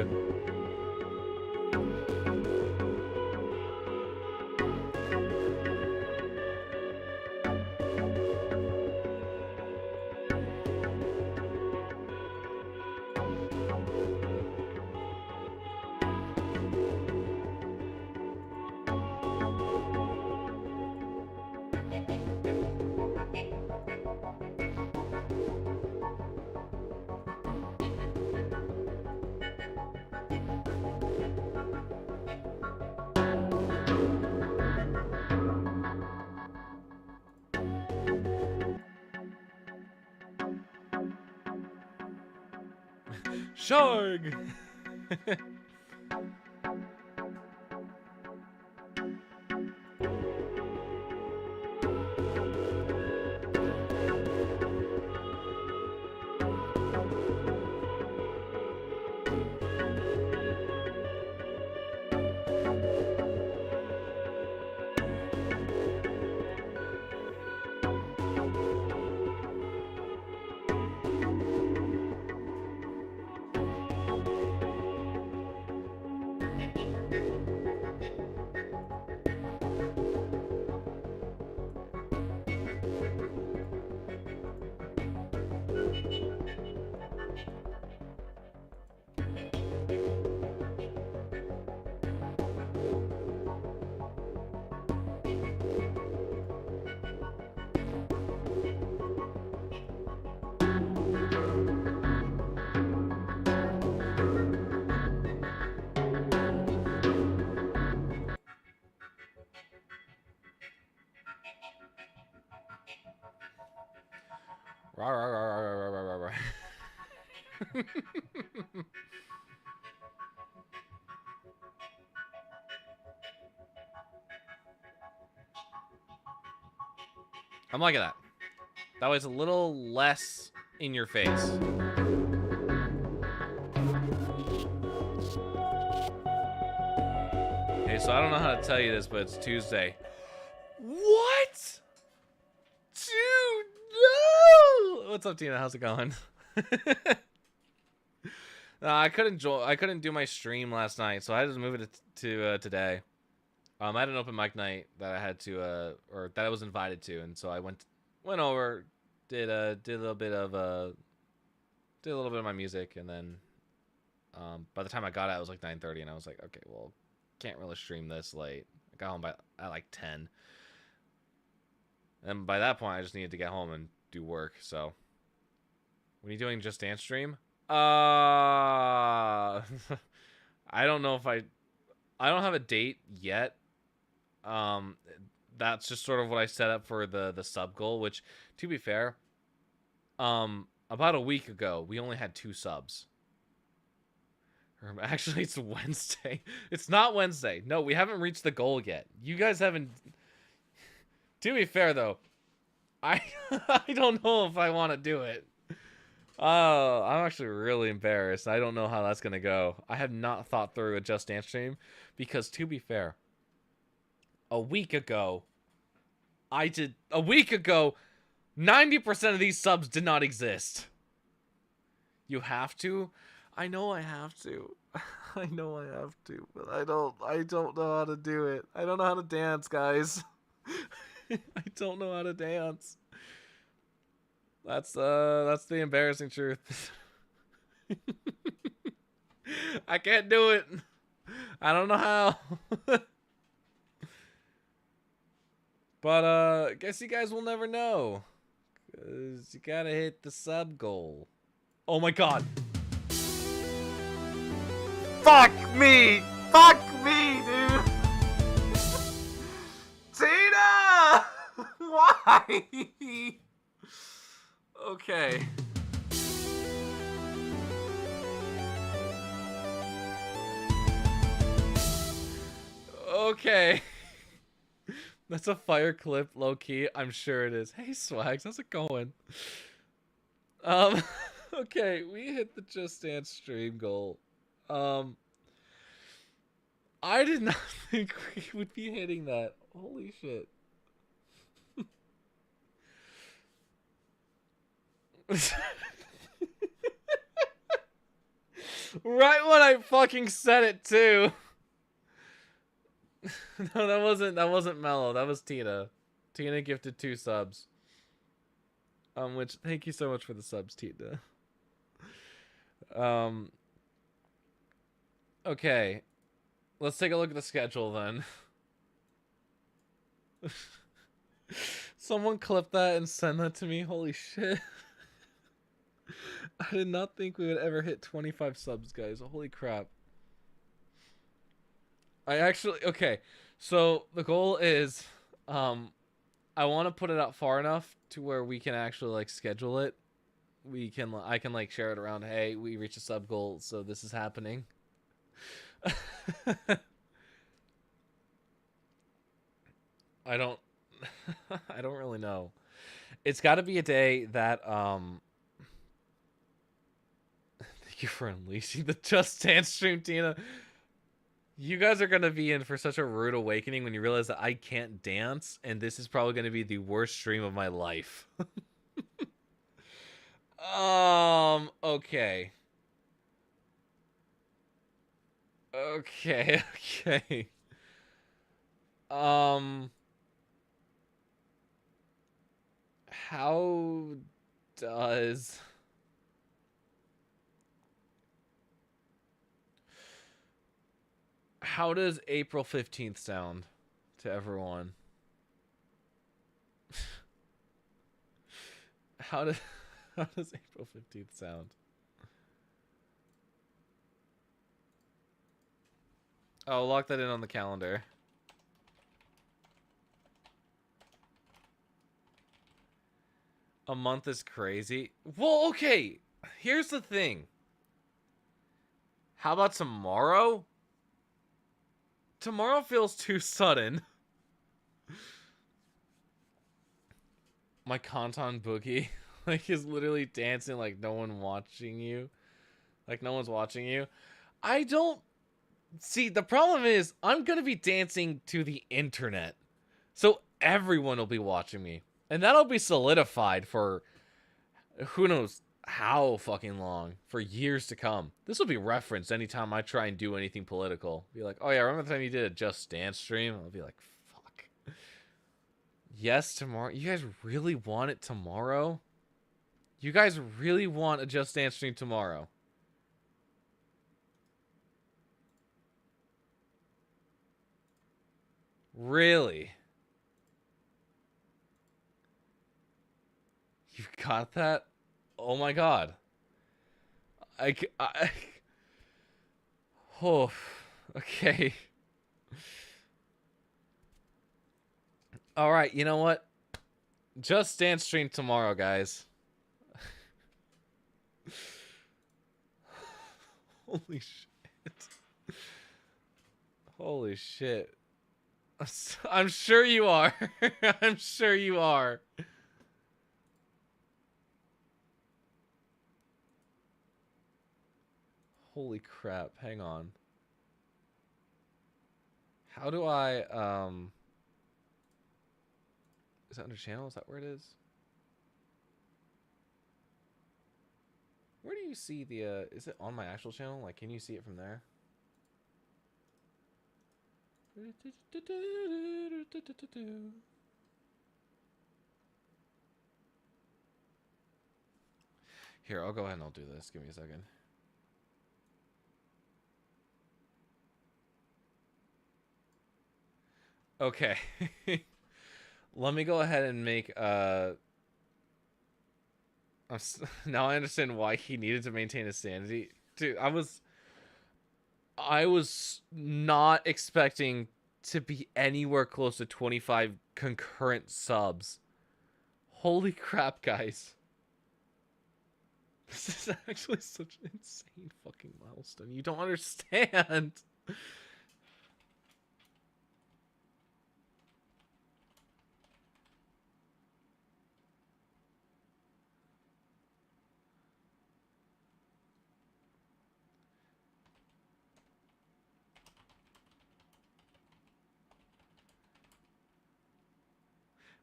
Shark! Rawr, rawr, rawr, rawr, rawr, rawr, rawr. I'm liking that. That way it's a little less in your face. Hey, so I don't know how to tell you this, but it's Tuesday. What? Dude, no! What's up, Tina? How's it going? No, I couldn't do my stream last night, so I had to move it to today. I had an open mic night that I had to or that I was invited to, and so I went over, did a little bit of my music, and then by the time I got out, it was like 9:30, and I was like, okay, well, can't really stream this late. I got home at like 10, and by that point, I just needed to get home and do work. So, when are you doing Just Dance stream? I don't know if I don't have a date yet. That's just sort of what I set up for the sub goal, which, to be fair, about a week ago, we only had 2 subs. Actually, it's Wednesday. It's not Wednesday. No, we haven't reached the goal yet. You guys haven't. To be fair, though, I don't know if I want to do it. Oh, I'm actually really embarrassed. I don't know how that's going to go. I have not thought through a Just Dance stream because, to be fair, a week ago, 90% of these subs did not exist. You have to? I know I have to. I know I have to, but I don't know how to do it. I don't know how to dance, guys. I don't know how to dance. That's the embarrassing truth. I can't do it. I don't know how. But guess you guys will never know. 'Cause you gotta hit the sub goal. Oh my god. Fuck me! Fuck me, dude! Tina! Why? Okay. Okay. That's a fire clip, low key. I'm sure it is. Hey, Swags, how's it going? Okay, we hit the Just Dance stream goal. I did not think we would be hitting that. Holy shit. Right when I fucking said it too. No, that wasn't Mellow. That was Tina. Tina gifted 2 subs. Which thank you so much for the subs, Tina. Okay. Let's take a look at the schedule then. Someone clip that and send that to me. Holy shit. I did not think we would ever hit 25 subs, guys. Holy crap. Okay, so the goal is, I want to put it out far enough to where we can actually, like, schedule it I can like share it around. Hey, we reached a sub goal, so this is happening. I don't I don't really know. It's got to be a day that thank you for unleashing the Just Dance stream, Tina. You guys are going to be in for such a rude awakening when you realize that I can't dance, and this is probably going to be the worst stream of my life. Okay. Okay, okay. How does... How does April 15th sound to everyone? How does April 15th sound? Oh, lock that in on the calendar. A month is crazy. Well, okay. Here's the thing. How about tomorrow? Tomorrow feels too sudden. My Kanton Boogie like is literally dancing like no one watching you. Like no one's watching you. I don't see, the problem is I'm going to be dancing to the internet. So everyone will be watching me. And that'll be solidified for who knows how fucking long, for years to come. This will be referenced anytime I try and do anything political. Be like, oh yeah, remember the time you did a Just Dance stream? I'll be like, fuck. Yes, tomorrow. You guys really want it tomorrow? You guys really want a Just Dance stream tomorrow? Really? You've got that? Oh my god. Oh, okay. Alright, you know what? Just Dance stream tomorrow, guys. Holy shit. Holy shit. I'm sure you are. I'm sure you are. Holy crap, hang on. How do I, is that under channel? Is that where it is? Where do you see the, is it on my actual channel? Like, can you see it from there? Here, I'll go ahead and I'll do this. Give me a second. Okay. Let me go ahead and make now I understand why he needed to maintain his sanity. Dude, I was not expecting to be anywhere close to 25 concurrent subs. Holy crap, guys. This is actually such an insane fucking milestone. You don't understand.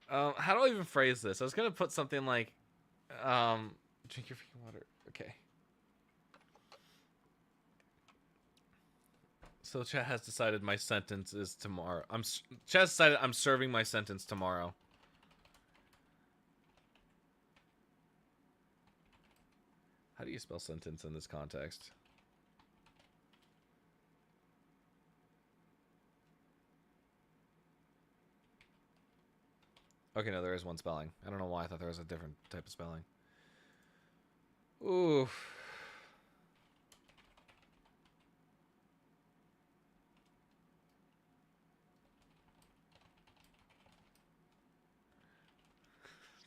How do I even phrase this? I was gonna put something like, drink your freaking water. Okay. So chat has decided my sentence is tomorrow. Chat has decided I'm serving my sentence tomorrow. How do you spell sentence in this context? Okay, no, there is one spelling. I don't know why I thought there was a different type of spelling. Oof.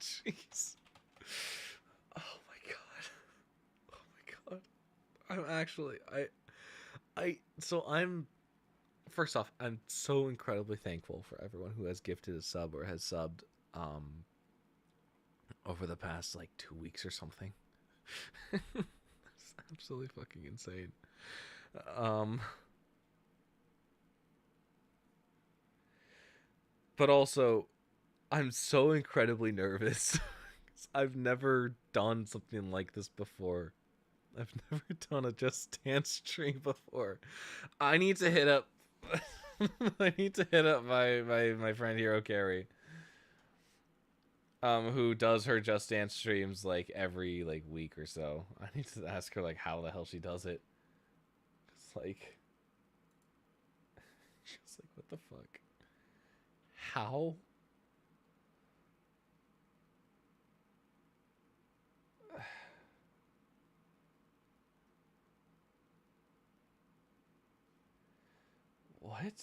Jeez. Oh my god. I'm actually so I'm first off, I'm so incredibly thankful for everyone who has gifted a sub or has subbed over the past like 2 weeks or something. It's absolutely fucking insane. But also I'm so incredibly nervous. I've never done something like this before. I've never done a Just Dance stream before. I need to hit up I need to hit up my friend Hero Carrie. Who does her Just Dance streams like every like week or so. I need to ask her like how the hell she does it. It's like just like what the fuck? How? What?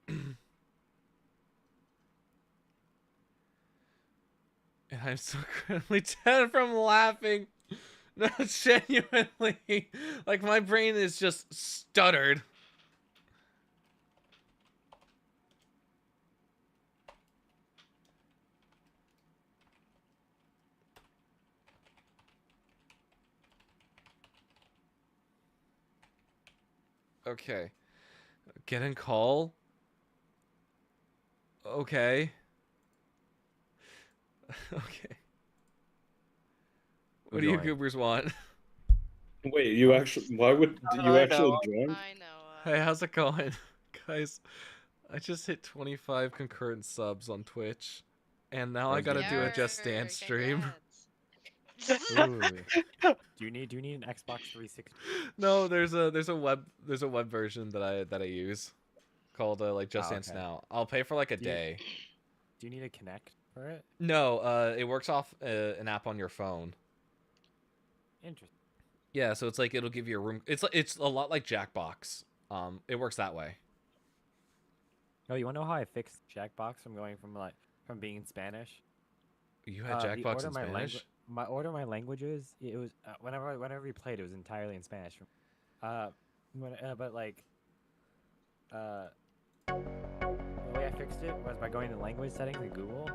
And I'm so incredibly dead from laughing. No, genuinely. Like, my brain is just stuttered. Okay. Get and call. Okay. Okay. What do you goobers want? Wait, you actually? Why would you actually join? I know. Hey, how's it going? Guys, I just hit 25 concurrent subs on Twitch. And now I gotta do a Just Dance stream. Ooh. Do you need an Xbox 360? No, there's a web version that I use called like Just Dance Now. I'll pay for like a day. Do you need a Kinect for it? No, it works off an app on your phone. Interesting. Yeah, so it's like it'll give you a room. It's a lot like Jackbox. It works that way. Oh, you want to know how I fixed Jackbox from being in Spanish? You had Jackbox in Spanish? My languages. It was whenever we played, it was entirely in Spanish. The way I fixed it was by going to language settings in Google.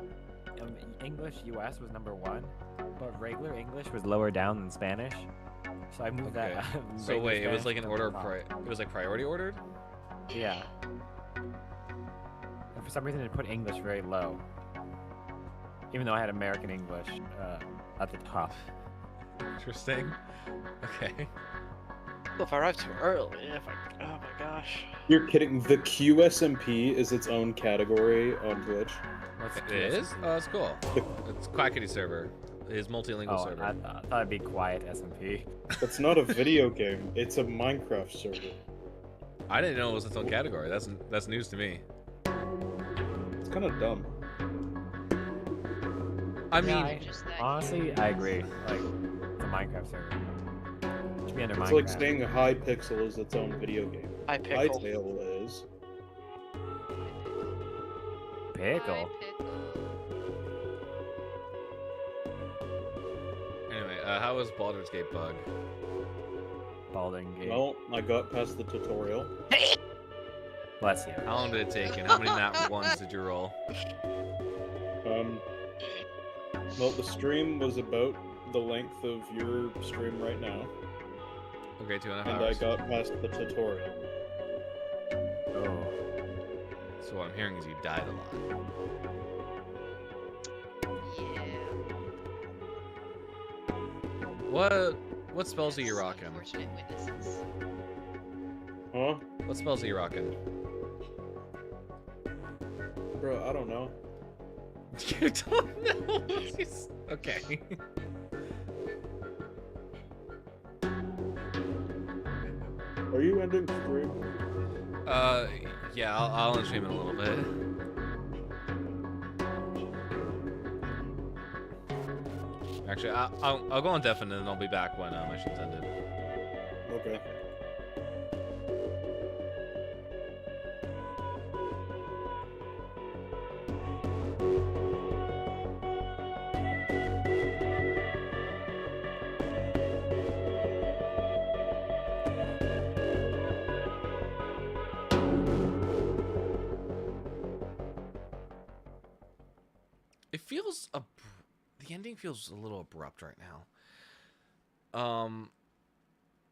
English US was #1, but regular English was lower down than Spanish. So I moved that. So wait, it was like an order. It was like priority ordered. Yeah. And for some reason, it put English very low, even though I had American English at the top. Interesting. Okay. If I arrived too early, oh my gosh. You're kidding. The QSMP is its own category on Twitch. It is? Oh, that's cool. It's Quackity server. His multilingual server. I thought it'd be quiet SMP. It's not a video game. It's a Minecraft server. I didn't know it was its own category. That's news to me. It's kind of dumb. I mean, honestly, I agree. Like, it's a Minecraft server. It should be under It's Minecraft. like saying Hypixel is its own video game. Hypixel. Hytale is. Pickle. Anyway, how was Baldur's Gate bug? Baldur's Gate. Well, I got past the tutorial. Bless you. How long did it take, and how many nat ones did you roll? Well, the stream was about the length of your stream right now. Okay, 2.5 and hours. I got past the tutorial. Oh. So what I'm hearing is you died a lot. What spells are you rocking? Huh? What spells are you rocking? Bro, I don't know. You don't know? Okay. Are you ending stream? Yeah, I'll end stream in a little bit. Actually, I'll go on deafened and then I'll be back when my stream's ended. Okay. feels the ending feels a little abrupt right now.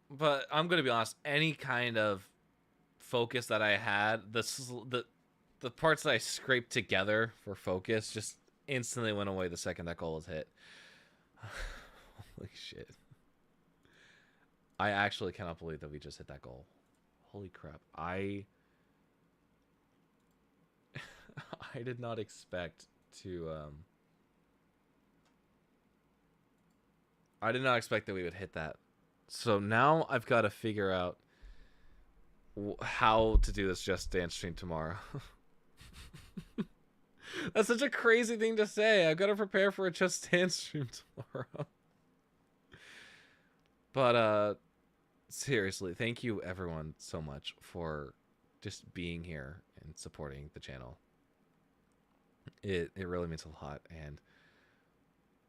But I'm gonna be honest. Any kind of focus that I had, the parts that I scraped together for focus just instantly went away the second that goal was hit. Holy shit! I actually cannot believe that we just hit that goal. Holy crap! I did not expect to. I did not expect that we would hit that. So now I've got to figure out how to do this Just Dance stream tomorrow. That's such a crazy thing to say. I've got to prepare for a Just Dance stream tomorrow. But seriously, thank you everyone so much for just being here and supporting the channel. It really means a lot, and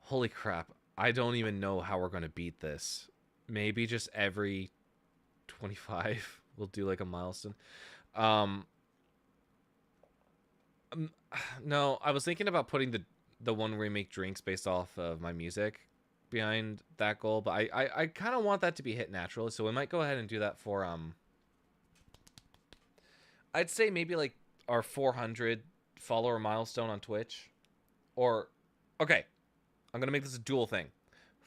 holy crap, I don't even know how we're going to beat this. Maybe just every 25 we'll do like a milestone. No, I was thinking about putting the one where we make drinks based off of my music behind that goal, but I kind of want that to be hit naturally, so we might go ahead and do that for I'd say maybe like our 400 follower milestone on Twitch. Or okay, I'm gonna make this a dual thing.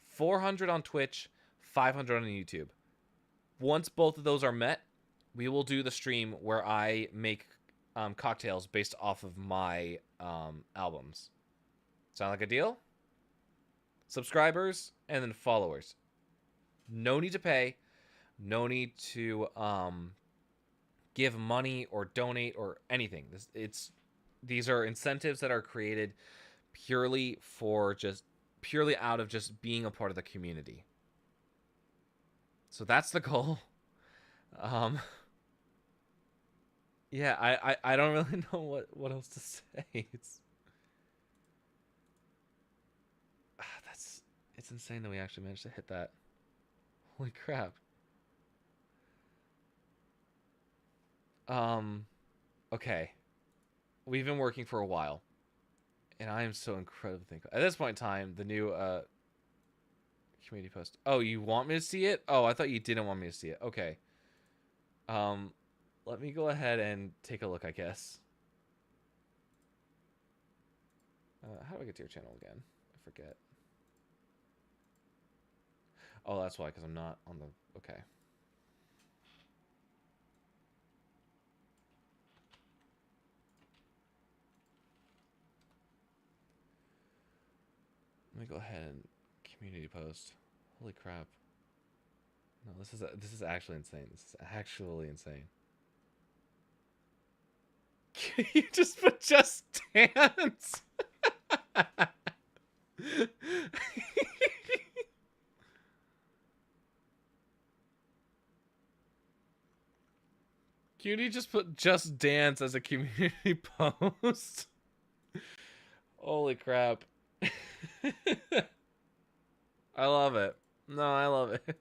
400 on Twitch, 500 on YouTube. Once both of those are met, we will do the stream where I make cocktails based off of my albums. Sound like a deal? Subscribers and then followers. No need to pay. No need to give money or donate or anything. These are incentives that are created purely out of just being a part of the community. So that's the goal. Yeah, I don't really know what else to say. It's insane that we actually managed to hit that. Holy crap. Okay. We've been working for a while, and I am so incredibly thankful. At this point in time, the new community post. Oh, you want me to see it? Oh, I thought you didn't want me to see it. Okay. Let me go ahead and take a look, I guess. How do I get to your channel again? I forget. Oh, that's why, because I'm not on the... Okay. Let me go ahead and community post. Holy crap. No, this is actually insane. This is actually insane. You just put Just Dance. Cutie just put Just Dance as a community post. Holy crap. I love it. No, I love it.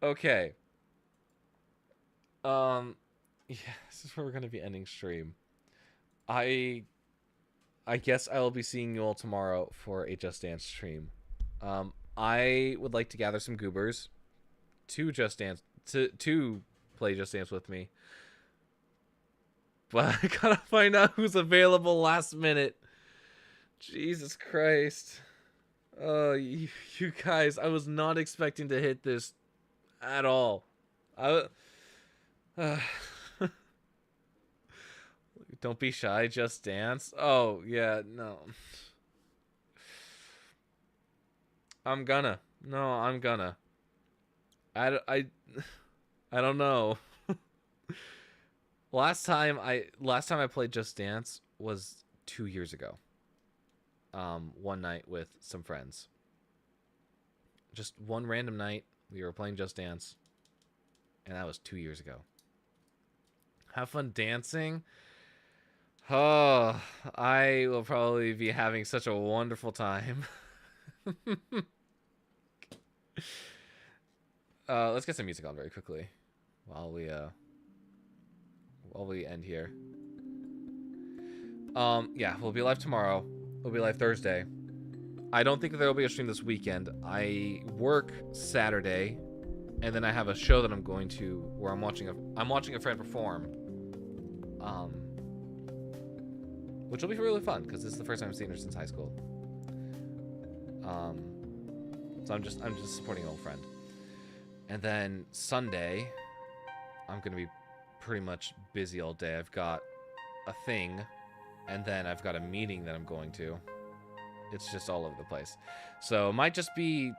Okay. Yeah, this is where we're gonna be ending stream. I guess I will be seeing you all tomorrow for a Just Dance stream. I would like to gather some goobers to Just Dance to play Just Dance with me. But I gotta find out who's available last minute. Jesus Christ. Oh, you guys, I was not expecting to hit this at all. Don't be shy, Just Dance. Oh, yeah, no. I'm gonna. I don't know. Last time I played Just Dance was 2 years ago. One night with some friends. Just one random night, we were playing Just Dance, and that was 2 years ago. Have fun dancing. Oh, I will probably be having such a wonderful time. Let's get some music on very quickly while we end here. Yeah, we'll be live tomorrow. We'll be live Thursday. I don't think that there will be a stream this weekend. I work Saturday, and then I have a show that I'm going to where I'm watching a friend perform. Which will be really fun because this is the first time I've seen her since high school. So I'm just supporting an old friend. And then Sunday, I'm gonna be pretty much busy all day. I've got a thing, and then I've got a meeting that I'm going to. It's just all over the place. So it might just be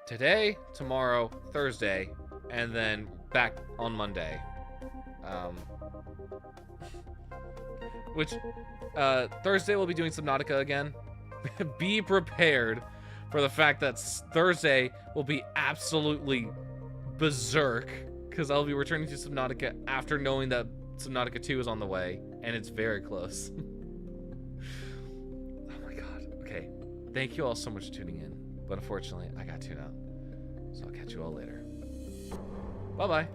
today, tomorrow, Thursday, and then back on Monday. Which, Thursday we'll be doing Subnautica again. Be prepared for the fact that Thursday will be absolutely berserk, because I'll be returning to Subnautica after knowing that Subnautica 2 is on the way, and it's very close. Oh my god. Okay. Thank you all so much for tuning in, but unfortunately, I got to tune out. So I'll catch you all later. Bye-bye.